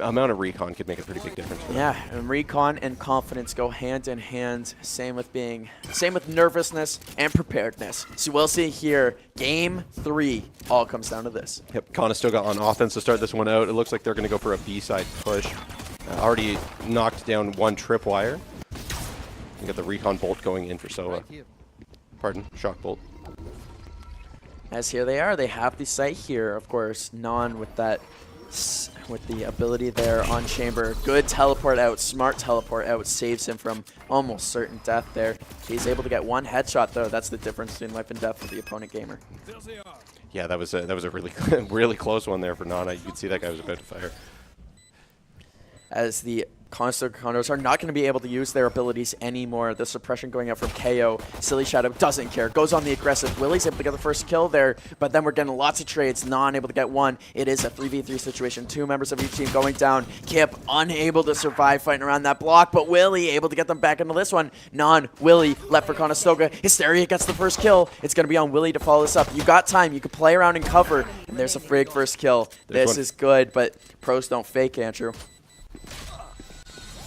amount of recon could make a pretty big difference.
Yeah, and recon and confidence go hand in hand. Same with nervousness and preparedness. So we'll see here, game 3 all comes down to this.
Yep, Conestoga on offense to start this one out. It looks like they're going to go for a B-side push. Already knocked down one tripwire. You got the recon bolt going in for Soa. Pardon, shock bolt.
As here they are, they have the site here. Of course, Non with the ability there on Chamber. Good teleport out, smart teleport out, saves him from almost certain death there. He's able to get one headshot though. That's the difference between life and death for the opponent gamer.
Yeah, that was a really really close one there for Nana. You could see that guy was about to fire.
As the Conestoga Condors are not going to be able to use their abilities anymore. The suppression going out from KO. Silly Shadow doesn't care. Goes on the aggressive. Willie's able to get the first kill there, but then we're getting lots of trades. Non able to get one. It is a 3v3 situation. 2 members of each team going down. Kip unable to survive fighting around that block, but Willie able to get them back into this one. Non, Willie left for Conestoga. Hysteria gets the first kill. It's going to be on Willie to follow this up. You got time. You can play around and cover. And there's a Frigg first kill. This is good, but pros don't fake, Andrew.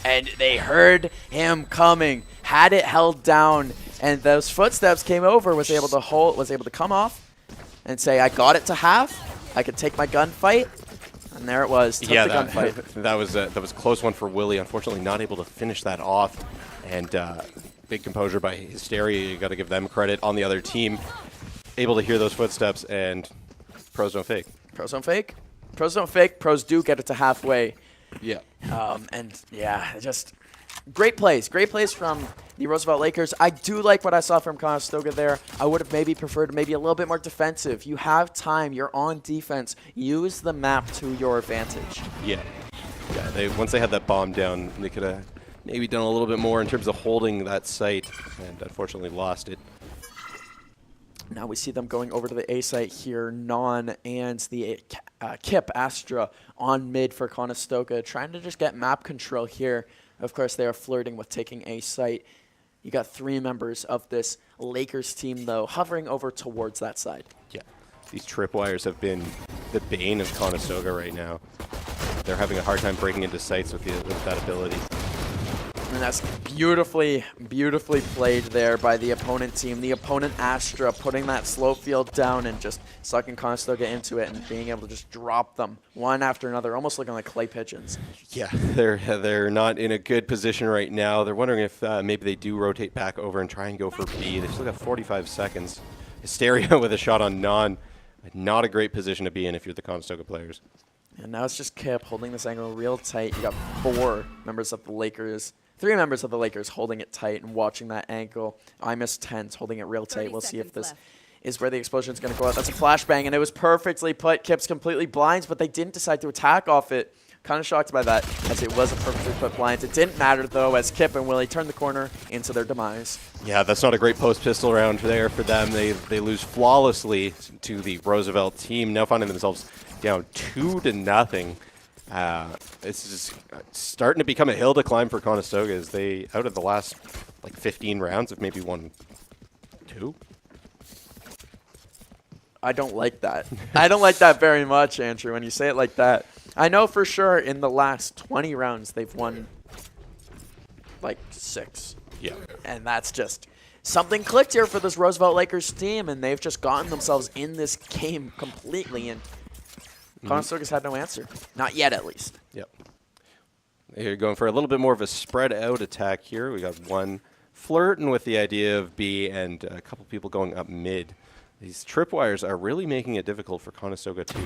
And they heard him coming, had it held down, and those footsteps came over, was able to come off and say, I got it to half, I could take my gunfight, and there it was, took the gunfight.
that was a close one for Willie, unfortunately not able to finish that off, and big composure by Hysteria, you got to give them credit. On the other team, able to hear those footsteps, and pros don't fake.
Pros don't fake? Pros don't fake, pros do get it to halfway.
Yeah.
And yeah, just great plays from the Roosevelt Lakers. I do like what I saw from Conestoga there. I would have maybe preferred maybe a little bit more defensive. You have time, you're on defense. Use the map to your advantage.
Yeah. Once they had that bomb down, they could have maybe done a little bit more in terms of holding that site, and unfortunately lost it.
Now we see them going over to the A site here. Non and the Kip Astra on mid for Conestoga, trying to just get map control here. Of course, they are flirting with taking A site. You got 3 members of this Lakers team, though, hovering over towards that side.
Yeah, these tripwires have been the bane of Conestoga right now. They're having a hard time breaking into sites with that ability.
And that's beautifully played there by the opponent team. The opponent Astra putting that slow field down and just sucking Conestoga into it and being able to just drop them one after another, almost looking like clay pigeons.
Yeah, they're not in a good position right now. They're wondering if maybe they do rotate back over and try and go for B. They still got 45 seconds. Hysteria with a shot on Non. Not a great position to be in if you're the Conestoga players.
And now it's just Kip holding this angle real tight. You got 4 members of the Lakers. 3 members of the Lakers holding it tight and watching that ankle. I missed 10s holding it real tight. We'll see if this is where the explosion is going to go out. That's a flashbang, and it was perfectly put. Kip's completely blinds, but they didn't decide to attack off it. Kind of shocked by that, as it was a perfectly put blind. It didn't matter, though, as Kip and Willie turned the corner into their demise.
Yeah, that's not a great post-pistol round there for them. They lose flawlessly to the Roosevelt team, now finding themselves down 2-0. It's just starting to become a hill to climb for Conestoga as they, out of the last like 15 rounds, have maybe won 2.
I don't like that. I don't like that very much, Andrew, when you say it like that. I know for sure in the last 20 rounds they've won like 6.
Yeah.
And that's just something clicked here for this Roosevelt Lakers team, and they've just gotten themselves in this game completely, and Conestoga's had no answer. Not yet, at least.
Yep. They're going for a little bit more of a spread-out attack here. We got one flirting with the idea of B and a couple people going up mid. These tripwires are really making it difficult for Conestoga to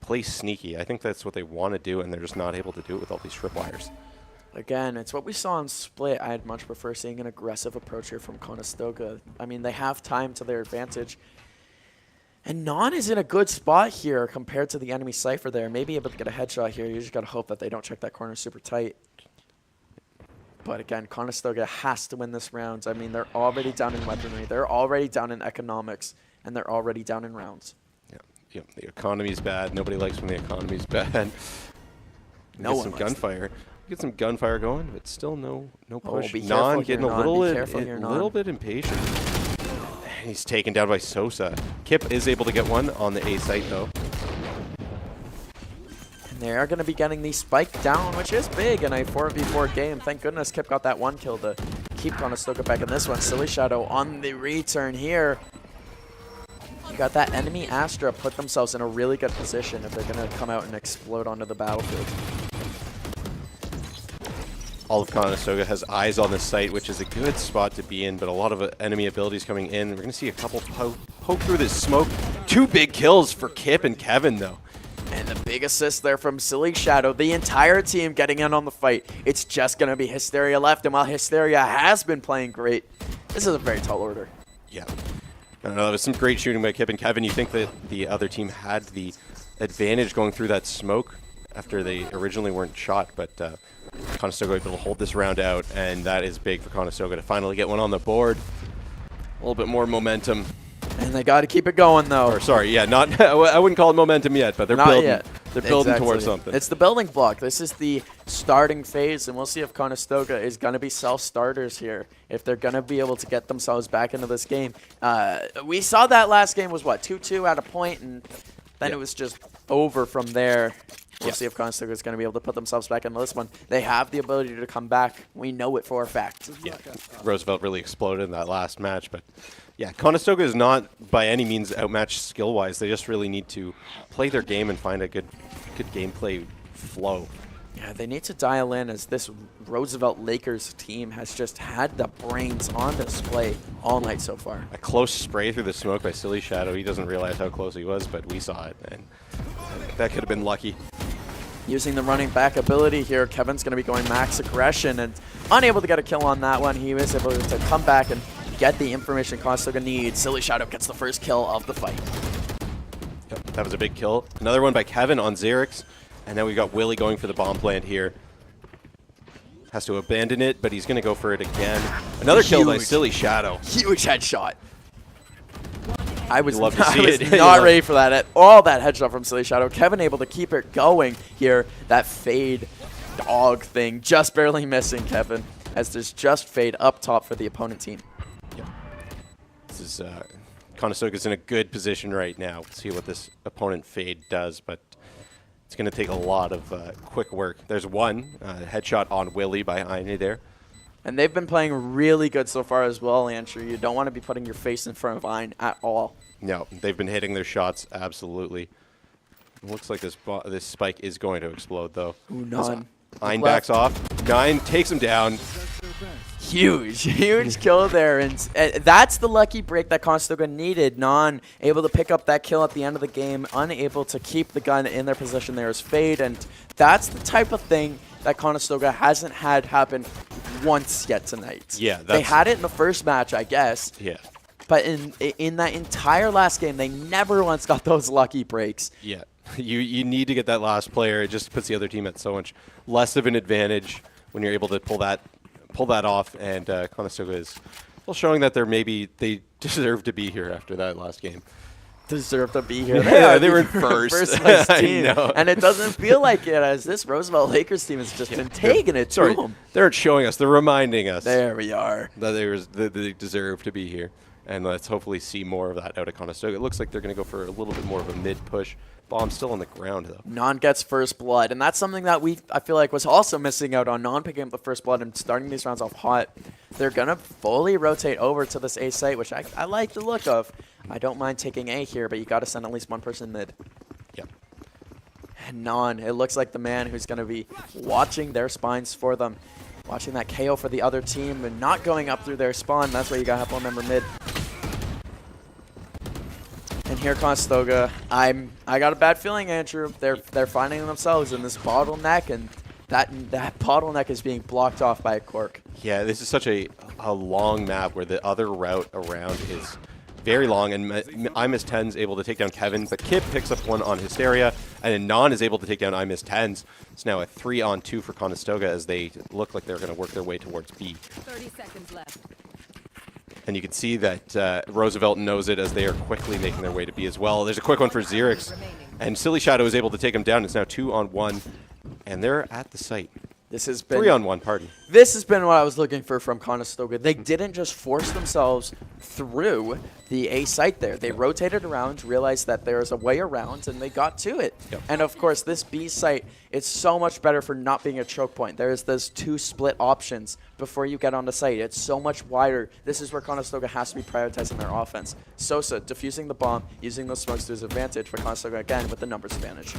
play sneaky. I think that's what they want to do, and they're just not able to do it with all these tripwires.
Again, it's what we saw in Split. I'd much prefer seeing an aggressive approach here from Conestoga. I mean, they have time to their advantage. And Non is in a good spot here compared to the enemy Cypher there. Maybe able to get a headshot here. You just got to hope that they don't check that corner super tight. But again, Conestoga has to win this round. I mean, they're already down in weaponry. They're already down in economics. And they're already down in rounds.
Yeah, the economy's bad. Nobody likes when the economy's bad.
No one
some
likes
gunfire. get some gunfire going, but still no push.
Be careful
Non
here,
getting
Non.
a little bit impatient. He's taken down by Sosa. Kip is able to get one on the A site, though.
And they are going to be getting the spike down, which is big in a 4v4 game. Thank goodness Kip got that one kill to keep Conestoga back in this one. Silly Shadow on the return here. You got that enemy Astra put themselves in a really good position if they're going to come out and explode onto the battlefield.
All of Conestoga has eyes on this site, which is a good spot to be in, but a lot of enemy abilities coming in. We're going to see a couple poke through this smoke. 2 big kills for Kip and Kevin, though.
And the big assist there from Silly Shadow. The entire team getting in on the fight. It's just going to be Hysteria left, and while Hysteria has been playing great, this is a very tall order.
Yeah. I don't know, that was some great shooting by Kip and Kevin. You think that the other team had the advantage going through that smoke after they originally weren't shot, but Conestoga able to hold this round out, and that is big for Conestoga to finally get one on the board. A little bit more momentum.
And they got to keep it going, though.
Or sorry, yeah, not I wouldn't call it momentum yet, but they're
not
building.
Yet.
They're building
Exactly.
towards something.
It's the building block. This is the starting phase, and we'll see if Conestoga is going to be self-starters here, if they're going to be able to get themselves back into this game. We saw that last game was, what, 2-2 at a point, and then it was just over from there. We'll see if Conestoga is going to be able to put themselves back into this one. They have the ability to come back. We know it for a fact.
Yeah, Roosevelt really exploded in that last match, but yeah, Conestoga is not by any means outmatched skill-wise. They just really need to play their game and find a good gameplay flow.
Yeah, they need to dial in, as this Roosevelt Lakers team has just had the brains on display all night so far.
A close spray through the smoke by Silly Shadow. He doesn't realize how close he was, but we saw it, and that could have been lucky.
Using the running back ability here, Kevin's going to be going max aggression and unable to get a kill on that one. He was able to come back and get the information Conestoga needs. Silly Shadow gets the first kill of the fight.
Yep, that was a big kill. Another one by Kevin on Xerix. And now we've got Willie going for the bomb plant here. Has to abandon it, but he's going to go for it again. Another kill by Silly Shadow.
Huge headshot. I was
love to see it.
Not ready for that at all, that headshot from Silly Shadow. Kevin able to keep it going here. That fade dog thing just barely missing Kevin, as there's just fade up top for the opponent team.
Yep. This is Conestoga's in a good position right now. We'll see what this opponent fade does, but it's going to take a lot of quick work. There's one headshot on Willie by Aine there.
And they've been playing really good so far as well, Andrew. You don't want to be putting your face in front of Aine at all.
No, they've been hitting their shots, absolutely. It looks like this spike is going to explode, though.
Ooh, Nine.
Aine backs off. Nine takes him down.
Huge kill there, and that's the lucky break that Conestoga needed. Non able to pick up that kill at the end of the game, unable to keep the gun in their position there as fade, and that's the type of thing that Conestoga hasn't had happen once yet tonight.
Yeah,
they had it in the first match, I guess.
Yeah.
But in that entire last game, they never once got those lucky breaks.
Yeah, you need to get that last player. It just puts the other team at so much less of an advantage when you're able to pull that off, and Conestoga is showing that they deserve to be here after that last game.
Deserve to be here.
Yeah, they were in first.
Place team.
I know.
And it doesn't feel like it, as this Roosevelt Lakers team has just been taking it to them.
They aren't showing us. They're reminding us.
There we are.
That they deserve to be here. And let's hopefully see more of that out of Conestoga. It looks like they're going to go for a little bit more of a mid-push. Bomb still on the ground, though.
Non gets first blood, and that's something that I feel like was also missing out on. Non picking up the first blood and starting these rounds off hot. They're going to fully rotate over to this A site, which I like the look of. I don't mind taking A here, but you got to send at least one person mid.
Yep.
And Non, it looks like the man who's going to be watching their spines for them. Watching that KO for the other team and not going up through their spawn. That's why you got to have one member mid. And here Conestoga, I got a bad feeling, Andrew. They're finding themselves in this bottleneck, and that bottleneck is being blocked off by a cork.
Yeah, this is such a long map where the other route around is very long, and I-10's able to take down Kevin, but Kip picks up one on Hysteria, and then Non is able to take down I-10's. It's now a 3-on-2 for Conestoga as they look like they're going to work their way towards B.
30 seconds left.
And you can see that Roosevelt knows it as they are quickly making their way to B as well. There's a quick one for Xerix, and Silly Shadow is able to take him down. It's now 2-on-1, and they're at the site.
This has been
3-on-1, pardon.
This has been what I was looking for from Conestoga. They didn't just force themselves through the A site there. They rotated around, realized that there is a way around, and they got to it.
Yep.
And of course, this B site is so much better for not being a choke point. There's those 2 split options before you get on the site. It's so much wider. This is where Conestoga has to be prioritizing their offense. Sosa defusing the bomb, using those smokes to his advantage for Conestoga again with the numbers advantage.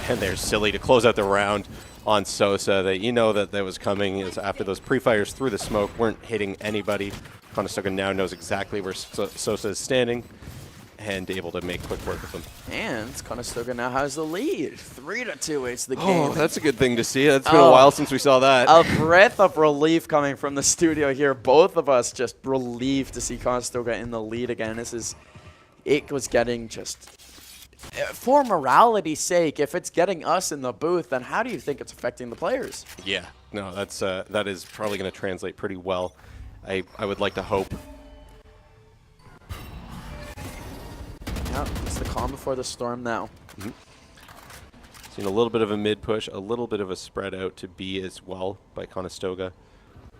And there's Silly to close out the round on Sosa. That you know that was coming is after those pre-fires through the smoke weren't hitting anybody. Conestoga now knows exactly where Sosa is standing and able to make quick work of him.
And Conestoga now has the lead. 3-2 it's the game.
Oh, that's a good thing to see. It's been a while since we saw that.
A breath of relief coming from the studio here. Both of us just relieved to see Conestoga in the lead again. It was getting just... For morality's sake, if it's getting us in the booth, then how do you think it's affecting the players?
Yeah, no, that is probably going to translate pretty well. I would like to hope.
Yeah, it's the calm before the storm now.
Mm-hmm. Seen a little bit of a mid push, a little bit of a spread out to B as well by Conestoga.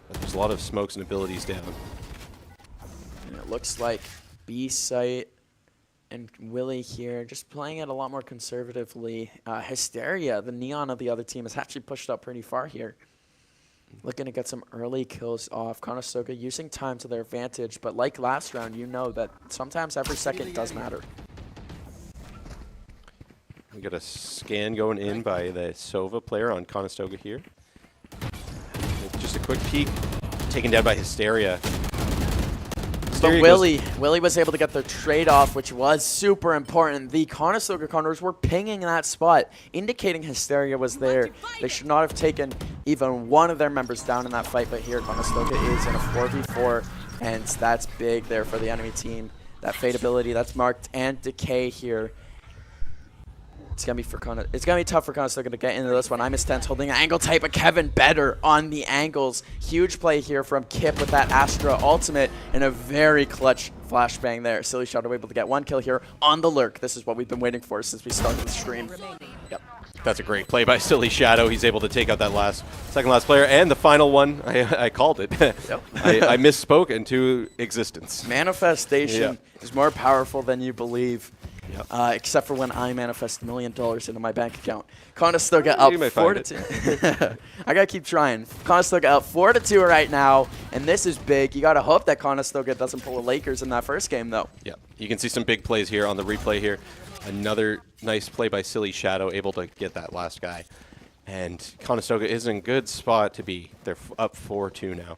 But there's a lot of smokes and abilities down.
And it looks like B site and Willie here just playing it a lot more conservatively. Hysteria, the neon of the other team, is actually pushed up pretty far here. Looking to get some early kills off. Conestoga using time to their advantage, but like last round, you know that sometimes every second does matter.
We got a scan going in by the Sova player on Conestoga here. Just a quick peek, taken down by Hysteria.
But Willie was able to get the trade off, which was super important. The Conestoga Condors were pinging that spot, indicating Hysteria was there. They should not have taken even one of their members down in that fight, but here Conestoga is in a 4v4, and that's big there for the enemy team. That fade ability, that's marked, and decay here. It's gonna be tough for Conestoga to get into this one. I'm Tense holding an angle tight, but Kevin better on the angles. Huge play here from Kip with that Astra ultimate and a very clutch flashbang there. Silly Shadow able to get 1 kill here on the lurk. This is what we've been waiting for since we started the stream.
Yep. That's a great play by Silly Shadow. He's able to take out that second last player, and the final one. I called it. Yep. I misspoke into existence.
Manifestation is more powerful than you believe.
Yep.
Except for when I manifest $1 million into my bank account. Conestoga out 4-2. I gotta keep trying. Conestoga out 4-2 right now, and this is big. You gotta hope that Conestoga doesn't pull a Lakers in that first game, though.
Yeah, you can see some big plays here on the replay here. Another nice play by Silly Shadow, able to get that last guy. And Conestoga is in a good spot to be. They're up 4-2 now.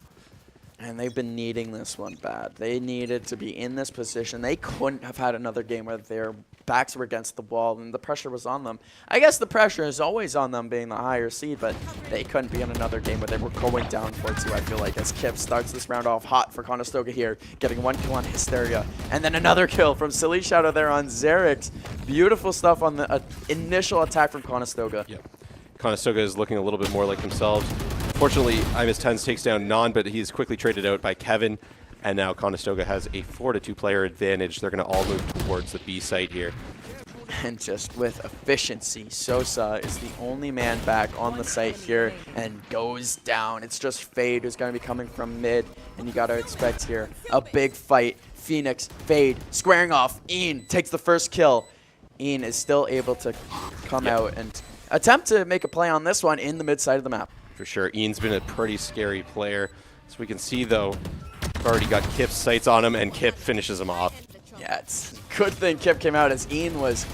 And they've been needing this one bad. They needed to be in this position. They couldn't have had another game where their backs were against the wall and the pressure was on them. I guess the pressure is always on them being the higher seed, but they couldn't be in another game where they were going down 4-2, I feel like, as Kip starts this round off hot for Conestoga here, getting 1 kill on Hysteria. And then another kill from Silly Shadow there on Xerix. Beautiful stuff on the initial attack from Conestoga.
Yep. Conestoga is looking a little bit more like themselves. Fortunately, Tense takes down Non, but he's quickly traded out by Kevin. And now Conestoga has a 4-2 player advantage. They're going to all move towards the B site here.
And just with efficiency, Sosa is the only man back on the site here and goes down. It's just Fade who's going to be coming from mid. And you got to expect here a big fight. Phoenix, Fade, squaring off. Ian takes the first kill. Ian is still able to come out and attempt to make a play on this one in the mid side of the map.
For sure. Ian's been a pretty scary player. So we can see, though, we've already got Kip's sights on him, and Kip finishes him off.
Yeah, it's a good thing Kip came out as Ian was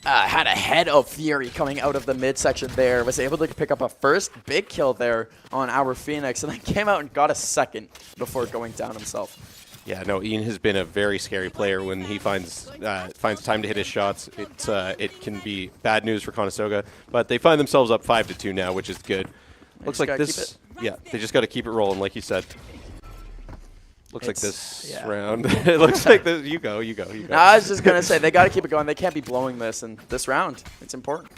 had a head of fury coming out of the midsection there, was able to pick up a first big kill there on our Phoenix, and then came out and got a second before going down himself.
Yeah, no, Ian has been a very scary player when he finds time to hit his shots. It can be bad news for Conestoga, but they find themselves up 5-2 now, which is good. Looks like this. Yeah, they just got to keep it rolling, like you said. Looks like this round. It looks like this. You go.
No, I was just gonna say they got to keep it going. They can't be blowing this in this round. It's important.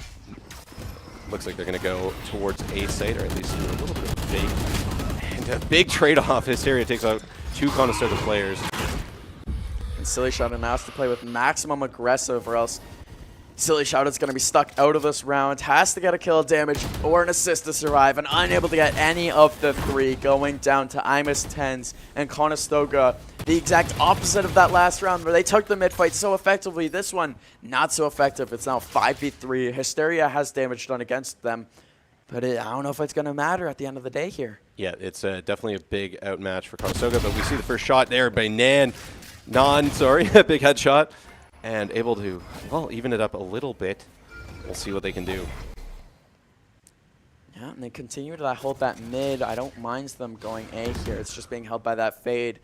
Looks like they're gonna go towards A site, or at least do a little bit of fake. And a big trade-off. Hysteria takes out 2 Conestoga players.
And Silly Shadow now has to play with maximum aggressive, or else Silly Shadow's going to be stuck out of this round. Has to get a kill damage or an assist to survive, and unable to get any of the 3, going down to -10s. And Conestoga, the exact opposite of that last round where they took the mid fight so effectively. This one, not so effective. It's now 5v3. Hysteria has damage done against them, but I don't know if it's going to matter at the end of the day here.
Yeah, it's definitely a big outmatch for Conestoga, but we see the first shot there by Non, sorry, a big headshot. And able to, well, even it up a little bit. We'll see what they can do.
Yeah, and they continue to hold that mid. I don't mind them going A here. It's just being held by that fade.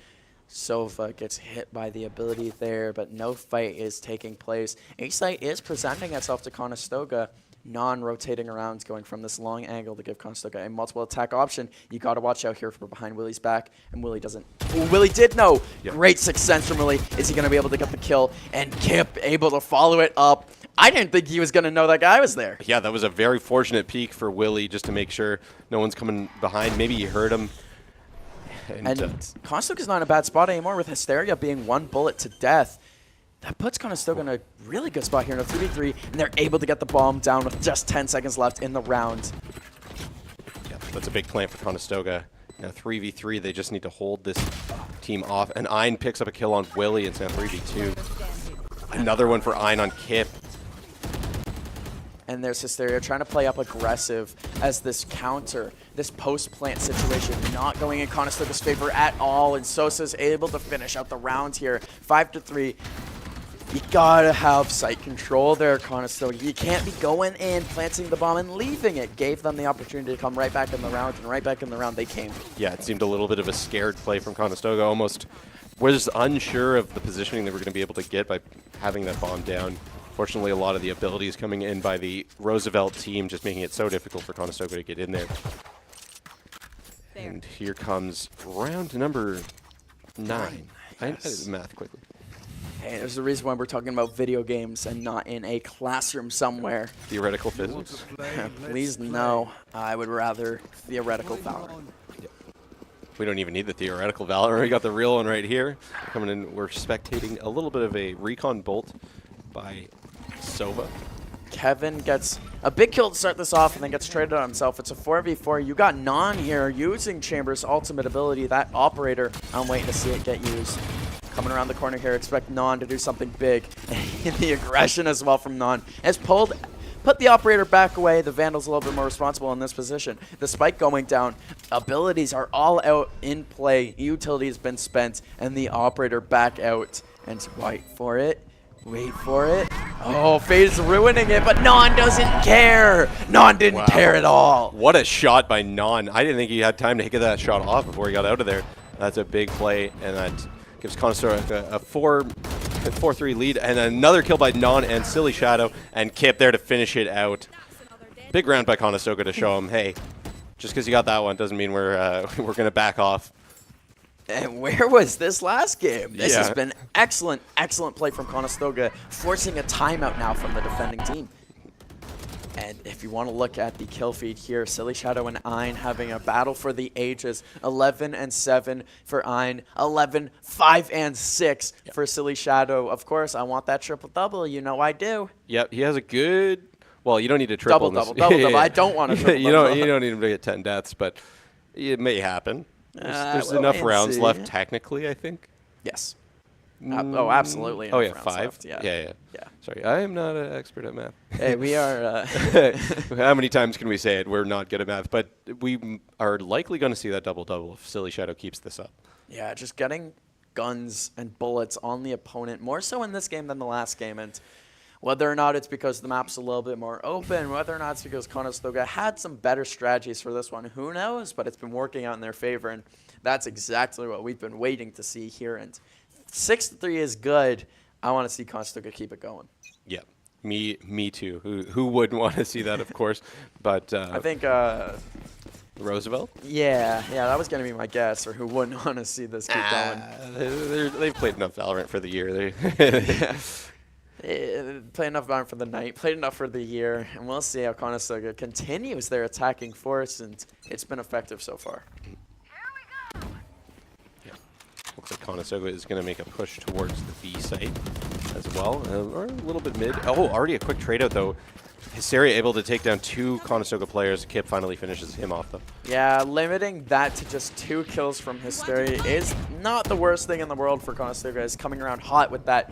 Sova gets hit by the ability there, but no fight is taking place. A-Site is presenting itself to Conestoga. Non-rotating around, going from this long angle to give Conestoga a multiple attack option. You got to watch out here for behind Willie's back, and Willie doesn't. Ooh, Willie did know. Yep. Great sixth sense from Willie. Is he going to be able to get the kill? And Kip able to follow it up. I didn't think he was going to know that guy was there.
Yeah, that was a very fortunate peek for Willie, just to make sure no one's coming behind. Maybe he heard him.
And Conestoga's not in a bad spot anymore, with Hysteria being 1 bullet to death. That puts Conestoga in a really good spot here in a 3v3, and they're able to get the bomb down with just 10 seconds left in the round.
Yeah, that's a big plant for Conestoga. Now 3v3, they just need to hold this team off. And Ein picks up a kill on Willie. It's now 3v2. Another one for Ein on Kip.
And there's Hysteria trying to play up aggressive as this counter, this post-plant situation not going in Conestoga's favor at all. And Sosa's able to finish out the round here, 5-3. You gotta have site control there, Conestoga. You can't be going in, planting the bomb, and leaving it. Gave them the opportunity to come right back in the round, and right back in the round they came.
Yeah, it seemed a little bit of a scared play from Conestoga. Almost was unsure of the positioning they were going to be able to get by having that bomb down. Fortunately, a lot of the abilities coming in by the Roosevelt team, just making it so difficult for Conestoga to get in there. And here comes round number 9. I did the math quickly.
Hey, there's a reason why we're talking about video games and not in a classroom somewhere.
Theoretical physics?
Please no. I would rather theoretical Valorant.
Yeah. We don't even need the theoretical Valorant. We got the real one right here. Coming in, we're spectating a little bit of a recon bolt by Sova.
Kevin gets a big kill to start this off and then gets traded on himself. It's a 4v4. You got Non here using Chamber's ultimate ability. That operator, I'm waiting to see it get used. Coming around the corner here, expect Non to do something big. And the aggression as well from Non has put the operator back away. The Vandal's a little bit more responsible in this position. The spike going down. Abilities are all out in play. Utility has been spent, and the operator back out. And wait for it. Wait for it. Oh, FaZe's ruining it, but Non doesn't care. Non didn't care at all.
What a shot by Non. I didn't think he had time to get that shot off before he got out of there. That's a big play, and that gives Conestoga a 4-3 lead, and another kill by Non and Silly Shadow, and Kip there to finish it out. Big round by Conestoga to show him, hey, just because you got that one doesn't mean we're going to back off.
And where was this last game? This has been excellent, excellent play from Conestoga, forcing a timeout now from the defending team. And if you want to look at the kill feed here, Silly Shadow and Ein having a battle for the ages. 11-7 for Ein, 5-6 for Silly Shadow. Of course, I want that triple-double. You know I do.
Yep, he has a good... Well, you don't need a triple.
Double. I don't want a triple.
You don't need him to get 10 deaths, but it may happen. There's enough rounds left, technically, I think.
Yes. Oh, absolutely.
Oh, yeah, 5?
Left.
Yeah. Sorry, I am not an expert at math.
Hey, we are...
How many times can we say it? We're not good at math. But we are likely going to see that double-double if Silly Shadow keeps this up.
Yeah, just getting guns and bullets on the opponent, more so in this game than the last game. And whether or not it's because the map's a little bit more open, whether or not it's because Conestoga had some better strategies for this one, who knows? But it's been working out in their favor, and that's exactly what we've been waiting to see here. And 6-3 is good. I want to see Conestoga keep it going.
Yeah, me too. Who wouldn't want to see that, of course? But
I think
Roosevelt.
Yeah, that was going to be my guess. Or who wouldn't want to see this keep going?
They've played enough Valorant for the year.
Played enough Valorant for the night. Played enough for the year, and we'll see how Conestoga continues their attacking force, and it's been effective so far.
Looks like Conestoga is going to make a push towards the B site. as well, or a little bit mid. Oh, already a quick trade out though. Hysteria able to take down 2 Conestoga players. Kip finally finishes him off though.
Yeah, limiting that to just 2 kills from Hysteria is not the worst thing in the world for Conestoga. Is coming around hot with that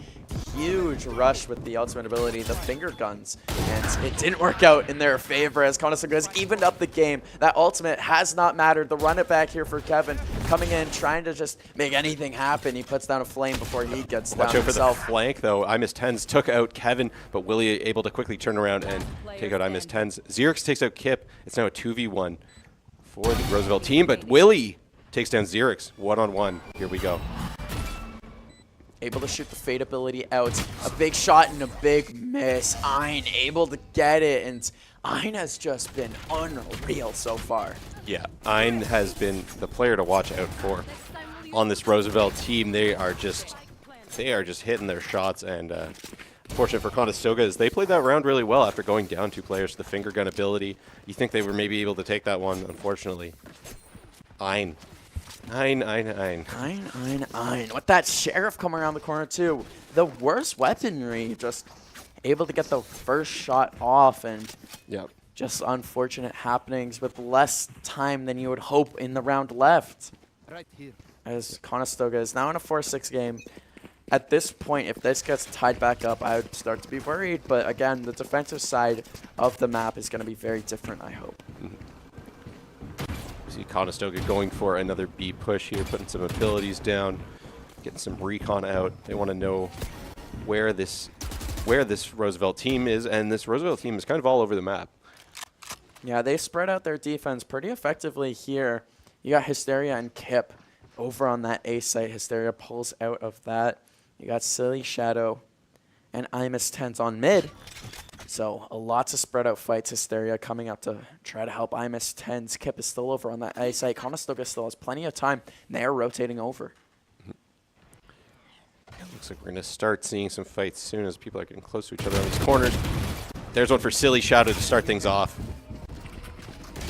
huge rush with the ultimate ability, the finger guns. And it didn't work out in their favor as Conestoga has evened up the game. That ultimate has not mattered. The run it back here for Kevin, coming in, trying to just make anything happen. He puts down a flame before he gets down
Watch out for
himself.
the flank though. IMIS-10s took out Kevin, but Willie able to quickly turn around and take out IMIS-10s. Xerix takes out Kip. It's now a 2v1 for the Roosevelt team, but Willie takes down Xerix 1-on-1. Here we go.
Able to shoot the Fade ability out. A big shot and a big miss. Ein able to get it, and Ein has just been unreal so far.
Yeah, Ein has been the player to watch out for on this Roosevelt team. They are just hitting their shots, and fortunate for Conestoga is they played that round really well after going down 2 players. The finger gun ability, you think they were maybe able to take that one, unfortunately. Ein.
With that Sheriff coming around the corner too. The worst weaponry, just able to get the first shot off, and just unfortunate happenings with less time than you would hope in the round left.
Right here.
As Conestoga is now in a 4-6 game. At this point, if this gets tied back up, I would start to be worried. But again, the defensive side of the map is going to be very different, I hope.
See Conestoga going for another B push here, putting some abilities down, getting some recon out. They want to know where this Roosevelt team is, and this Roosevelt team is kind of all over the map.
Yeah, they spread out their defense pretty effectively here. You got Hysteria and Kip over on that A site. Hysteria pulls out of that. You got Silly Shadow and IMIS-10s on mid. So a lot of spread out fights. Hysteria coming up to try to help IMIS-10s. Kip is still over on that A site. Conestoga still has plenty of time. They're rotating over.
Looks like we're going to start seeing some fights soon as people are getting close to each other on these corners. There's one for Silly Shadow to start things off.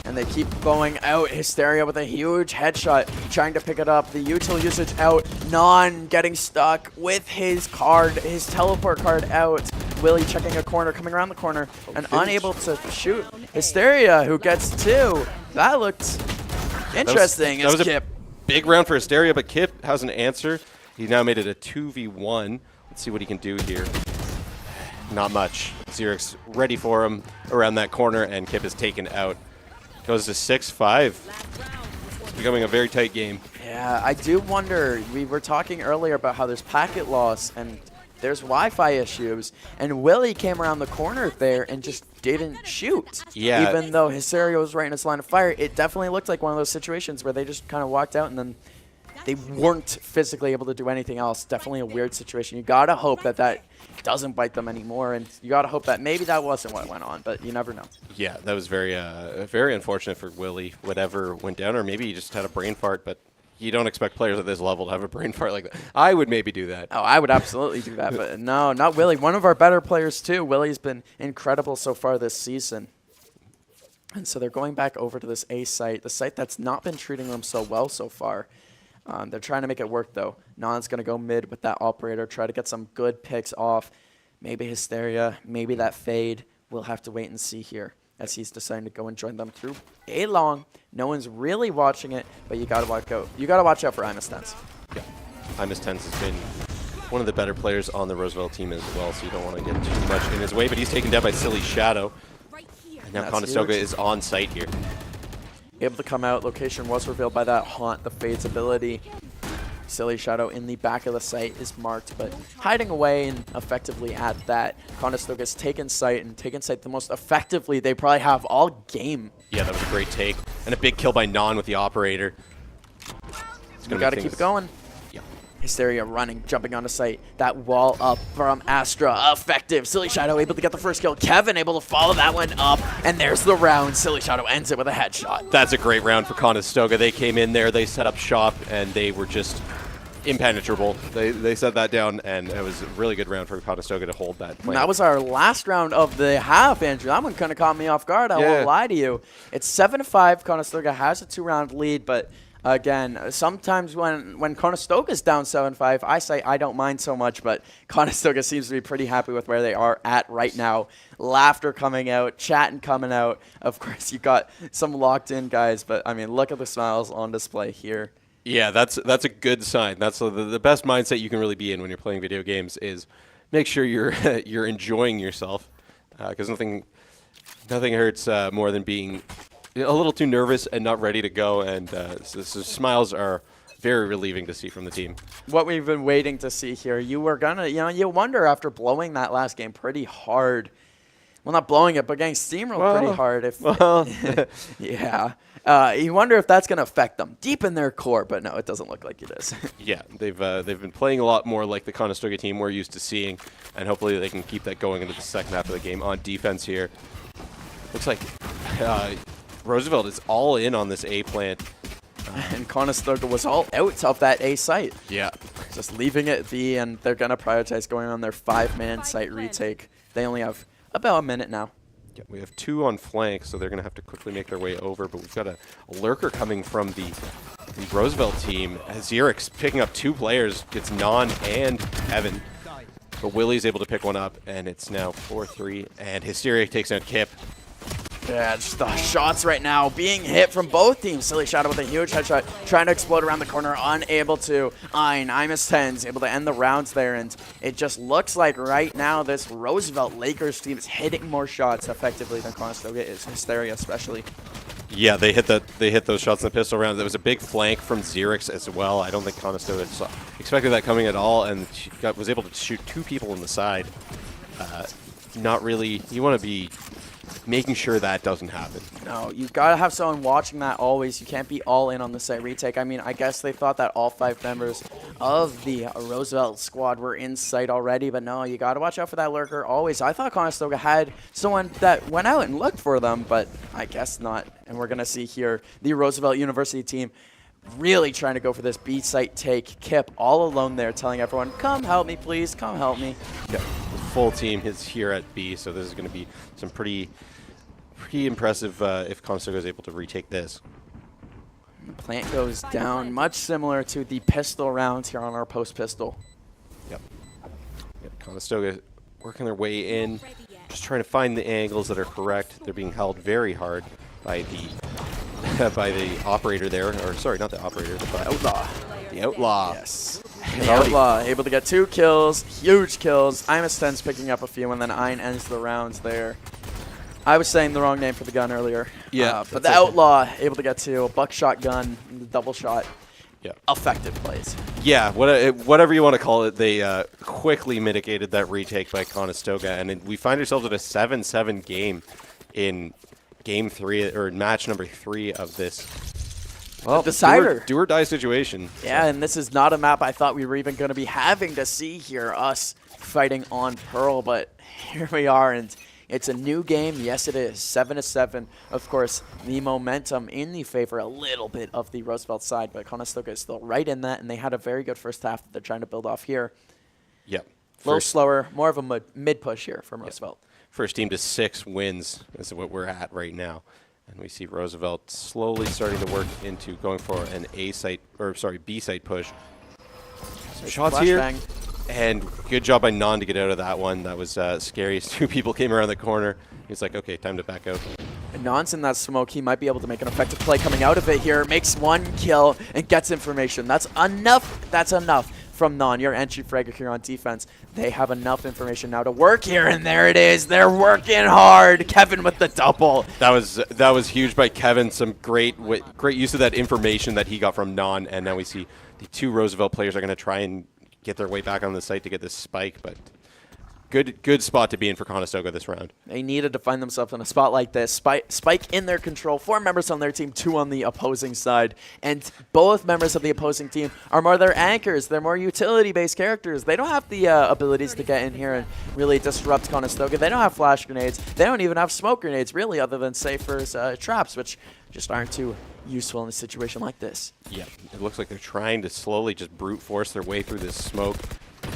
And they keep going out. Hysteria with a huge headshot, trying to pick it up. The util usage out. Non getting stuck with his card, his teleport card out. Willie checking a corner, coming around the corner, and unable to shoot. Hysteria, who gets 2. That looked interesting.
That was a big round for Hysteria, but Kip has an answer. He now made it a 2v1. Let's see what he can do here. Not much. Xerix ready for him around that corner, and Kip is taken out. Goes to 6-5. It's becoming a very tight game.
Yeah, I do wonder. We were talking earlier about how there's packet loss and there's Wi-Fi issues, and Willie came around the corner there and just didn't shoot.
Yeah.
Even though Hysteria was right in his line of fire, it definitely looked like one of those situations where they just kind of walked out and then they weren't physically able to do anything else. Definitely a weird situation. You gotta hope that that doesn't bite them anymore, and you gotta hope that maybe that wasn't what went on, but you never know.
Yeah, that was very very unfortunate for Willie, whatever went down, or maybe he just had a brain fart, but you don't expect players at this level to have a brain fart like that. I would maybe do that.
Oh, I would absolutely do that, but no, not Willie. One of our better players too. Willie's been incredible so far this season. And so they're going back over to this A site, the site that's not been treating them so well so far. They're trying to make it work, though. Non's going to go mid with that operator, try to get some good picks off. Maybe Hysteria, maybe that Fade. We'll have to wait and see here as he's deciding to go and join them through A long. No one's really watching it, but you got to watch out. You got to watch out for IMIS-10s.
Yeah, IMIS-10s has been one of the better players on the Roosevelt team as well, so you don't want to get too much in his way. But he's taken down by Silly Shadow. And now Conestoga is on site here.
Able to come out. Location was revealed by that Haunt, the Fade's ability. Silly Shadow in the back of the site is marked, but hiding away and effectively at that. Conestoga's taken site, and taken site the most effectively they probably have all game.
Yeah, that was a great take. And a big kill by Non with the operator.
You got to keep going.
Yeah.
Hysteria running, jumping onto site. That wall up from Astra, effective. Silly Shadow able to get the first kill. Kevin able to follow that one up, and there's the round. Silly Shadow ends it with a headshot.
That's a great round for Conestoga. They came in there, they set up shop, and they were just impenetrable. They set that down, and it was a really good round for Conestoga to hold that point.
That was our last round of the half, Andrew. That one kind of caught me off guard. I won't lie to you. It's 7-5. Conestoga has a 2-round lead, but Again, sometimes when Conestoga's down 7-5, I say I don't mind so much, but Conestoga seems to be pretty happy with where they are at right now. Laughter coming out, chatting coming out. Of course, you got some locked-in guys, but, I mean, look at the smiles on display here.
Yeah, that's a good sign. That's the best mindset you can really be in when you're playing video games is make sure you're you're enjoying yourself, because nothing hurts more than being a little too nervous and not ready to go, and so smiles are very relieving to see from the team.
What we've been waiting to see here, you were gonna, you wonder after blowing that last game pretty hard. Well, not blowing it, but getting steamrolled pretty hard. Yeah. You wonder if that's going to affect them deep in their core, but no, it doesn't look like it is.
Yeah, they've been playing a lot more like the Conestoga team we're used to seeing, and hopefully they can keep that going into the second half of the game on defense here. Looks like Roosevelt is all in on this A plant.
And Conestoga was all out of that A site.
Yeah.
Just leaving it be, and they're going to prioritize going on their 5-man site retake. They only have about a minute now.
Yeah, we have 2 on flank, so they're going to have to quickly make their way over, but we've got a lurker coming from the Roosevelt team. Xerix picking up 2 players, gets Non and Evan. But Willie's able to pick one up, and it's now 4-3, and Hysteria takes out Kip.
Yeah, just the shots right now being hit from both teams. Silly Shadow with a huge headshot, trying to explode around the corner, unable to. Imus10's able to end the rounds there, and it just looks like right now this Roosevelt Lakers team is hitting more shots effectively than Conestoga is. Hysteria especially.
Yeah, they hit those shots in the pistol round. There was a big flank from Xerix as well. I don't think Conestoga expected that coming at all, and was able to shoot 2 people in the side. Not really. You want to be making sure that doesn't happen.
No, you've got to have someone watching that always. You can't be all in on the site retake. I mean, I guess they thought that all 5 members of the Roosevelt squad were in sight already, but no, you got to watch out for that lurker always. I thought Conestoga had someone that went out and looked for them, but I guess not. And we're going to see here the Roosevelt University team really trying to go for this B site take. Kip all alone there telling everyone, come help me, please, come help me.
Yeah, the full team is here at B, so this is going to be some pretty impressive if Conestoga is able to retake this.
The plant goes down, much similar to the pistol rounds here on our post pistol.
Yep. Conestoga working their way in, just trying to find the angles that are correct. They're being held very hard by the operator there, or sorry, not the operator, the
Outlaw.
The Outlaw.
Yes. The Outlaw able to get 2 kills, huge kills. Imus10's picking up a few, and then Ein ends the rounds there. I was saying the wrong name for the gun earlier.
Yeah.
But the Outlaw able to get 2, a buckshot gun, double shot.
Yeah.
Effective plays.
Yeah, whatever you want to call it, they quickly mitigated that retake by Conestoga, and we find ourselves at a 7-7 game in game 3, or match number 3 of this. Well,
decider.
Do or die situation.
Yeah, and this is not a map I thought we were even going to be having to see here, us fighting on Pearl, but here we are, and it's a new game. Yes, it is. 7-7. Of course, the momentum in the favor a little bit of the Roosevelt side, but Conestoga is still right in that, and they had a very good first half that they're trying to build off here.
Yep.
A little slower, more of a mid push here from Roosevelt.
First team to 6 wins. This is what we're at right now. And we see Roosevelt slowly starting to work into going for an B site push. Some shots here. Bang. And good job by Non to get out of that one. That was scary. 2 people came around the corner. He's like, okay, time to back out.
Non's in that smoke. He might be able to make an effective play coming out of it here. Makes 1 kill and gets information. That's enough. That's enough from Non, your entry fragger here on defense. They have enough information now to work here, and there it is. They're working hard. Kevin with the double.
That was huge by Kevin. Some great use of that information that he got from Non, and now we see the 2 Roosevelt players are going to try and get their way back on the site to get this spike, but good spot to be in for Conestoga this round.
They needed to find themselves in a spot like this. Spike in their control. 4 members on their team, 2 on the opposing side. And both members of the opposing team are more their anchors. They're more utility-based characters. They don't have the abilities to get in here and really disrupt Conestoga. They don't have flash grenades. They don't even have smoke grenades, really, other than Safer's traps, which just aren't too useful in a situation like this.
Yeah, it looks like they're trying to slowly just brute force their way through this smoke.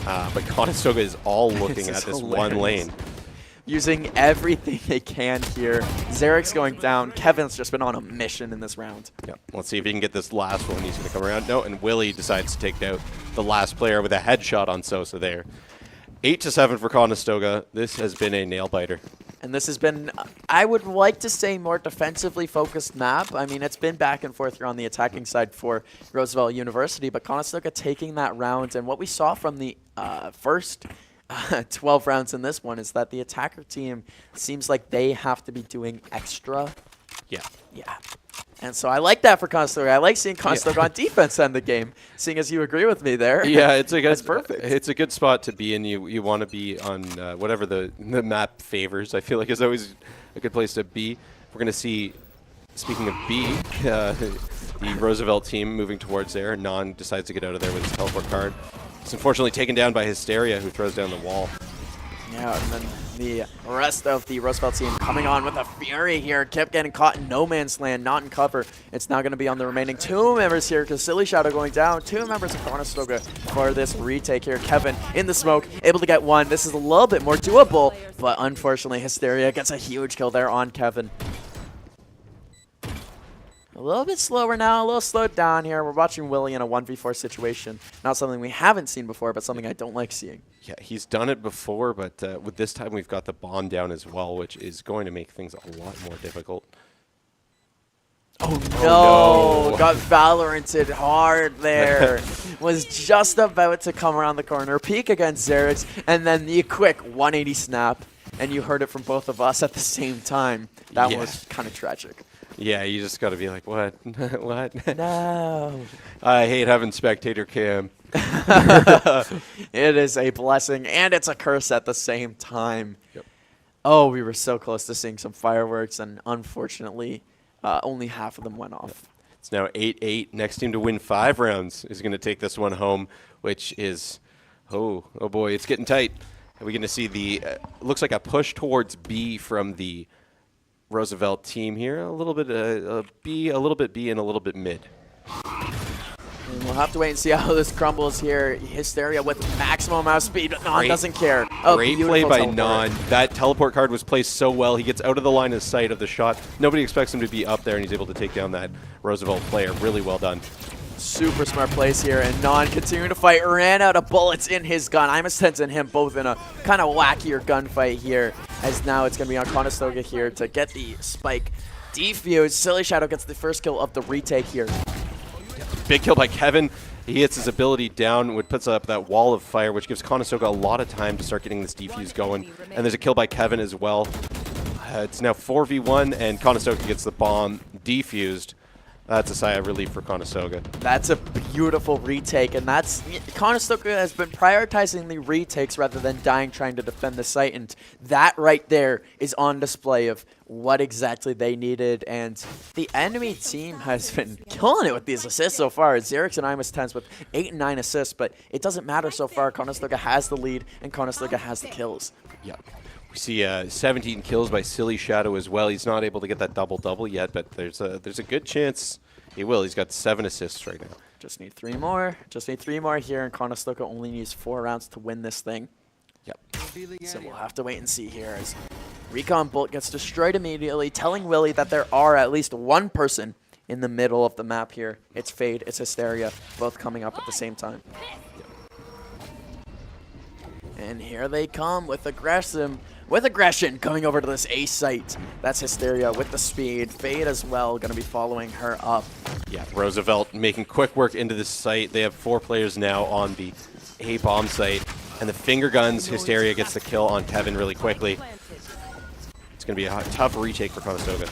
But Conestoga is all looking at this one lane.
using everything they can here. Zarek's going down. Kevin's just been on a mission in this round.
Yeah, let's see if he can get this last one. He's going to come around. No, and Willie decides to take out the last player with a headshot on Sosa there. 8-7 for Conestoga. This has been a nail-biter.
And this has been, I would like to say, more defensively focused map. I mean, it's been back and forth here on the attacking side for Roosevelt University, but Conestoga taking that round. And what we saw from the first 12 rounds in this one is that the attacker team seems like they have to be doing extra.
Yeah.
And so I like that for Conestoga. I like seeing Conestoga on defense end the game, seeing as you agree with me there.
Yeah, it's a good,
That's perfect.
It's a good spot to be in. You want to be on whatever the map favors. I feel like it's always a good place to be. We're going to see, speaking of B, the Roosevelt team moving towards there. Non decides to get out of there with his teleport card. It's unfortunately taken down by Hysteria, who throws down the wall.
Yeah, and then the rest of the Roosevelt team coming on with a fury here. Kip getting caught in no man's land, not in cover. It's now going to be on the remaining 2 members here because Silly Shadow going down. 2 members of Conestoga for this retake here. Kevin in the smoke, able to get 1. This is a little bit more doable, but unfortunately Hysteria gets a huge kill there on Kevin. A little bit slower now, a little slowed down here. We're watching Willie in a 1v4 situation. Not something we haven't seen before, but something I don't like seeing.
Yeah, he's done it before, but with this time we've got the bomb down as well, which is going to make things a lot more difficult.
Oh no, got Valoranted hard there. Was just about to come around the corner, peek against Xerix, and then the quick 180 snap. And you heard it from both of us at the same time. That was kind of tragic.
Yeah, you just got to be like, what? What?
No.
I hate having spectator cam.
It is a blessing, and it's a curse at the same time. Yep. Oh, we were so close to seeing some fireworks, and unfortunately, only half of them went off.
It's now 8-8. Next team to win 5 rounds is going to take this one home, which is, oh boy, it's getting tight. Are we going to see the, looks like a push towards B from the Roosevelt team here? A little bit B, a little bit B, and a little bit mid.
And we'll have to wait and see how this crumbles here. Hysteria with maximum amount of speed, but Non doesn't care. Oh,
great play by Non. That teleport card was placed so well. He gets out of the line of sight of the shot. Nobody expects him to be up there, and he's able to take down that Roosevelt player. Really well done.
Super smart plays here, and Non continuing to fight. Ran out of bullets in his gun. Imastens and him both in a kind of wackier gunfight here, as now it's going to be on Conestoga here to get the spike defused. Silly Shadow gets the first kill of the retake here.
Big kill by Kevin. He hits his ability down, which puts up that wall of fire, which gives Conestoga a lot of time to start getting this defuse going. And there's a kill by Kevin as well. It's now 4v1, and Conestoga gets the bomb defused. That's a sigh of relief for Conestoga.
That's a beautiful retake, and that's Conestoga has been prioritizing the retakes rather than dying trying to defend the site, and that right there is on display of what exactly they needed. And the enemy team has been killing it with these assists so far. Xerix and Imastens with 8 and 9 assists, but it doesn't matter so far. Conestoga has the lead, and Conestoga has the kills.
Yeah. We see 17 kills by Silly Shadow as well. He's not able to get that double-double yet, but there's a good chance he will. He's got 7 assists right now.
Just need 3 more. Just need 3 more here, and Conestoga only needs 4 rounds to win this thing.
Yep.
So we'll have to wait and see here as Recon Bolt gets destroyed immediately, telling Willie that there are at least 1 person in the middle of the map here. It's Fade, it's Hysteria, both coming up at the same time. And here they come with aggression coming over to this A site. That's Hysteria with the speed. Fade as well, going to be following her up.
Yeah, Roosevelt making quick work into this site. They have 4 players now on the A bomb site. And the finger guns, Hysteria gets the kill on Kevin really quickly. It's going to be a tough retake for Conestoga.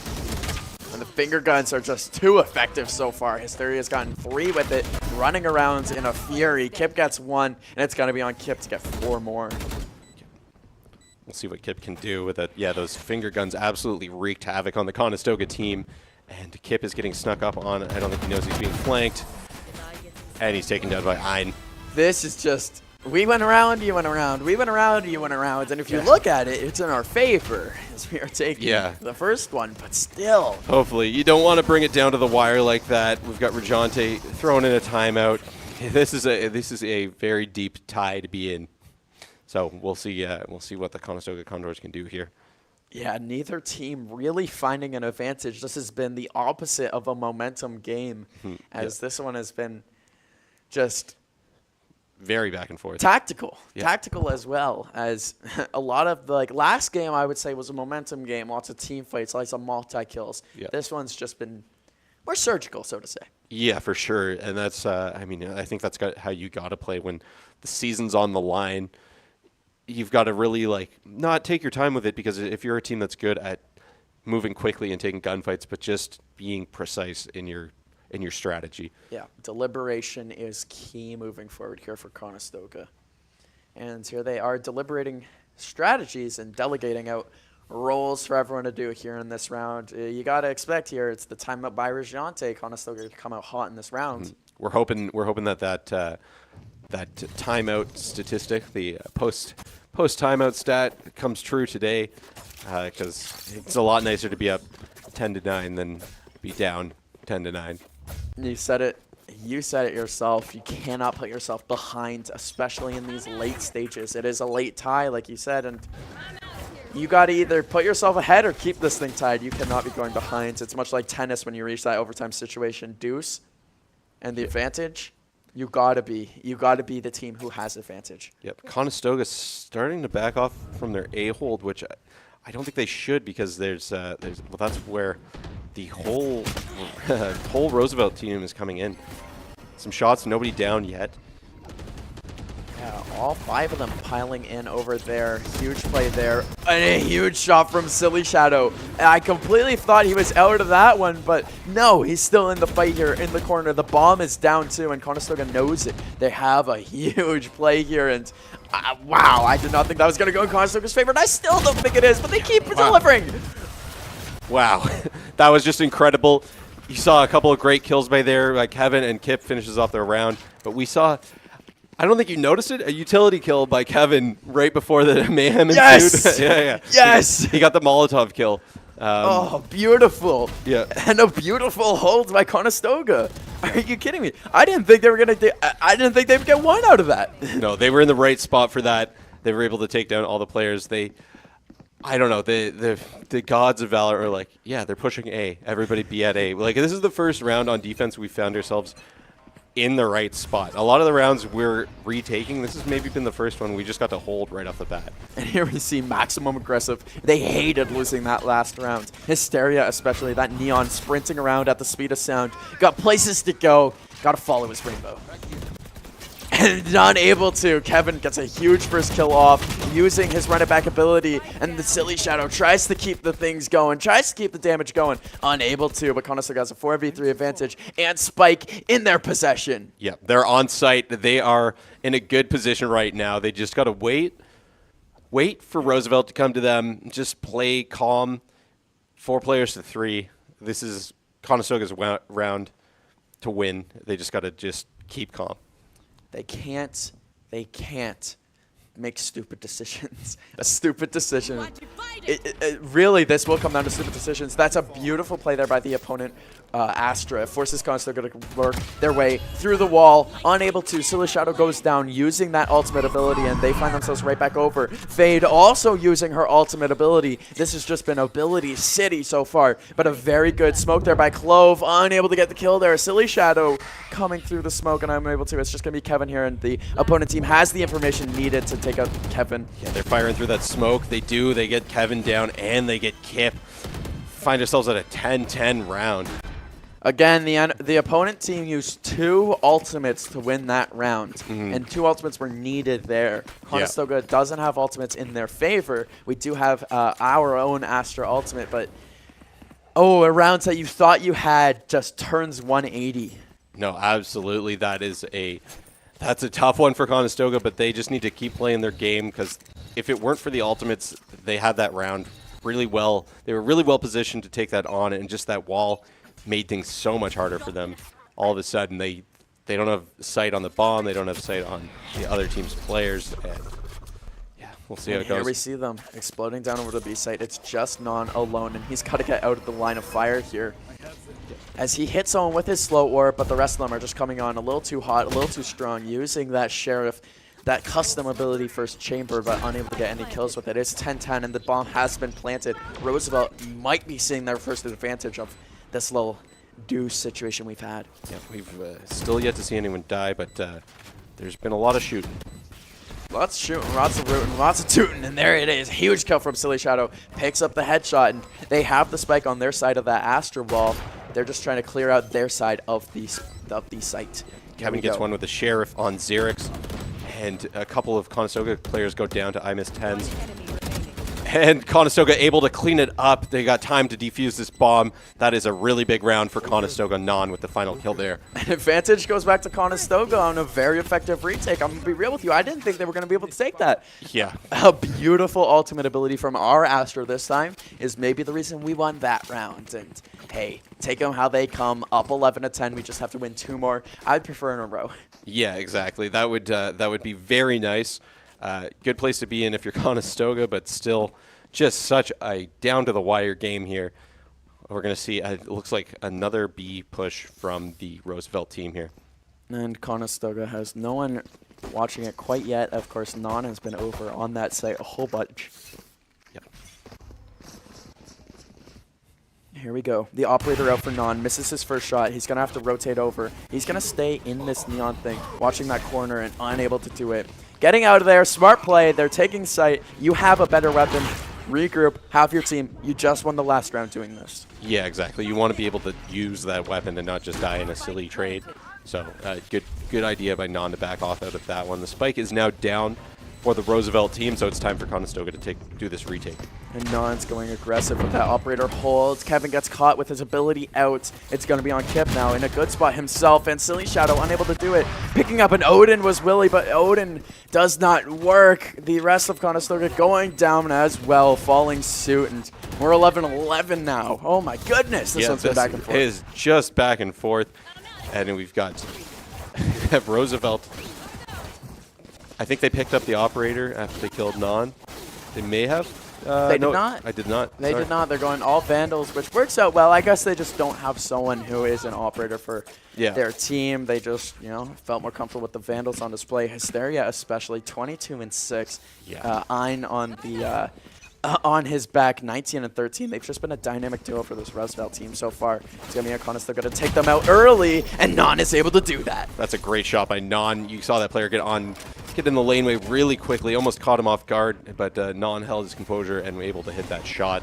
And the finger guns are just too effective so far. Hysteria's gotten 3 with it, running around in a fury. Kip gets 1, and it's going to be on Kip to get 4 more.
We'll see what Kip can do with it. Yeah, those finger guns absolutely wreaked havoc on the Conestoga team. And Kip is getting snuck up on. I don't think he knows he's being flanked. And he's taken down by Ein.
This is just, we went around, you went around, we went around, you went around. And if you look at it, it's in our favor as we are taking the first one, but still.
Hopefully. You don't want to bring it down to the wire like that. We've got Rajante throwing in a timeout. This is a very deep tie to be in. So we'll see what the Conestoga Condors can do here.
Yeah, neither team really finding an advantage. This has been the opposite of a momentum game, as this one has been just
very back and forth.
Tactical as well, as a lot of the last game I would say was a momentum game, lots of team fights, lots of multi-kills. This one's just been more surgical, so to say.
Yeah, for sure. And that's, I think that's how you got to play when the season's on the line. You've got to really not take your time with it, because if you're a team that's good at moving quickly and taking gunfights, but just being precise in your strategy.
Yeah, deliberation is key moving forward here for Conestoga. And here they are deliberating strategies and delegating out roles for everyone to do here in this round. You got to expect here it's the timeout by Reggiante. Conestoga to come out hot in this round.
We're hoping that timeout statistic, the post timeout stat, comes true today, because it's a lot nicer to be up 10-9 than be down 10-9.
You said it yourself. You cannot put yourself behind, especially in these late stages. It is a late tie, like you said, and you got to either put yourself ahead or keep this thing tied. You cannot be going behind. It's much like tennis when you reach that overtime situation. Deuce and the advantage. You gotta be the team who has advantage.
Yep. Conestoga starting to back off from their A-hold, which I don't think they should, because that's where the whole Roosevelt team is coming in. Some shots, nobody down yet.
Yeah, all 5 of them piling in over there. Huge play there. And a huge shot from Silly Shadow. And I completely thought he was out of that one, but no, he's still in the fight here in the corner. The bomb is down too, and Conestoga knows it. They have a huge play here, and wow, I did not think that was going to go in Conestoga's favor, and I still don't think it is, but they keep delivering.
Wow, that was just incredible. You saw a couple of great kills by there, like Kevin and Kip finishes off their round, but we saw, I don't think you noticed it, a utility kill by Kevin right before the mayhem ensued.
Yes!
Yeah.
Yes!
He got the Molotov kill.
Oh, beautiful.
Yeah.
And a beautiful hold by Conestoga. Are you kidding me? I didn't think they were going to I didn't think they would get one out of that.
No, they were in the right spot for that. They were able to take down all the players. I don't know, the gods of Valor are like, yeah, they're pushing A. Everybody be at A. This is the first round on defense we found ourselves in the right spot. A lot of the rounds we're retaking, this has maybe been the first one we just got to hold right off the bat.
And here we see Maximum Aggressive. They hated losing that last round. Hysteria especially, that Neon sprinting around at the speed of sound. Got places to go, got to follow his rainbow. And not able to. Kevin gets a huge first kill off using his run-it-back ability, and the Silly Shadow tries to keep the things going, tries to keep the damage going. Unable to, but Conestoga has a 4v3 advantage, and Spike in their possession.
Yeah, they're on site. They are in a good position right now. They just got to wait for Roosevelt to come to them, just play calm. 4 players to 3. This is Conestoga's round to win. They just got to just keep calm.
They can't make stupid decisions. Stupid decision. Really, this will come down to stupid decisions. That's a beautiful play there by the opponent, Astra. It forces Conestoga to work their way through the wall. Unable to. Silly Shadow goes down using that ultimate ability, and they find themselves right back over. Fade also using her ultimate ability. This has just been ability city so far, but a very good smoke there by Clove. Unable to get the kill there. Silly Shadow coming through the smoke, and I'm able to. It's just going to be Kevin here, and the opponent team has the information needed to take out Kevin.
Yeah, they're firing through that smoke. They get Kevin down, and they get Kip. Find ourselves at a 10-10 round.
Again, the opponent team used 2 ultimates to win that round, and 2 ultimates were needed there. Conestoga doesn't have ultimates in their favor. We do have our own Astra ultimate, but a round that you thought you had just turns 180.
No, absolutely. That's a tough one for Conestoga, but they just need to keep playing their game, because if it weren't for the ultimates, they had that round really well. They were really well positioned to take that on, and just that wall made things so much harder for them. All of a sudden, they don't have sight on the bomb. They don't have sight on the other team's players. And yeah, we'll see how it goes.
Here we see them exploding down over the B site. It's just Non alone, and he's got to get out of the line of fire here. As he hits someone with his slow orb, but the rest of them are just coming on a little too hot, a little too strong, using that Sheriff that custom ability first chamber, but unable to get any kills with it. It's 10-10, and the bomb has been planted. Roosevelt might be seeing their first advantage of this little deuce situation we've had.
Yeah, we've still yet to see anyone die, but there's been a lot of shooting.
Lots of shooting, lots of rooting, lots of tooting, and there it is. Huge kill from Silly Shadow. Picks up the headshot, and they have the spike on their side of that Astra wall. They're just trying to clear out their side of the site.
Kevin gets one with the Sheriff on Xerix, and a couple of Conestoga players go down to I-10s. And Conestoga able to clean it up. They got time to defuse this bomb. That is a really big round for Conestoga. Non with the final kill there.
An advantage goes back to Conestoga on a very effective retake. I'm going to be real with you. I didn't think they were going to be able to take that.
Yeah.
A beautiful ultimate ability from our Astra this time is maybe the reason we won that round. And hey, take them how they come. Up 11-10. We just have to win 2 more. I'd prefer in a row.
Yeah, exactly. That would be very nice. Good place to be in if you're Conestoga, but still just such a down-to-the-wire game here. We're going to see, it looks like, another B push from the Roosevelt team here.
And Conestoga has no one watching it quite yet. Of course, Non has been over on that site a whole bunch.
Yep.
Here we go. The operator out for Non. Misses his first shot. He's going to have to rotate over. He's going to stay in this neon thing, watching that corner and unable to do it. Getting out of there. Smart play. They're taking sight. You have a better weapon. Regroup. Have your team. You just won the last round doing this.
Yeah, exactly. You want to be able to use that weapon and not just die in a silly trade. So good idea by Non to back off out of that one. The spike is now down for the Roosevelt team, so it's time for Conestoga to do this retake.
And Non's going aggressive with that operator holds. Kevin gets caught with his ability out. It's going to be on Kip now in a good spot himself, and Silly Shadow unable to do it. Picking up an Odin was Willie, but Odin does not work. The rest of Conestoga going down as well, falling suit, and we're 11-11 now. Oh my goodness, this one's been back and forth.
It is just back and forth, and we've got Roosevelt. I think they picked up the operator after they killed Non. They may have.
They
no,
did not.
I did not.
They did not. They're going all Vandals, which works out well. I guess they just don't have someone who is an operator for their team. They just, felt more comfortable with the Vandals on display. Hysteria especially, 22-6.
Yeah.
Ein on the on his back, 19-13. They've just been a dynamic duo for this Roosevelt team so far. It's going to be Iconis. They're going to take them out early, and Non is able to do that.
That's a great shot by Non. You saw that player get in the laneway really quickly, almost caught him off guard, but Non held his composure and was able to hit that shot.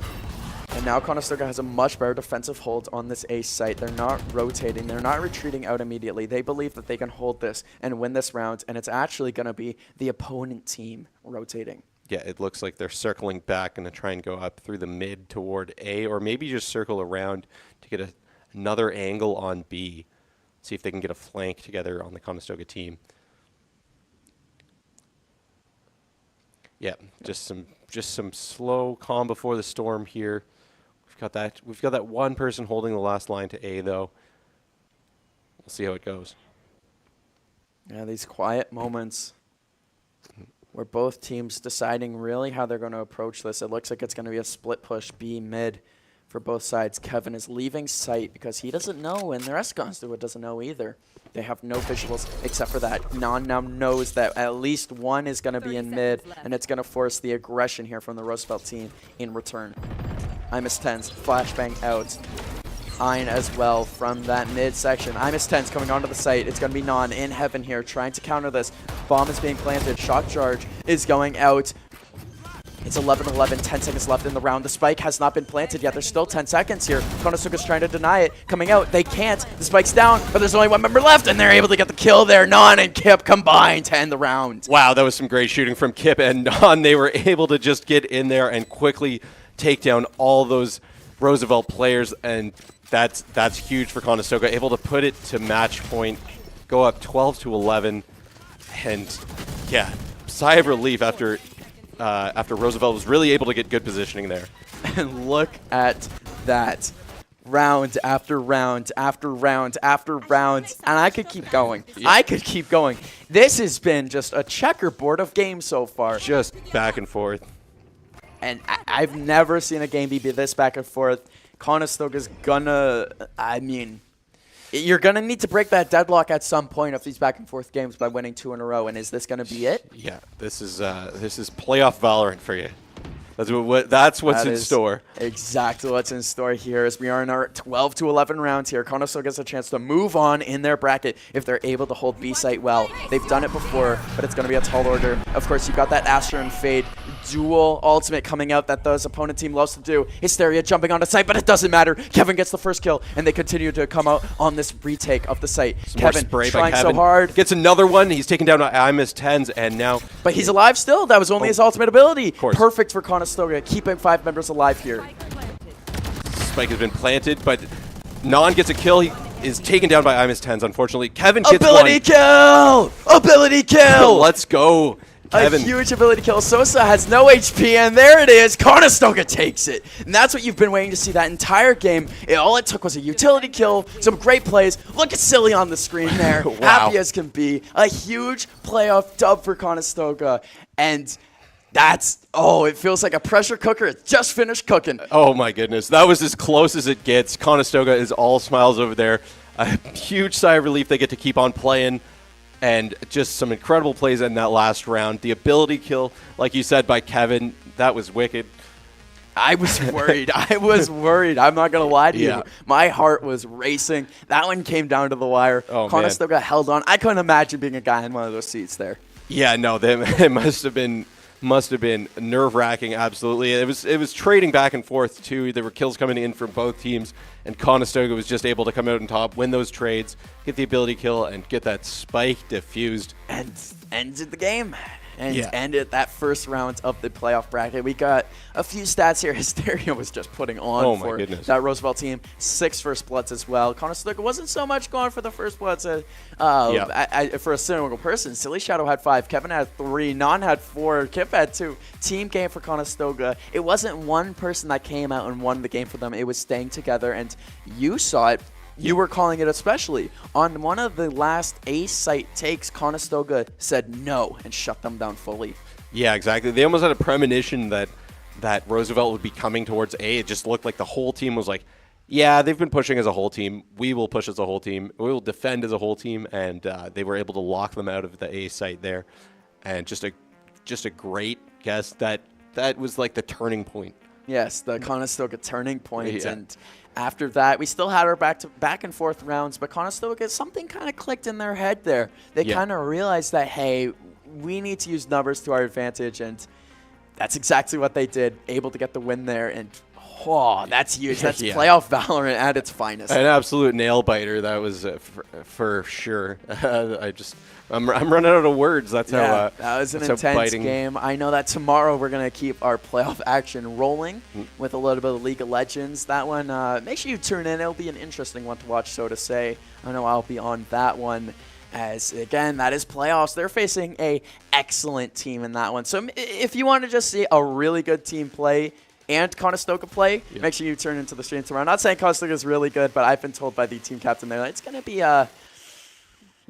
And now Conestoga has a much better defensive hold on this ace site. They're not rotating. They're not retreating out immediately. They believe that they can hold this and win this round, and it's actually going to be the opponent team rotating.
Yeah, it looks like they're circling back and to try and go up through the mid toward A, or maybe just circle around to get another angle on B. See if they can get a flank together on the Conestoga team. Yeah, just some slow calm before the storm here. We've got that one person holding the last line to A though. We'll see how it goes.
Yeah, these quiet moments where both teams deciding really how they're going to approach this. It looks like it's going to be a split push B mid for both sides. Kevin is leaving site because he doesn't know, and the rest of Conestoga doesn't know either. They have no visuals except for that. Non now knows that at least one is going to be in mid, and it's going to force the aggression here from the Roosevelt team in return. I-10s, flashbang out. Ein as well from that mid section. I-10's coming onto the site. It's going to be Non in heaven here, trying to counter this. Bomb is being planted. Shock charge is going out. It's 11-11, 10 seconds left in the round. The spike has not been planted yet. There's still 10 seconds here. Conestoga's trying to deny it. Coming out, they can't. The spike's down, but there's only one member left, and they're able to get the kill there. Non and Kip combined to end the round.
Wow, that was some great shooting from Kip and Non. They were able to just get in there and quickly take down all those Roosevelt players, and that's huge for Conestoga. Able to put it to match point, go up 12-11, and yeah, sigh of relief after Roosevelt was really able to get good positioning there.
And look at that. Round after round after round after round. And I could keep going. Yeah. I could keep going. This has been just a checkerboard of games so far.
Just back and forth.
And I've never seen a game be this back and forth. Conestoga's gonna, You're going to need to break that deadlock at some point of these back-and-forth games by winning 2 in a row, and is this going to be it?
Yeah, this is playoff Valorant for you. That's what's in store.
Exactly what's in store here as we are in our 12 to 11 rounds here. Conestoga gets a chance to move on in their bracket if they're able to hold B site well. They've done it before, but it's going to be a tall order. Of course, you've got that Astra and Fade dual ultimate coming out that those opponent team loves to do. Hysteria jumping onto site, but it doesn't matter. Kevin gets the first kill, and they continue to come out on this retake of the site. Kevin trying so hard.
Gets another one. He's taken down IMS 10s, and now...
But he's alive still. That was only his ultimate ability. Perfect for Conestoga, keeping 5 members alive here.
Spike has been planted, but Non gets a kill. He is taken down by IMS 10s, unfortunately. Kevin gets
ability kill! Ability kill!
Let's go. Kevin.
A huge ability kill. Sosa has no HP, and there it is. Conestoga takes it. And that's what you've been waiting to see that entire game. All it took was a utility kill, some great plays. Look at Silly on the screen there.
Wow.
Happy as can be. A huge playoff dub for Conestoga. And that's, it feels like a pressure cooker. It just finished cooking.
Oh, my goodness. That was as close as it gets. Conestoga is all smiles over there. A huge sigh of relief they get to keep on playing. And just some incredible plays in that last round. The ability kill, like you said, by Kevin, that was wicked.
I was worried. I'm not going to lie to you. My heart was racing. That one came down to the wire. Conestoga held on. I couldn't imagine being a guy in one of those seats there.
Yeah, no, it must have been nerve-wracking, absolutely. It was trading back and forth, too. There were kills coming in from both teams, and Conestoga was just able to come out on top, win those trades, get the ability kill, and get that spike diffused.
And ended the game. And ended that first round of the playoff bracket. We got a few stats here. Hysteria was just putting on for that Roosevelt team. 6 first bloods as well. Conestoga wasn't so much going for the first bloods for a single person. Silly Shadow had 5. Kevin had 3. Non had 4. Kip had 2. Team game for Conestoga. It wasn't one person that came out and won the game for them. It was staying together, and you saw it. You were calling it especially. On one of the last A site takes, Conestoga said no and shut them down fully.
Yeah, exactly. They almost had a premonition that Roosevelt would be coming towards A. It just looked like the whole team was like, yeah, they've been pushing as a whole team. We will push as a whole team. We will defend as a whole team. And they were able to lock them out of the A site there. And just a great guess. That was like the turning point.
Yes, the Conestoga turning point. And after that, we still had our back and forth rounds, but Conestoga, something kind of clicked in their head there. They kind of realized that, hey, we need to use numbers to our advantage, and that's exactly what they did, able to get the win there. And that's huge. That's playoff Valorant at its finest.
An absolute nail biter. That was for sure. I'm running out of words. That's how.
That was an intense game. I know that tomorrow we're gonna keep our playoff action rolling with a little bit of League of Legends. That one, make sure you tune in. It'll be an interesting one to watch, so to say. I know I'll be on that one. As again, that is playoffs. They're facing a excellent team in that one. So if you want to just see a really good team play and Conestoga play, make sure you turn into the stream tomorrow. I'm not saying Conestoga is really good, but I've been told by the team captain there that it's going to be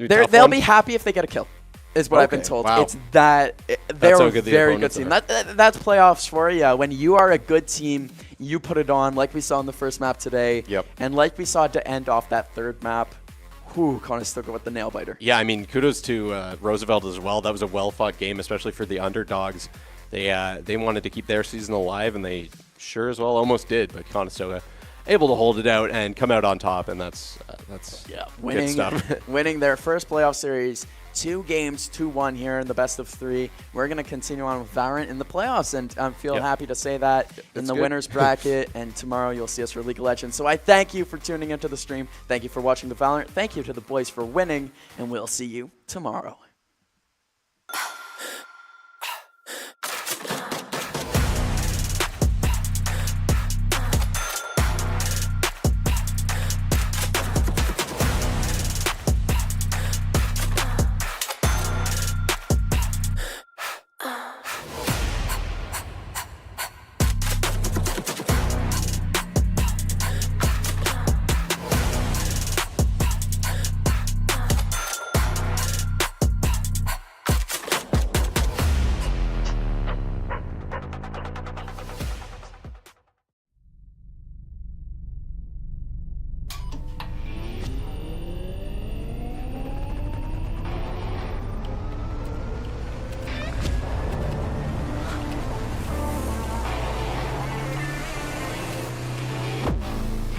they'll be happy if they get a kill, is what I've been told.
Wow.
It's they're a very good team. That's playoffs for you. When you are a good team, you put it on, like we saw in the first map today, and like we saw to end off that third map. Conestoga with the nail biter.
Yeah, I mean, kudos to Roosevelt as well. That was a well-fought game, especially for the underdogs. They wanted to keep their season alive, and they sure as well almost did. But Conestoga able to hold it out and come out on top, and that's good stuff.
Winning their first playoff series, 2 games, 2-1 here in the best of 3. We're going to continue on with Valorant in the playoffs, and I feel happy to say that in the winners bracket, and tomorrow you'll see us for League of Legends. So I thank you for tuning into the stream. Thank you for watching the Valorant. Thank you to the boys for winning, and we'll see you tomorrow.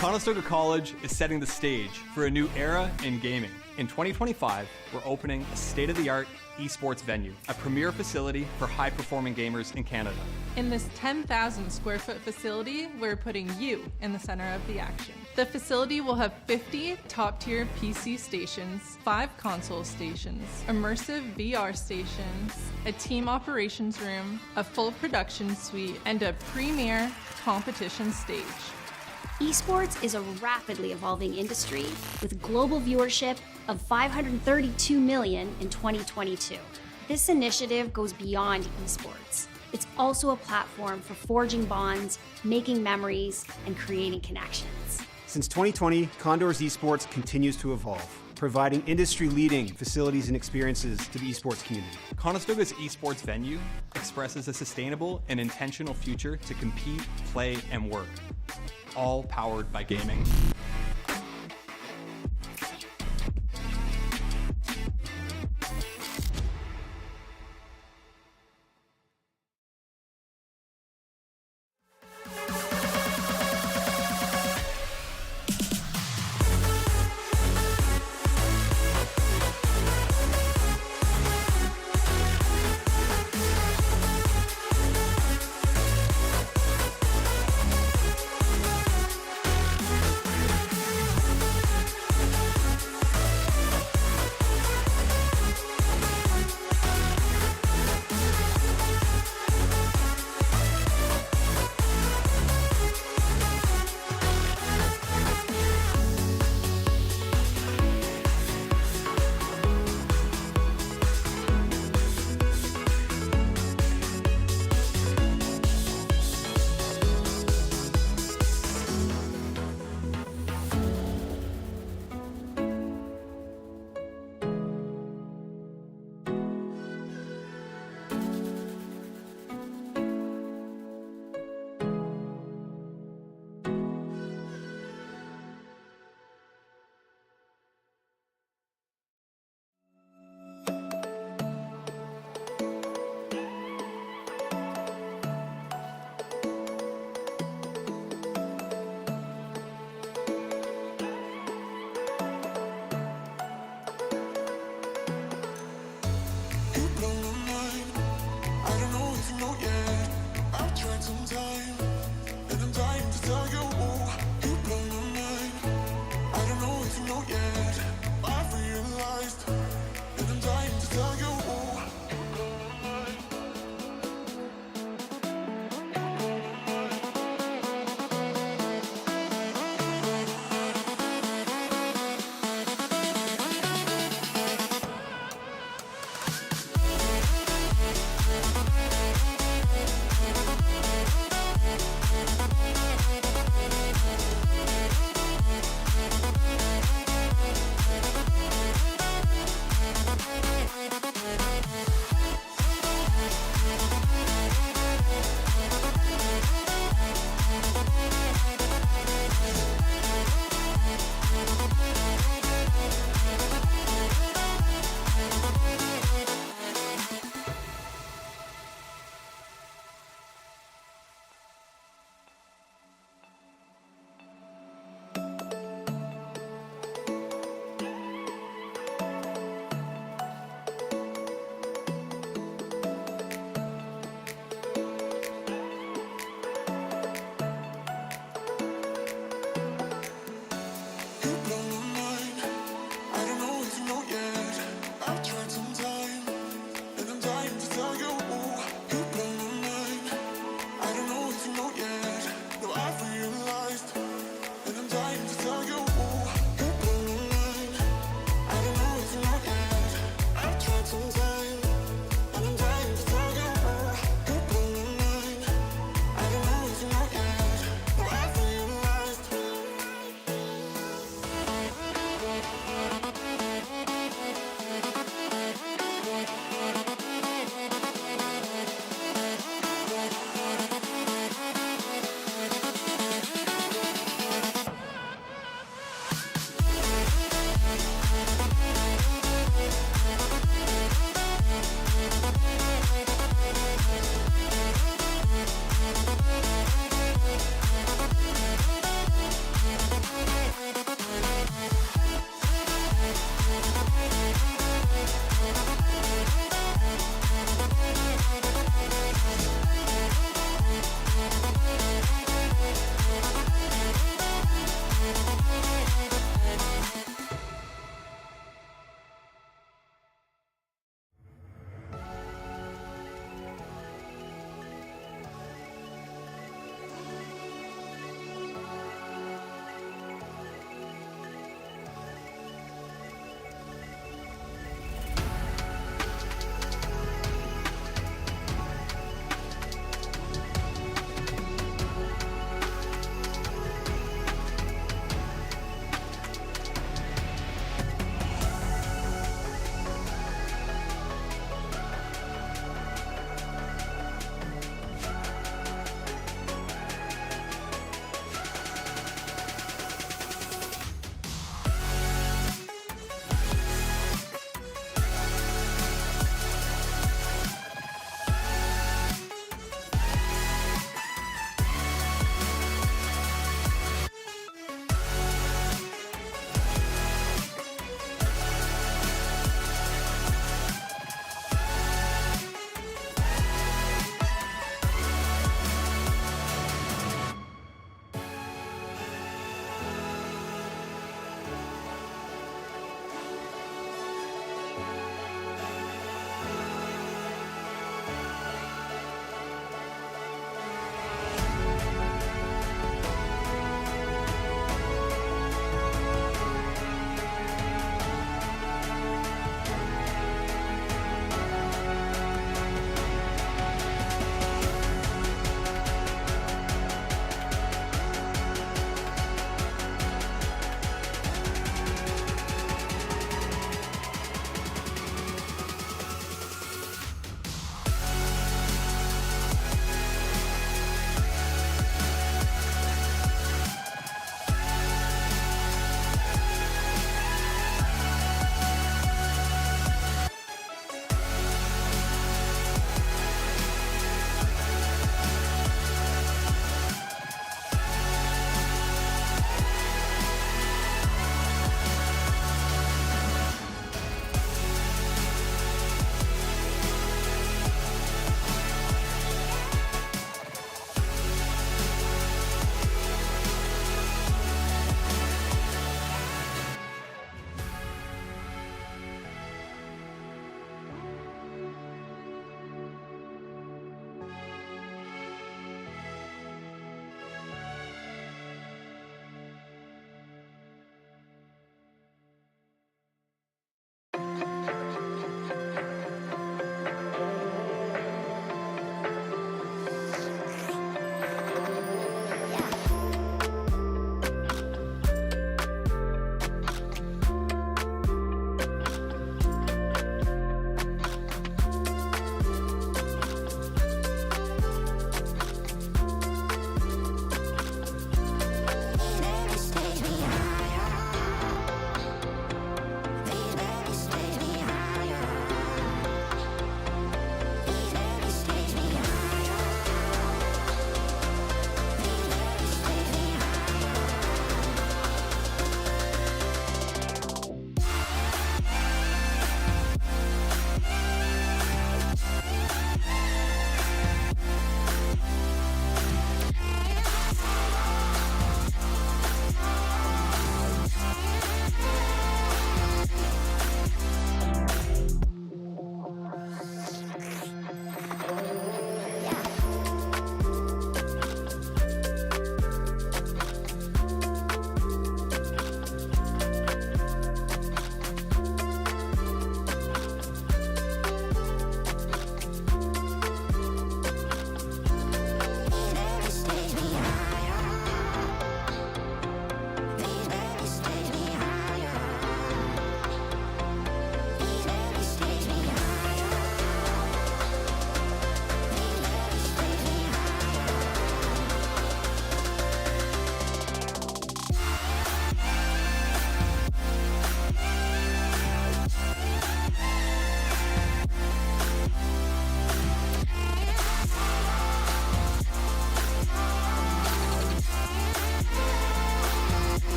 Conestoga College is setting the stage for a new era in gaming. In 2025, we're opening a state-of-the-art esports venue, a premier facility for high-performing gamers in Canada.
In this 10,000 square foot facility, we're putting you in the center of the action. The facility will have 50 top-tier PC stations, 5 console stations, immersive VR stations, a team operations room, a full production suite, and a premier competition stage.
Esports is a rapidly evolving industry with global viewership of 532 million in 2022. This initiative goes beyond esports. It's also a platform for forging bonds, making memories, and creating connections.
Since 2020, Condors Esports continues to evolve, providing industry-leading facilities and experiences to the esports community.
Conestoga's esports venue expresses a sustainable and intentional future to compete, play, and work, all powered by gaming.